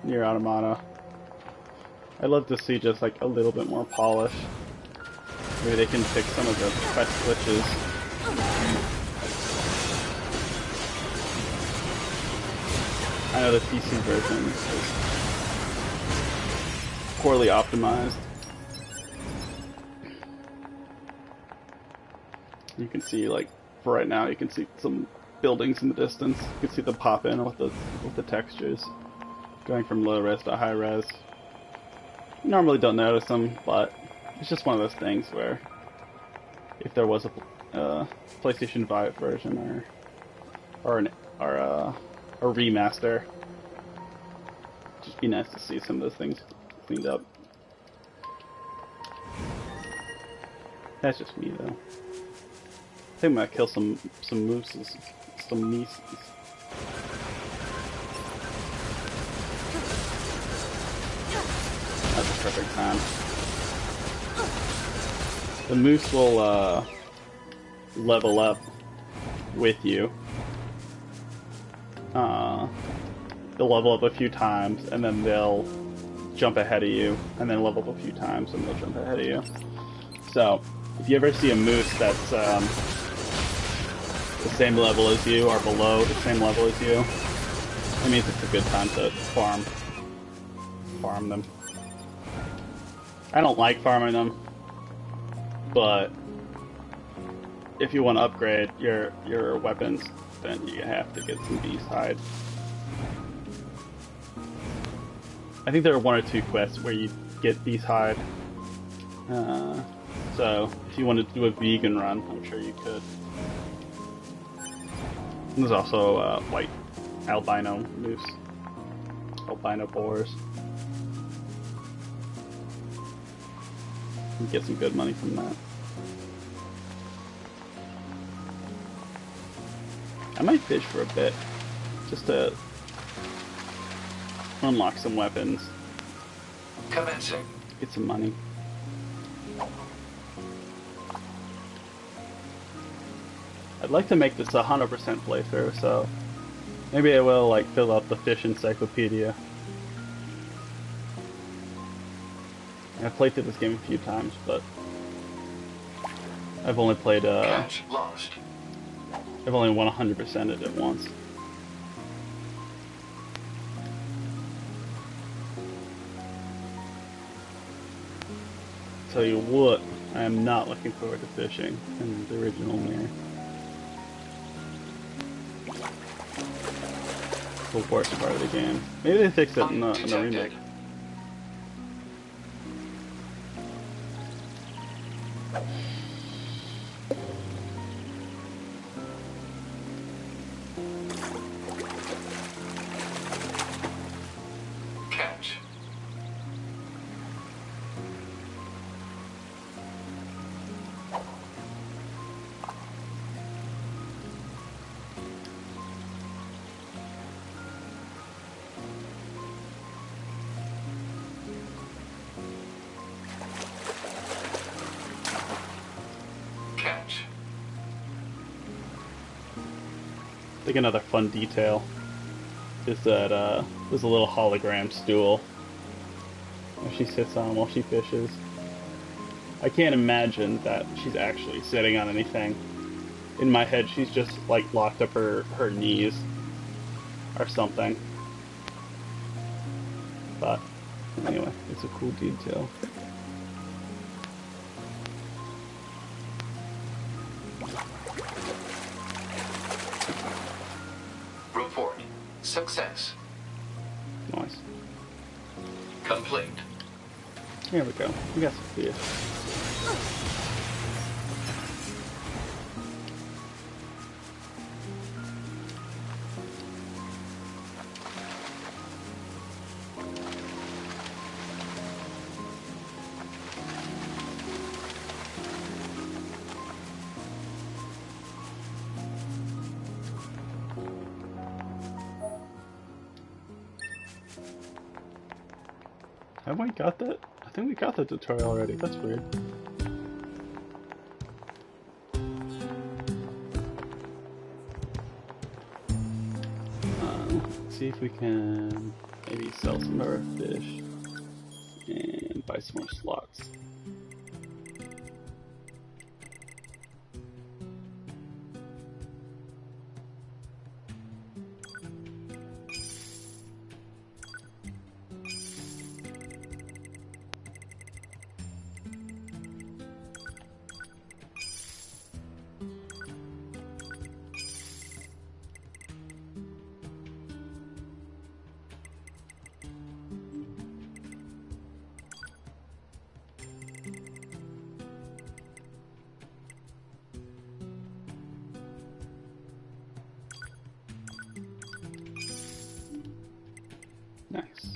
NieR Automata. I'd love to see just like a little bit more polish. Maybe they can fix some of the quest glitches. I know the PC version is poorly optimized. You can see, like, for right now, you can see some buildings in the distance. You can see them pop in with the textures, going from low res to high res. You normally don't notice them, but it's just one of those things where if there was a PlayStation 5 version or a remaster, it'd just be nice to see some of those things cleaned up. That's just me, though. I think I'm gonna kill some mooses, some meeses. That's a perfect time. The moose will level up with you. They'll level up a few times, and then they'll jump ahead of you, and then level up a few times, and they'll jump ahead of you. So, if you ever see a moose that's the same level as you, or below the same level as you, it means it's a good time to farm them. I don't like farming them, but if you want to upgrade your weapons, then you have to get some beast hide. I think there are 1 or 2 quests where you get beast hide. So if you wanted to do a vegan run, I'm sure you could. And there's also white albino moose, albino boars. You get some good money from that. I might fish for a bit, just to unlock some weapons. Commencing. Get some money. I'd like to make this 100% playthrough, so maybe I will like fill out the fish encyclopedia. I've played through this game a few times, but I've only played Catch lost. I've only 100%ed it once. Tell you what, I am not looking forward to fishing in the original NieR. the worst part of the game. Maybe they fix it in the remake. Catch. Catch. I think another fun detail is that there's a little hologram stool that she sits on while she fishes. I can't imagine that she's actually sitting on anything. In my head, she's just like locked up her knees or something. But anyway, it's a cool detail. Report. Success. Nice. Complete. Here we go. We got Sophia. Have we got that? I think we got the tutorial already. That's weird. Let's see if we can maybe sell some of our fish and buy some more slots. Nice.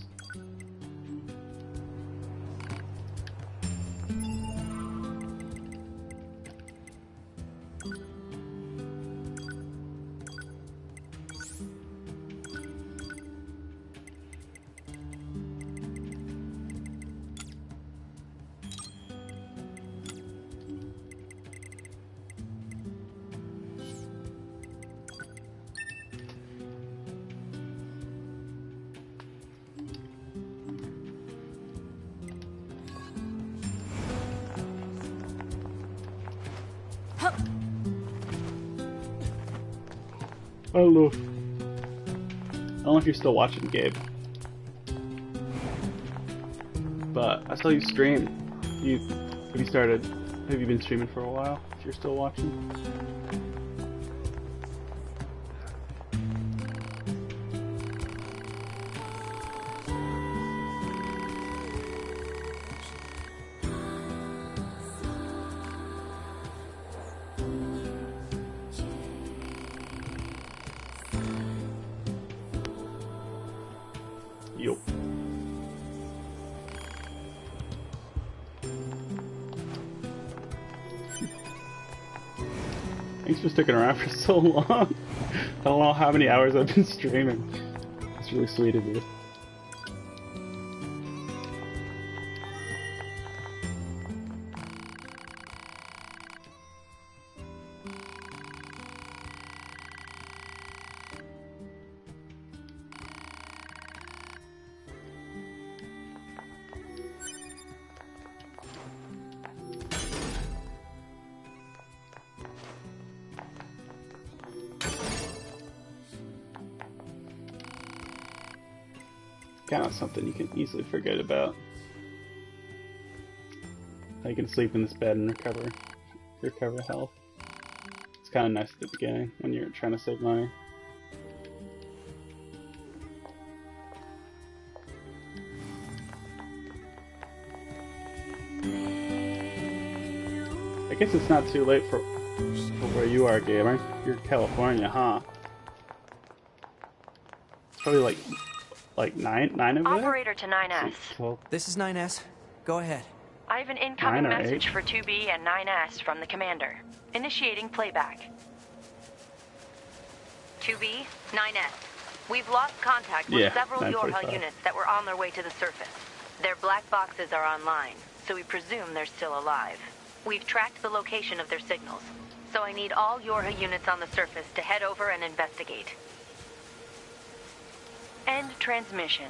I don't know if you're still watching, Gabe, but I saw you stream. Have you been streaming for a while, if you're still watching? Yup. Thanks for sticking around for so long. I don't know how many hours I've been streaming. It's really sweet of you. Kind of something you can easily forget about. How you can sleep in this bed and recover health. It's kind of nice at the beginning when you're trying to save money. guess it's not too late for where you are, gamer. You're in California, huh? It's probably like nine over there? Operator to 9S. 12, This is 9S. Go ahead. I have an incoming 9 or message 8? for 2B and 9S from the commander. Initiating playback. 2B, 9S. We've lost contact with several Yorha units that were on their way to the surface. Their black boxes are online, so we presume they're still alive. We've tracked the location of their signals, so I need all Yorha units on the surface to head over and investigate. End transmission.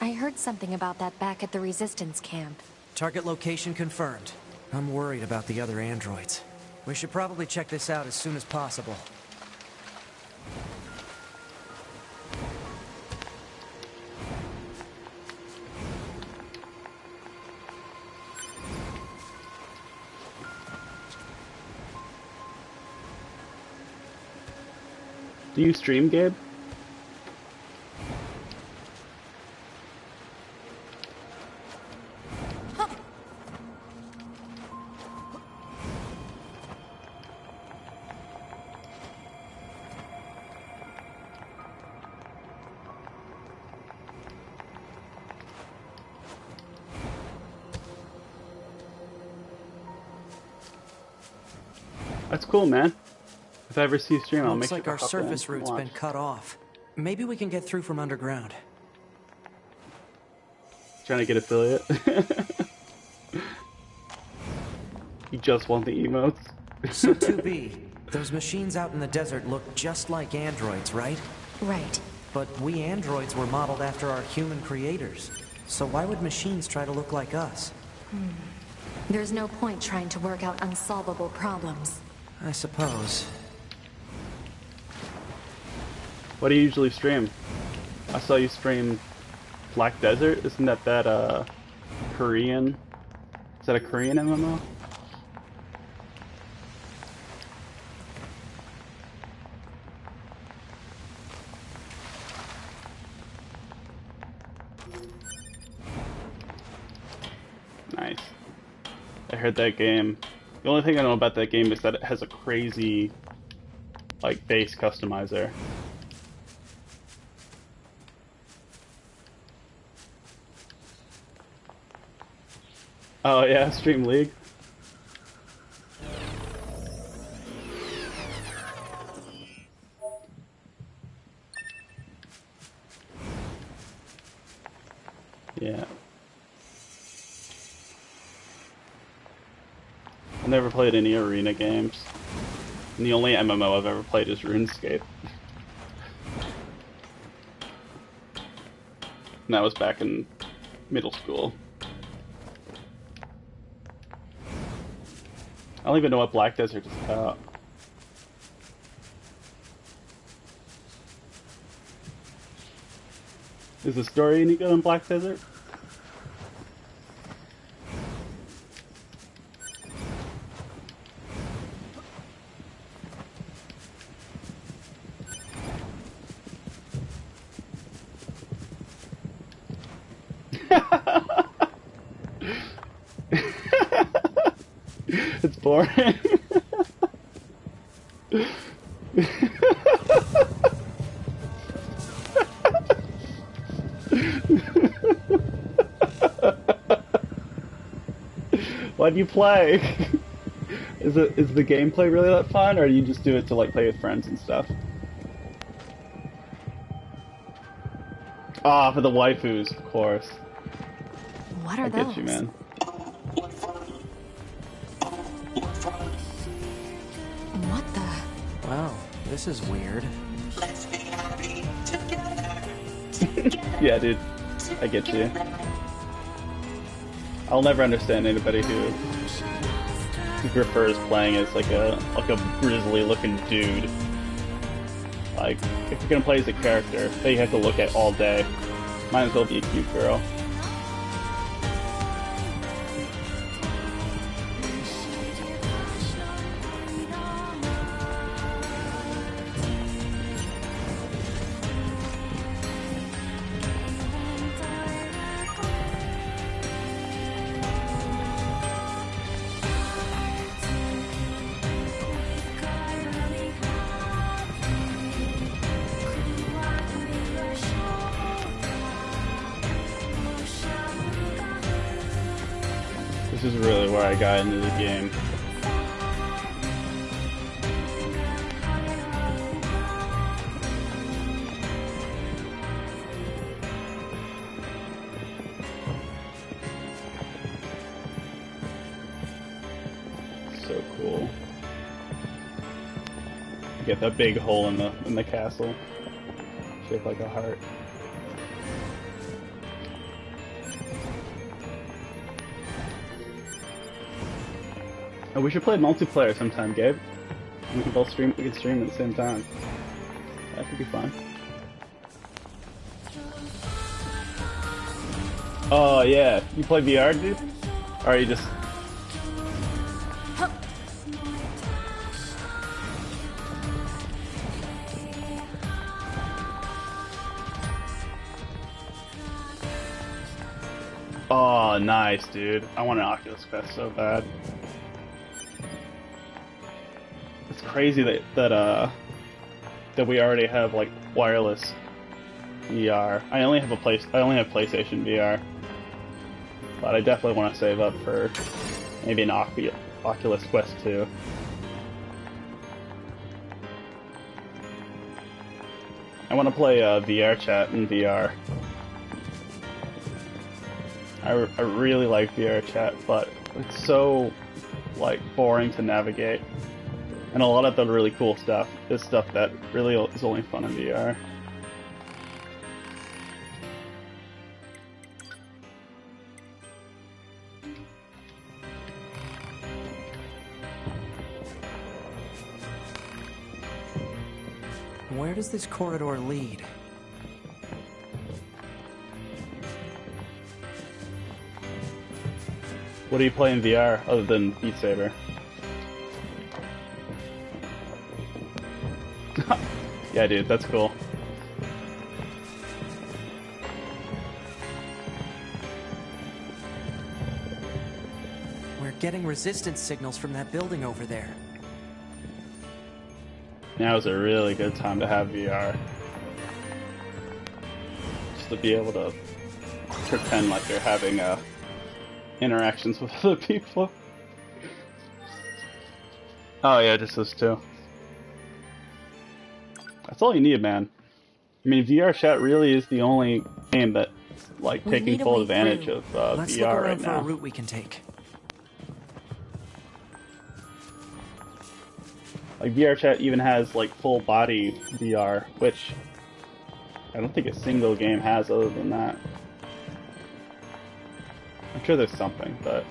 I heard something about that back at the resistance camp. Target location confirmed. I'm worried about the other androids. We should probably check this out as soon as possible. Do you stream, Gabe? That's cool, man. If I ever see you stream, I'll make Looks sure like our to hop surface in and route's watch. been cut off. Maybe we can get through from underground. Trying to get affiliate. You just want the emotes. So 2B, those machines out in the desert look just like androids, right? Right. But we androids were modeled after our human creators. So why would machines try to look like us? There's no point trying to work out unsolvable problems. I suppose. What do you usually stream? I saw you stream Black Desert. Isn't that Korean? Is that a Korean MMO? Nice. I heard that game. The only thing I know about that game is that it has a crazy, like, base customizer. Oh yeah, Stream League. Yeah. I've never played any arena games. And the only MMO I've ever played is RuneScape. And that was back in middle school. I don't even know what Black Desert is about. Is the story any good in Black Desert? It's boring. Why do you play? Is the gameplay really that fun, or do you just do it to like play with friends and stuff? Ah, for the waifus, of course. What are I those? get you, man. What the? Wow, this is weird. Let's be happy together. Yeah, dude. I get you. I'll never understand anybody who prefers playing as like a grizzly looking dude. Like, if you're gonna play as a character that you have to look at all day, might as well be a cute girl. This is really where I got into the game. So cool. You get that big hole in the castle, shaped like a heart. Oh, we should play multiplayer sometime, Gabe. We can both stream. We can stream at the same time. That could be fun. Oh yeah, you play VR, dude? Or are you just? Oh, nice, dude. I want an Oculus Quest so bad. It's crazy that we already have like wireless VR. I only have PlayStation VR, but I definitely want to save up for maybe an Oculus Quest 2. I want to play VR chat in VR. I really like VR chat, but it's so like boring to navigate. And a lot of the really cool stuff is stuff that really is only fun in VR. Where does this corridor lead? What do you play in VR other than Beat Saber? Yeah, dude, that's cool. We're getting resistance signals from that building over there. Now is a really good time to have VR. Just to be able to pretend like you're having interactions with other people. Oh yeah, just those two. That's all you need, man. I mean, VR chat really is the only game that's like taking full advantage of Let's VR look around right for now. a route we can take. Like VR chat even has like full body VR, which I don't think a single game has other than that. I'm sure there's something, but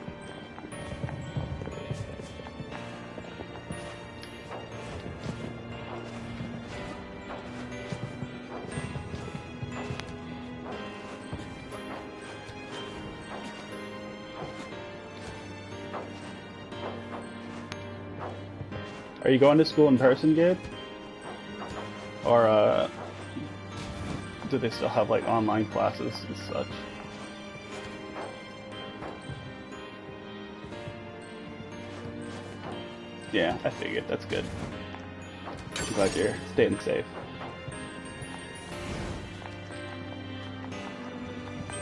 are you going to school in person, Gabe? Or do they still have like online classes and such? Yeah, I figured. That's good. I'm glad you're staying safe.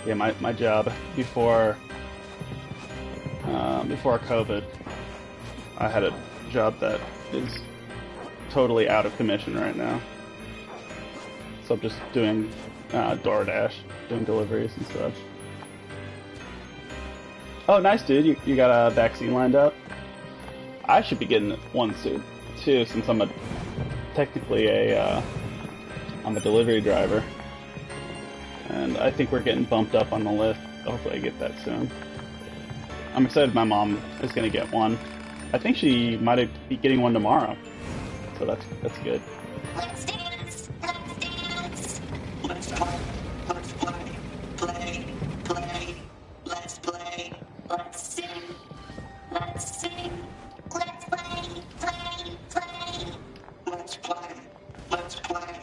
Yeah, my job before COVID, I had a job that is totally out of commission right now. So I'm just doing DoorDash, doing deliveries and such. Oh, nice, dude. You got a vaccine lined up? I should be getting one soon, too, since I'm technically I'm a delivery driver. And I think we're getting bumped up on the list. Hopefully I get that soon. I'm excited my mom is going to get one. I think she might be getting one tomorrow. So that's good. Let's dance! Let's dance! Let's talk! Let's play! Play! Play! Let's play! Let's sing! Let's sing! Let's play! Play! Play! Let's play! Let's play!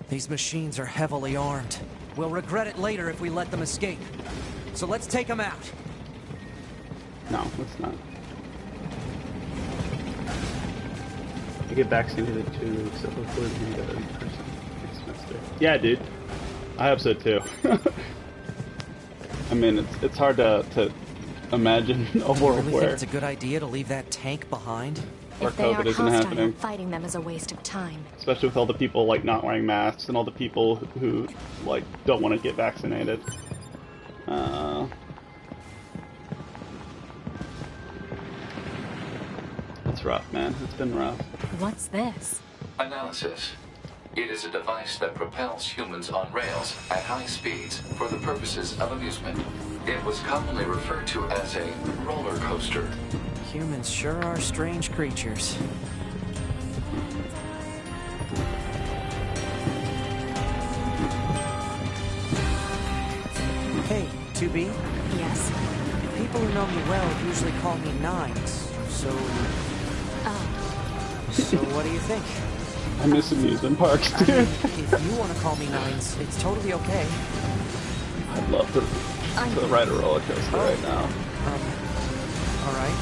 These machines are heavily armed. We'll regret it later if we let them escape. So let's take them out. No, let's not. I get vaccinated too, so hopefully we can get it in person next semester. Yeah, dude. I hope so too. I mean, it's hard to imagine a Do you world really think where it's a good idea to leave that tank behind? where If they COVID aren't isn't hostile, happening. fighting them is a waste of time. Especially with all the people like not wearing masks and all the people who like don't want to get vaccinated. It's rough, man. It's been rough. What's this? Analysis. It is a device that propels humans on rails at high speeds for the purposes of amusement. It was commonly referred to as a roller coaster. Humans sure are strange creatures. Hey, 2B? Yes? People who know me well usually call me Nines, so... Oh. So what do you think? I miss amusement parks, dude. I mean, if you want to call me Nines, it's totally okay. I'd love to ride a roller coaster right now. Alright.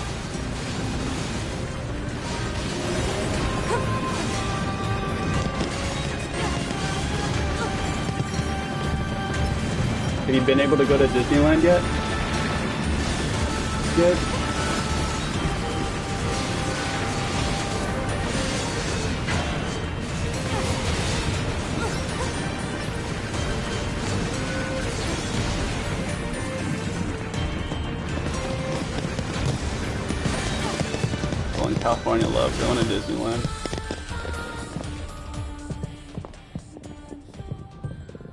Have you been able to go to Disneyland yet? Good. Well, in California, love going to Disneyland.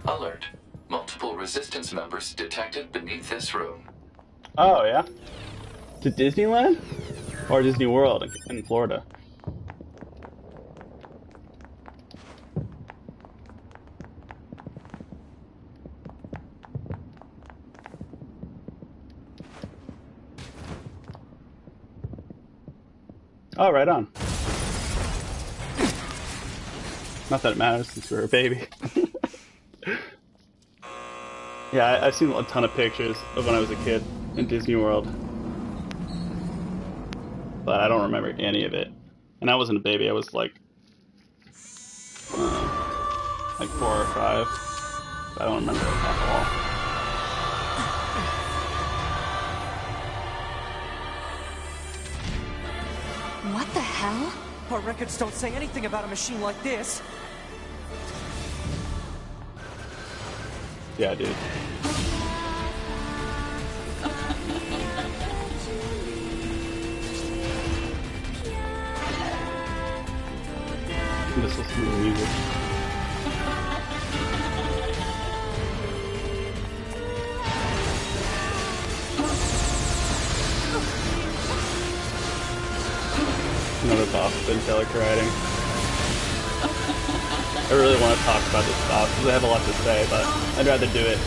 Alert. Multiple resistance members detected beneath this room. Oh, yeah? To Disneyland? Or Disney World in Florida? Oh, right on. Not that it matters since we're a baby. Yeah, I've seen a ton of pictures of when I was a kid in Disney World. But I don't remember any of it. And I wasn't a baby, I was like 4 or 5. I don't remember it at all. What the hell? Our records don't say anything about a machine like this. Yeah, dude. Just listen to the music. Another boss been character writing. I really want to talk about this boss because I have a lot to say, but I'd rather do it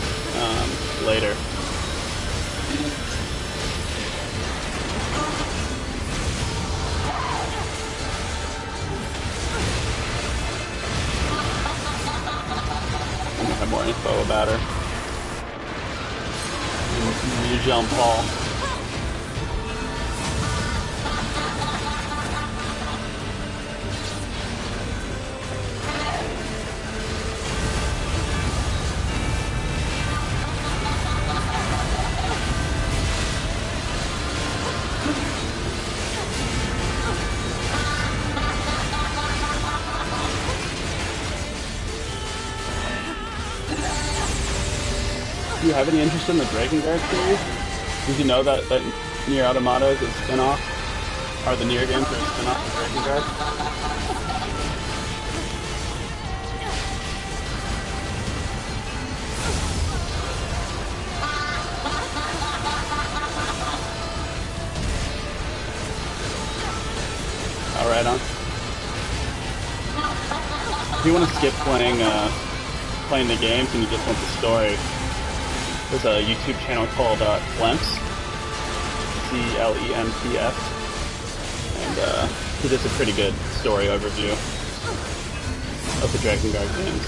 later. I'm gonna have more info about her. You Jean Paul. Do you have any interest in the Dragon Guard series? Did you know that NieR Automata is a spin-off? Or the NieR games are a spin-off of Dragon Guard? Alright on. If you want to skip playing the games and you just want the story, there's a YouTube channel called Clemps, CLEMPS, and he does a pretty good story overview of the Dragon Guard games.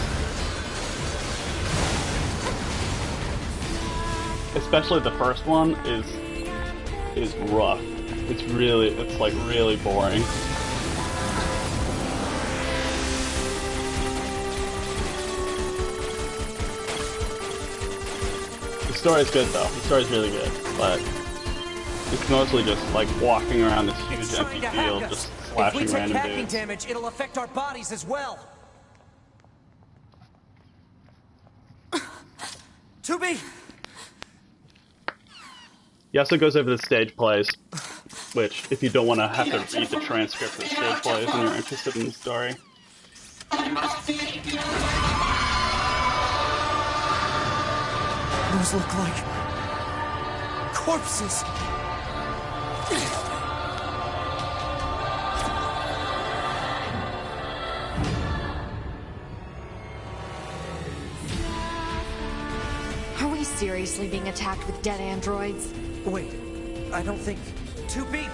Especially the first one is rough. It's like really boring. The story's good though. The story's really good, but It's mostly just like walking around this huge empty field, just slashing if we take random hacking dudes. damage, it'll affect our bodies as well. 2B! He also goes over the stage plays, which, if you don't want to have to read the transcript of the stage plays and you're interested in the story. Those look like corpses. Are we seriously being attacked with dead androids? Wait, I don't think... 2B!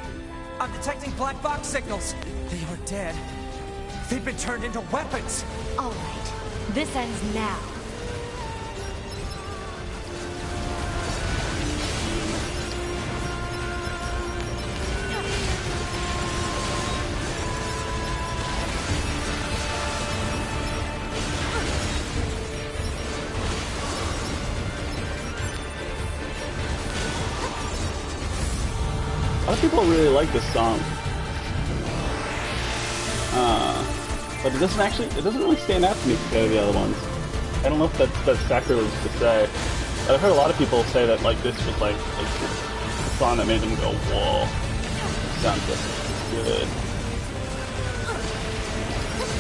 I'm detecting black box signals. They are dead. They've been turned into weapons. All right. This ends now. A lot of people really like this song. But it doesn't really stand out to me compared to the other ones. I don't know if that's sacrilege to say. But I've heard a lot of people say that like this was like the song that made them go, whoa, this sounds good.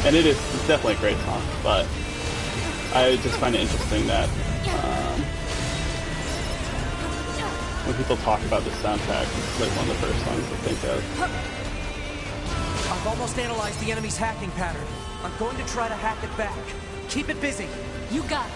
And it's definitely a great song, but I just find it interesting that when people talk about the soundtrack, it's like one of the first songs they think of. I've almost analyzed the enemy's hacking pattern. I'm going to try to hack it back. Keep it busy. You got it.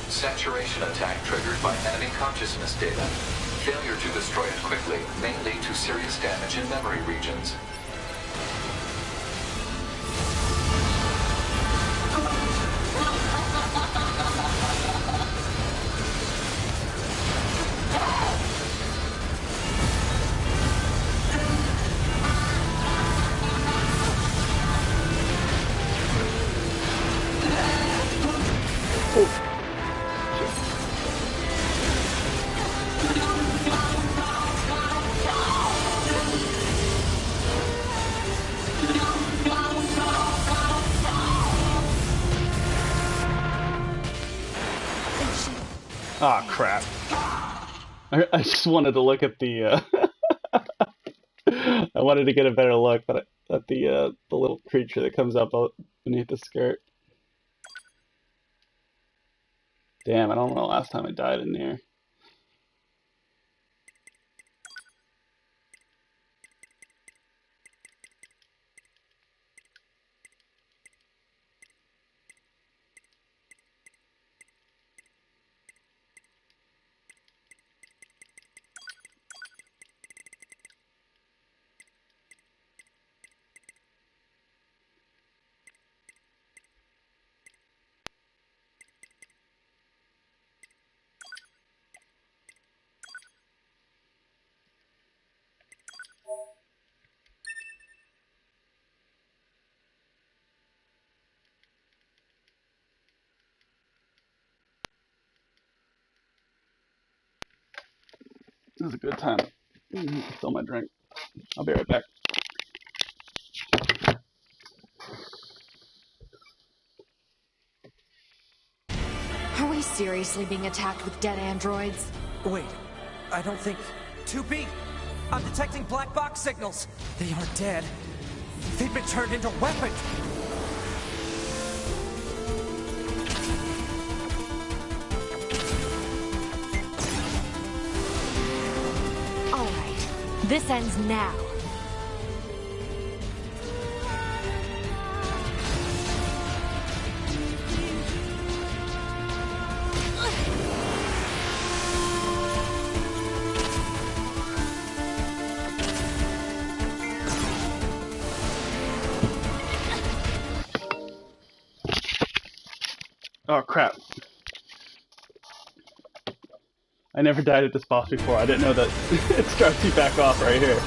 Saturation attack triggered by enemy consciousness data. Failure to destroy it quickly may lead to serious damage in memory regions. Ah, oh, crap. I just wanted to look at the, I wanted to get a better look at the little creature that comes up beneath the skirt. Damn, I don't know the last time I died in here. This is a good time. Fill my drink. I'll be right back. Are we seriously being attacked with dead androids? Wait, I don't think... 2B! I'm detecting black box signals. They are dead. They've been turned into weapons. All right. This ends now. Oh crap. I never died at this boss before. I didn't know that it starts you back off right here.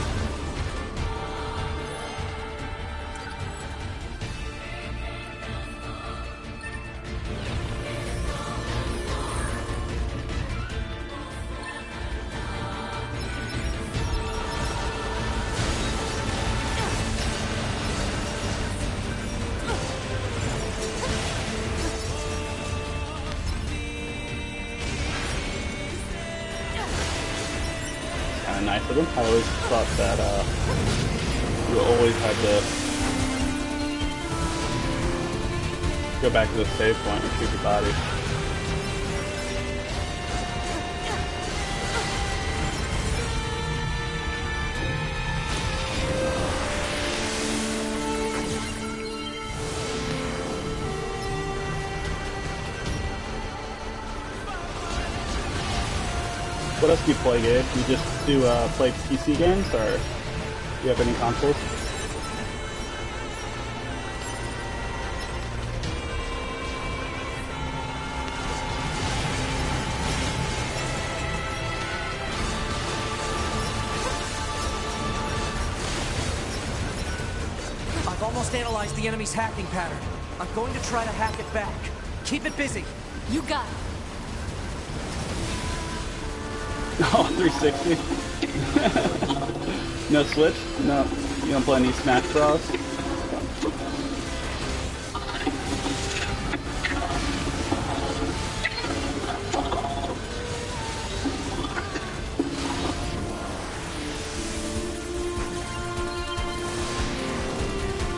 Kind of nice of him. I always thought that you always had to go back to the save point and shoot your body. What else do you play, Gabe? You just do play PC games, or do you have any consoles? I've almost analyzed the enemy's hacking pattern. I'm going to try to hack it back. Keep it busy. You got it. Oh, 360? No Switch? No. You don't play any Smash Bros?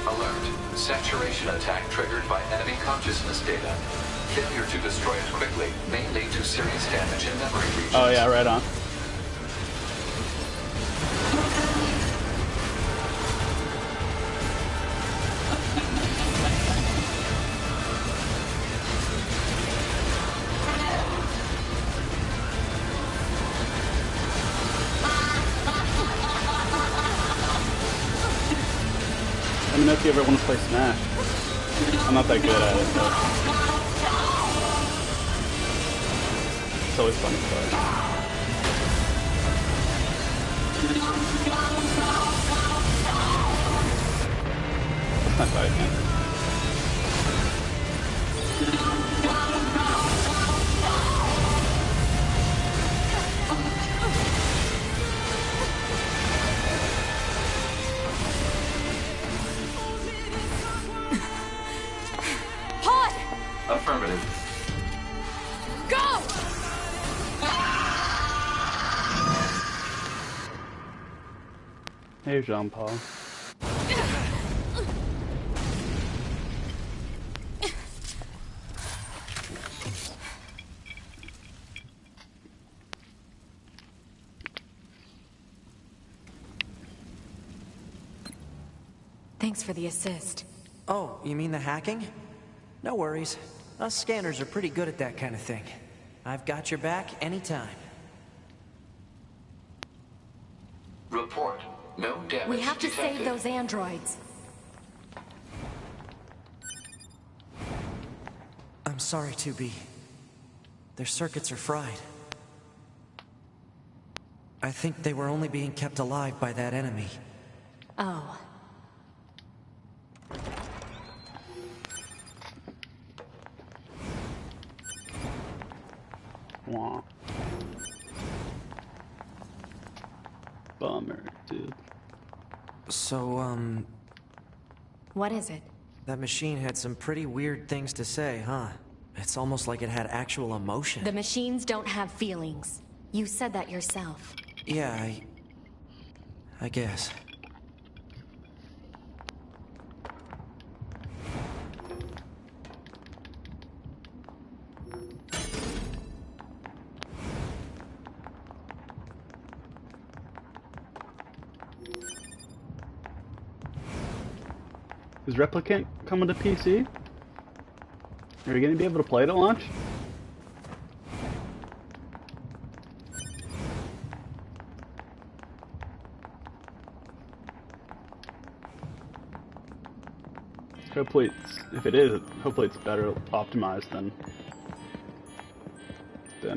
Alert. Saturation attack triggered by enemy consciousness data. Failure to destroy it quickly may lead to serious damage in memory regions. Oh yeah, right on. Let me know if you ever want to play Smash. I'm not that good at it, but it's always fun to play. That's not bad, man. Affirmative. Go! Hey, Jean-Paul. Thanks for the assist. Oh, you mean the hacking? No worries. Us scanners are pretty good at that kind of thing. I've got your back anytime. Report. No damage We have to detected. save those androids. I'm sorry, 2B. Their circuits are fried. I think they were only being kept alive by that enemy. Oh. Wah. Bummer, dude. So, What is it? that machine had some pretty weird things to say, huh? It's almost like it had actual emotion. The machines don't have feelings. You said that yourself. Yeah, I guess. Is Replicant coming to PC? Are you gonna be able to play it at launch? Hopefully, if it is, hopefully it's better optimized than the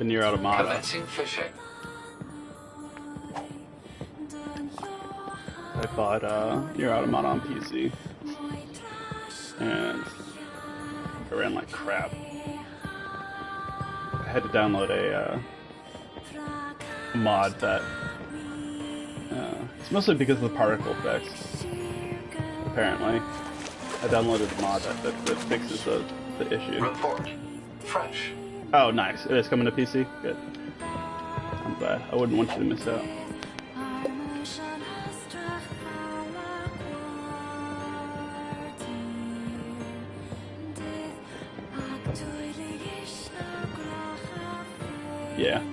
NieR Automata. Commencing fishing. I bought NieR Automata on PC, and it ran like crap. I had to download a mod that it's mostly because of the particle effects. Apparently, I downloaded a mod that fixes the issue. Report. Fresh. Oh, nice! It is coming to PC. Good. I'm glad. I wouldn't want you to miss out. Yeah.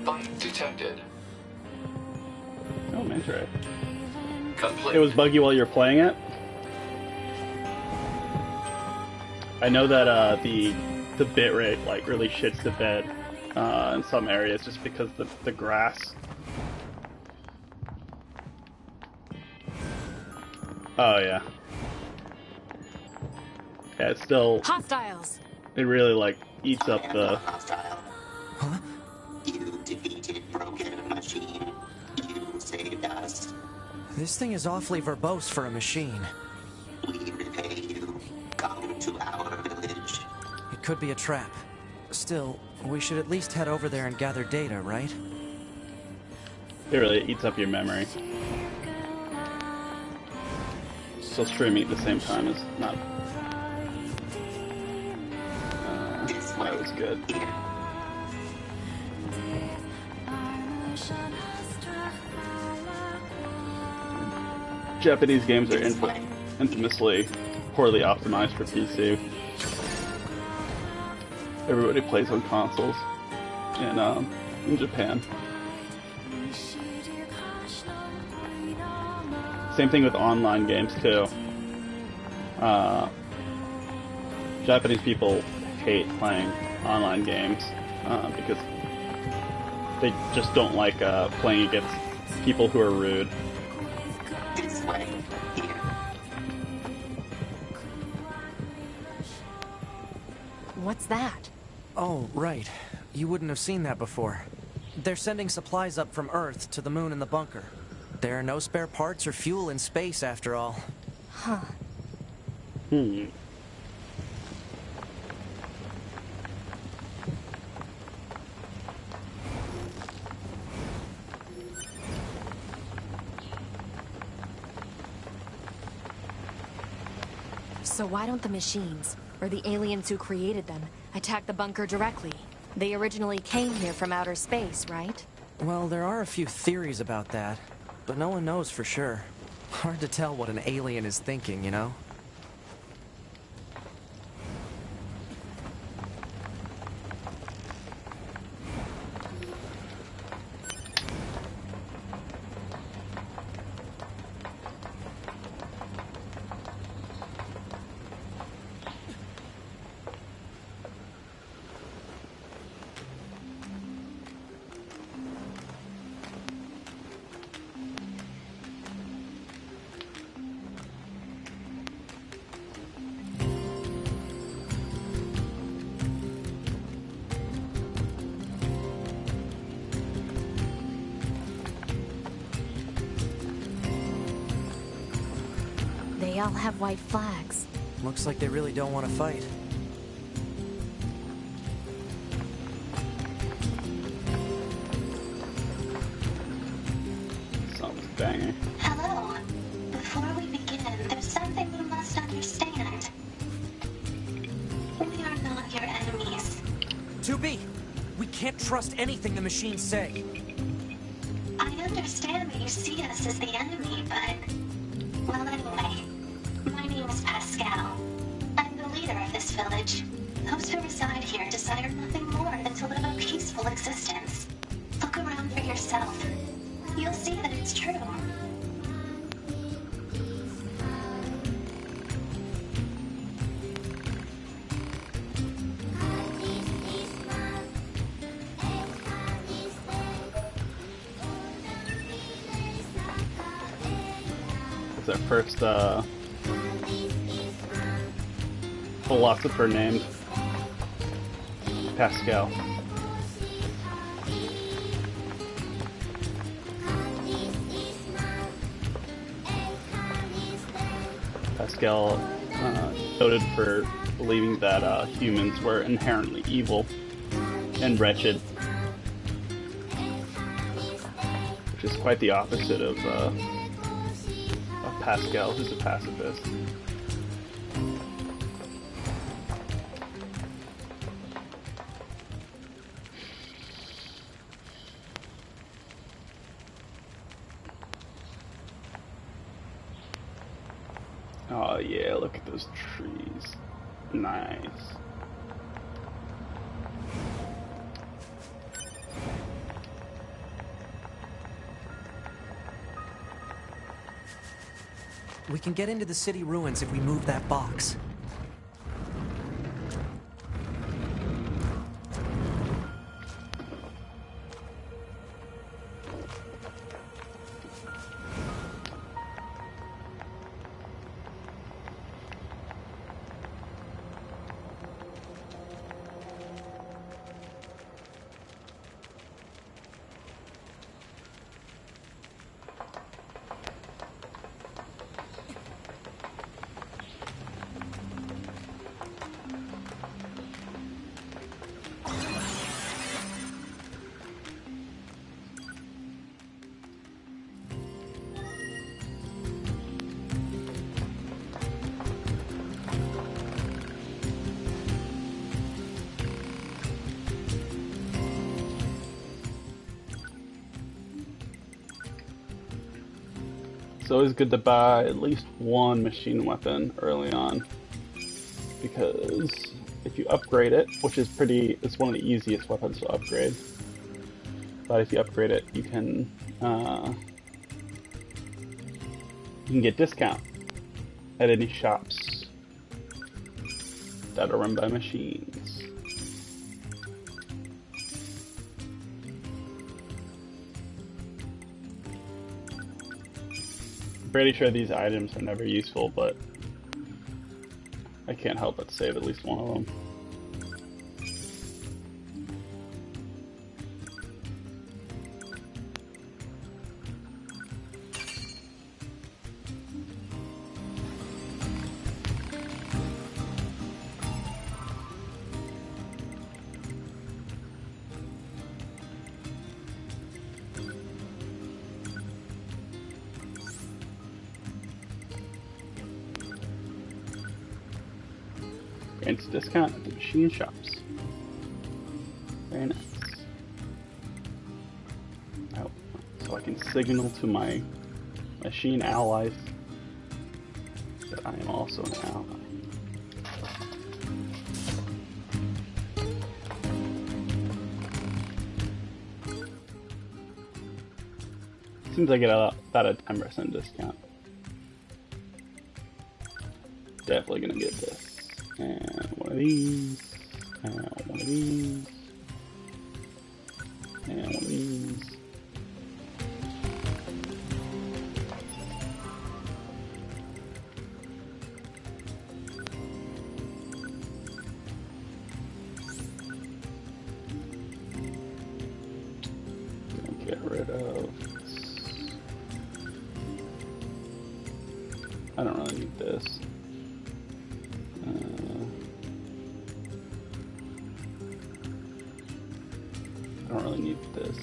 Bite detected. Oh, man, right. Complete. It was buggy while you were playing it. I know that the bitrate like really shits the bed in some areas just because the grass. Oh yeah. Yeah, it's still hostiles. It really like eats up the. Huh? You defeated Broken Machine. You saved us. This thing is awfully verbose for a machine. We repay you. Come to our village. It could be a trap. Still, we should at least head over there and gather data, right? It really eats up your memory. So streaming at the same time is not. That was good. Japanese games are infamously poorly optimized for PC. Everybody plays on consoles in Japan. Same thing with online games too. Japanese people hate playing online games because they just don't like playing against people who are rude. This way. Here. What's that? Oh, right. You wouldn't have seen that before. They're sending supplies up from Earth to the moon and the bunker. There are no spare parts or fuel in space, after all. Huh. So why don't the machines, or the aliens who created them, attack the bunker directly? They originally came here from outer space, right? Well, there are a few theories about that, but no one knows for sure. Hard to tell what an alien is thinking, you know? They all have white flags. Looks like they really don't want to fight. Sounds banging. Hello. Before we begin, there's something you must understand. We are not your enemies. 2B! We can't trust anything the machines say. I understand that you see us as the enemy, but... Well, anyway. My name is Pascal. I'm the leader of this village. Those who reside here desire nothing more than to live a peaceful existence. Look around for yourself. You'll see that it's true. is our first philosopher named Pascal. Pascal noted for believing that humans were inherently evil and wretched, which is quite the opposite of Pascal, who's a pacifist. Oh yeah, look at those trees. Nice. We can get into the city ruins if we move that box. It's always good to buy at least one machine weapon early on, because if you upgrade it, which is it's one of the easiest weapons to upgrade, but if you upgrade it, you can get discount at any shops that are run by machines. Pretty sure these items are never useful, but I can't help but save at least one of them. Grants discount at the machine shops. Very nice. Oh, so I can signal to my machine allies that I am also an ally. Seems like I get about a 10% discount. Definitely gonna get this. And one of these. And one of these. And one of these. Get rid of this. I don't really need this. I don't really need this.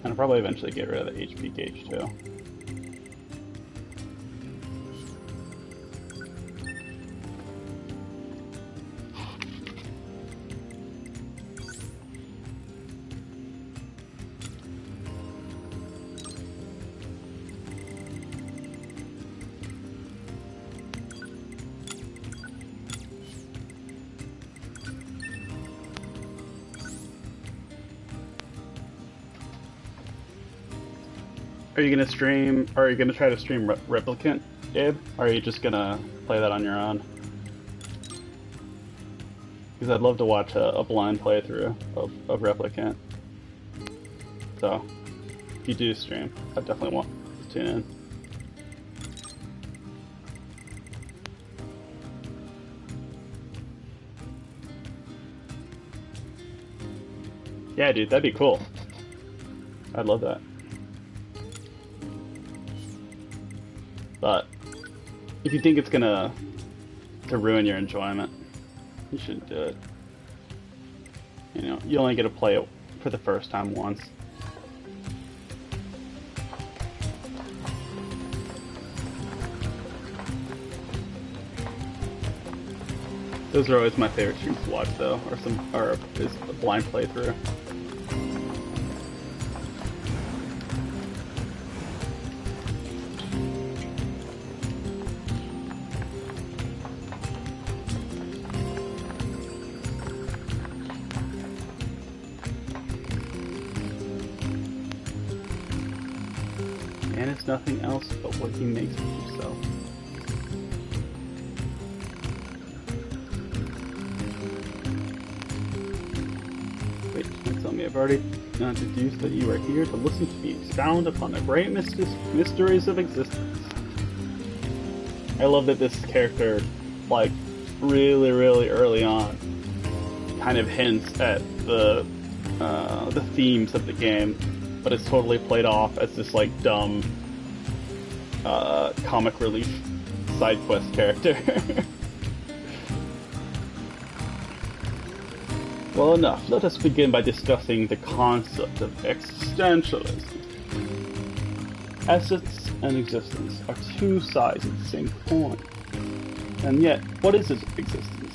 And I'll probably eventually get rid of the HP gauge too. Are you gonna stream, or are you gonna try to stream Replicant, Gabe? Or are you just gonna play that on your own? Because I'd love to watch a blind playthrough of Replicant. So, if you do stream, I definitely want to tune in. Yeah, dude, that'd be cool. I'd love that. But if you think it's gonna ruin your enjoyment, you shouldn't do it. You know, you only get to play it for the first time once. Those are always my favorite streams to watch, though, or is a blind playthrough. And it's nothing else but what he makes of himself. Wait, don't tell me I've already deduced that you are here to listen to me expound upon the great mysteries of existence. I love that this character, like, really early on, kind of hints at the themes of the game, but it's totally played off as this, like, dumb comic relief side quest character. Well enough, let us begin by discussing the concept of existentialism. Essence and existence are two sides of the same coin. And yet, what is existence?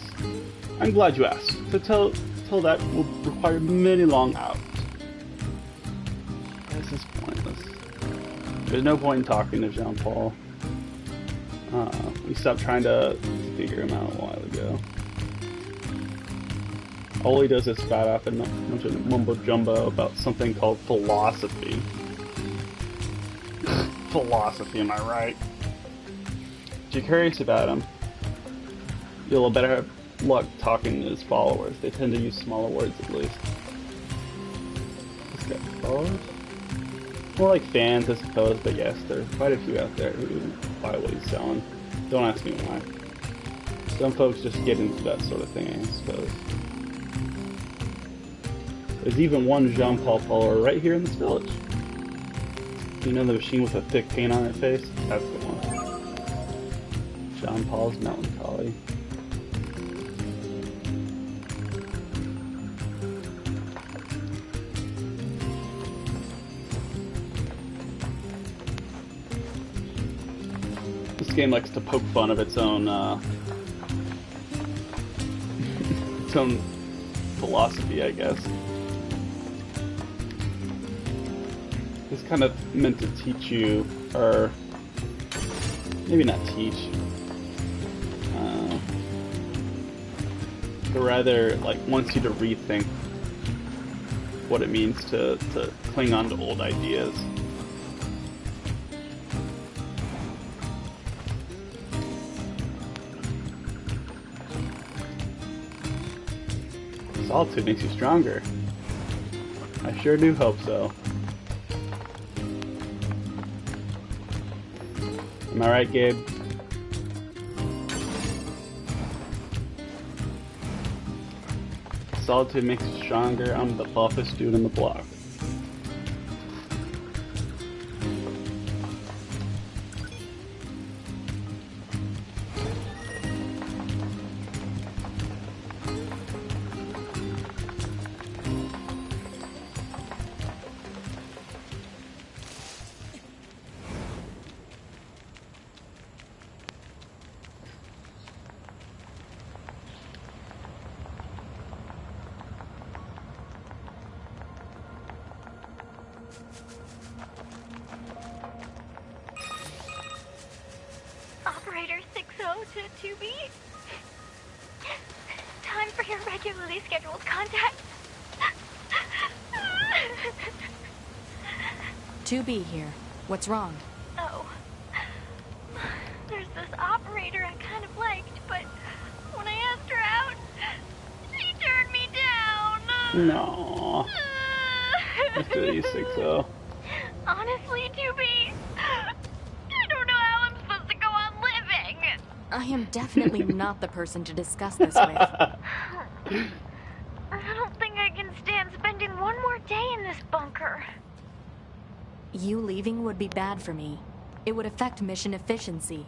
I'm glad you asked. To tell that will require many long hours. This is pointless. There's no point in talking to Jean-Paul. We stopped trying to figure him out a while ago. All he does is spout off a bunch of mumbo-jumbo about something called philosophy. Philosophy, am I right? If you're curious about him, you'll better have luck talking to his followers. They tend to use smaller words at least. This guy followers? More like fans, I suppose, but yes, there's quite a few out there who buy what he's selling. Don't ask me why. Some folks just get into that sort of thing, I suppose. There's even one Jean-Paul follower right here in this village. You know the machine with the thick paint on its face? That's the one. Jean-Paul's melancholy. This game likes to poke fun of its own philosophy, I guess. It's kind of meant to teach you, or maybe not teach, but rather like wants you to rethink what it means to cling on to old ideas. Solitude makes you stronger. I sure do hope so. Am I right, Gabe? Solitude makes you stronger. I'm the buffest dude in the block. Operator 60-2B. Time for your regularly scheduled contact. 2B here. What's wrong? Oh. There's this operator I kind of liked, but when I asked her out, she turned me down. No. That's good, you 60. Honestly, 2B, I don't know how I'm supposed to go on living. I am definitely not the person to discuss this with. I don't think I can stand spending one more day in this bunker. You leaving would be bad for me. It would affect mission efficiency.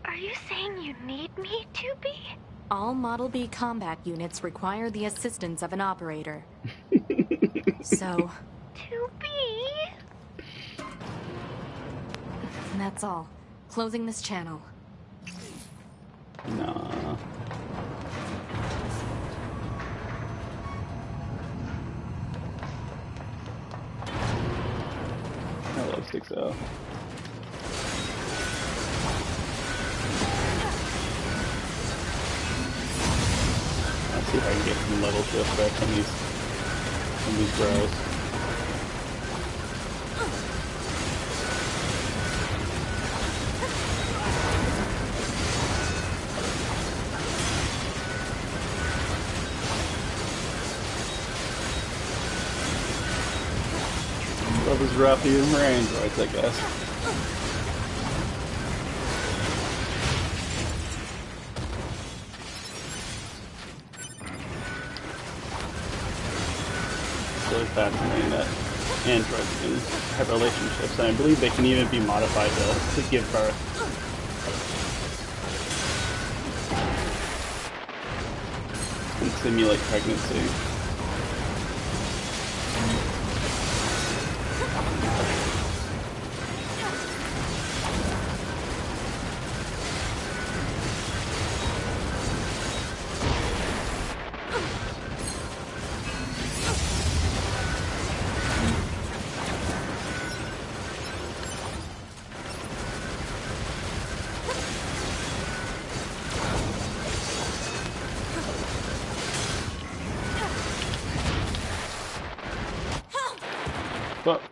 Are you saying you need me, 2B? All Model B combat units require the assistance of an operator. So... 2B? That's all. Closing this channel. Nah. I love 6-0. Let's see if I can get some level to effect from these bros. Love is rough even for androids, I guess. It's really fascinating that androids can have relationships, and I believe they can even be modified to give birth. And simulate pregnancy. But,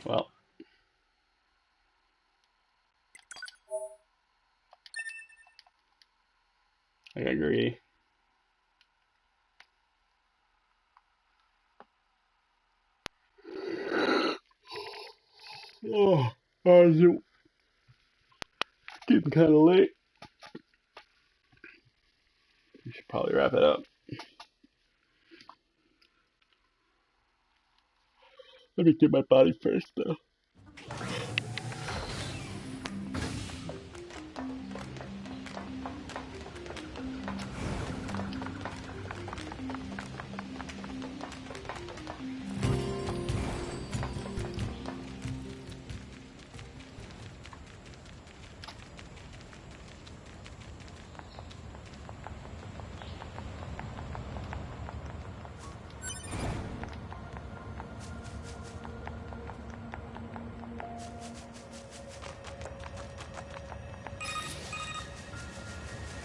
well, I agree. Oh, is it getting kind of late? We should probably wrap it up. Let me get my body first, though.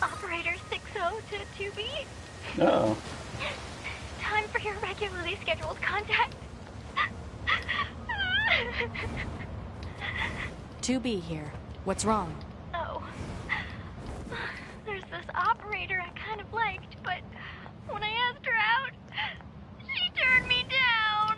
Operator 60 to 2B? Uh-oh. Time for your regularly scheduled contact. 2B here. What's wrong? Oh. There's this operator I kind of liked, but when I asked her out, she turned me down.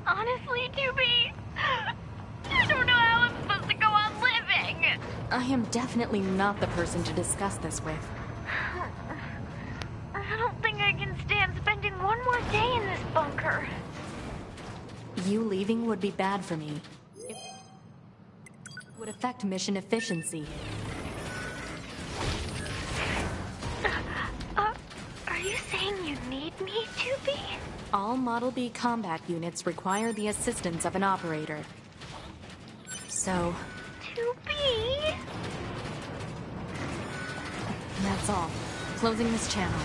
Honestly, 2B, I don't know how I'm supposed to go on living. I am definitely not the person to discuss this with. I don't think I can stand spending one more day in this bunker. You leaving would be bad for me. It would affect mission efficiency. Are you saying you need me, 2B? All Model B combat units require the assistance of an operator. So... 2B? That's all. Closing this channel.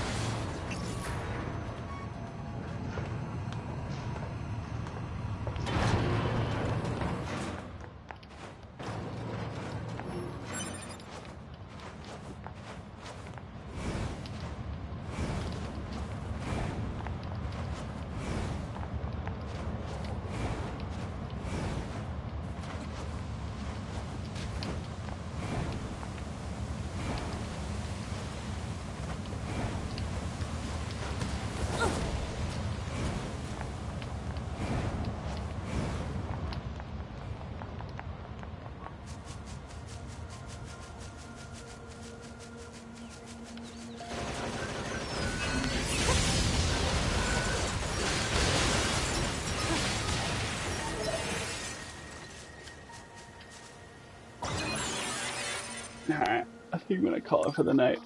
Alright, I think I'm gonna call it for the night.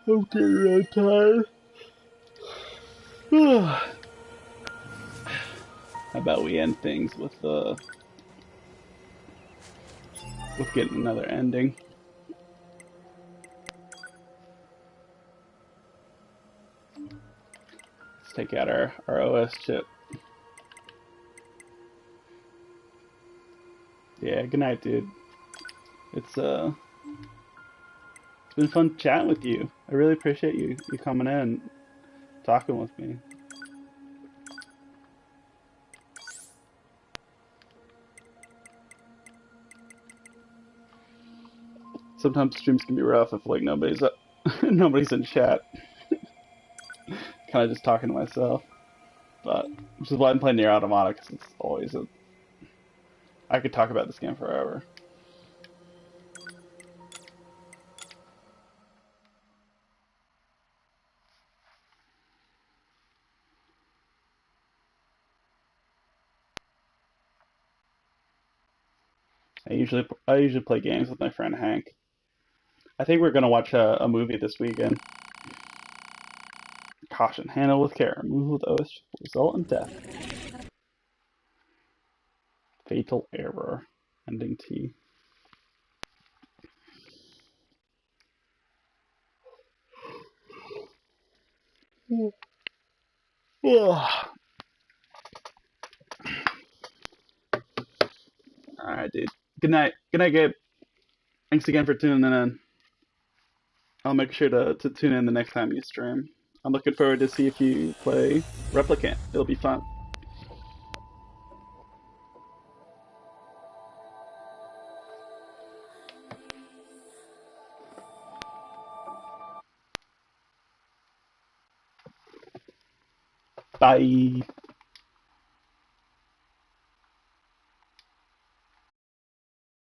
I'm getting real tired. How about we end things with getting another ending? Let's take out our OS chip. Yeah, good night, dude. It's been fun chatting with you. I really appreciate you coming in and talking with me. Sometimes streams can be rough if like nobody's in chat. Kind of just talking to myself. But which is why I'm playing NieR Automata, because it's always I could talk about this game forever. I usually play games with my friend Hank. I think we're gonna watch a movie this weekend. Caution: handle with care. Move with OS result in death. Fatal error. Ending T. Alright, dude. Good night. Good night, Gabe. Thanks again for tuning in. I'll make sure to tune in the next time you stream. I'm looking forward to see if you play Replicant. It'll be fun. Bye.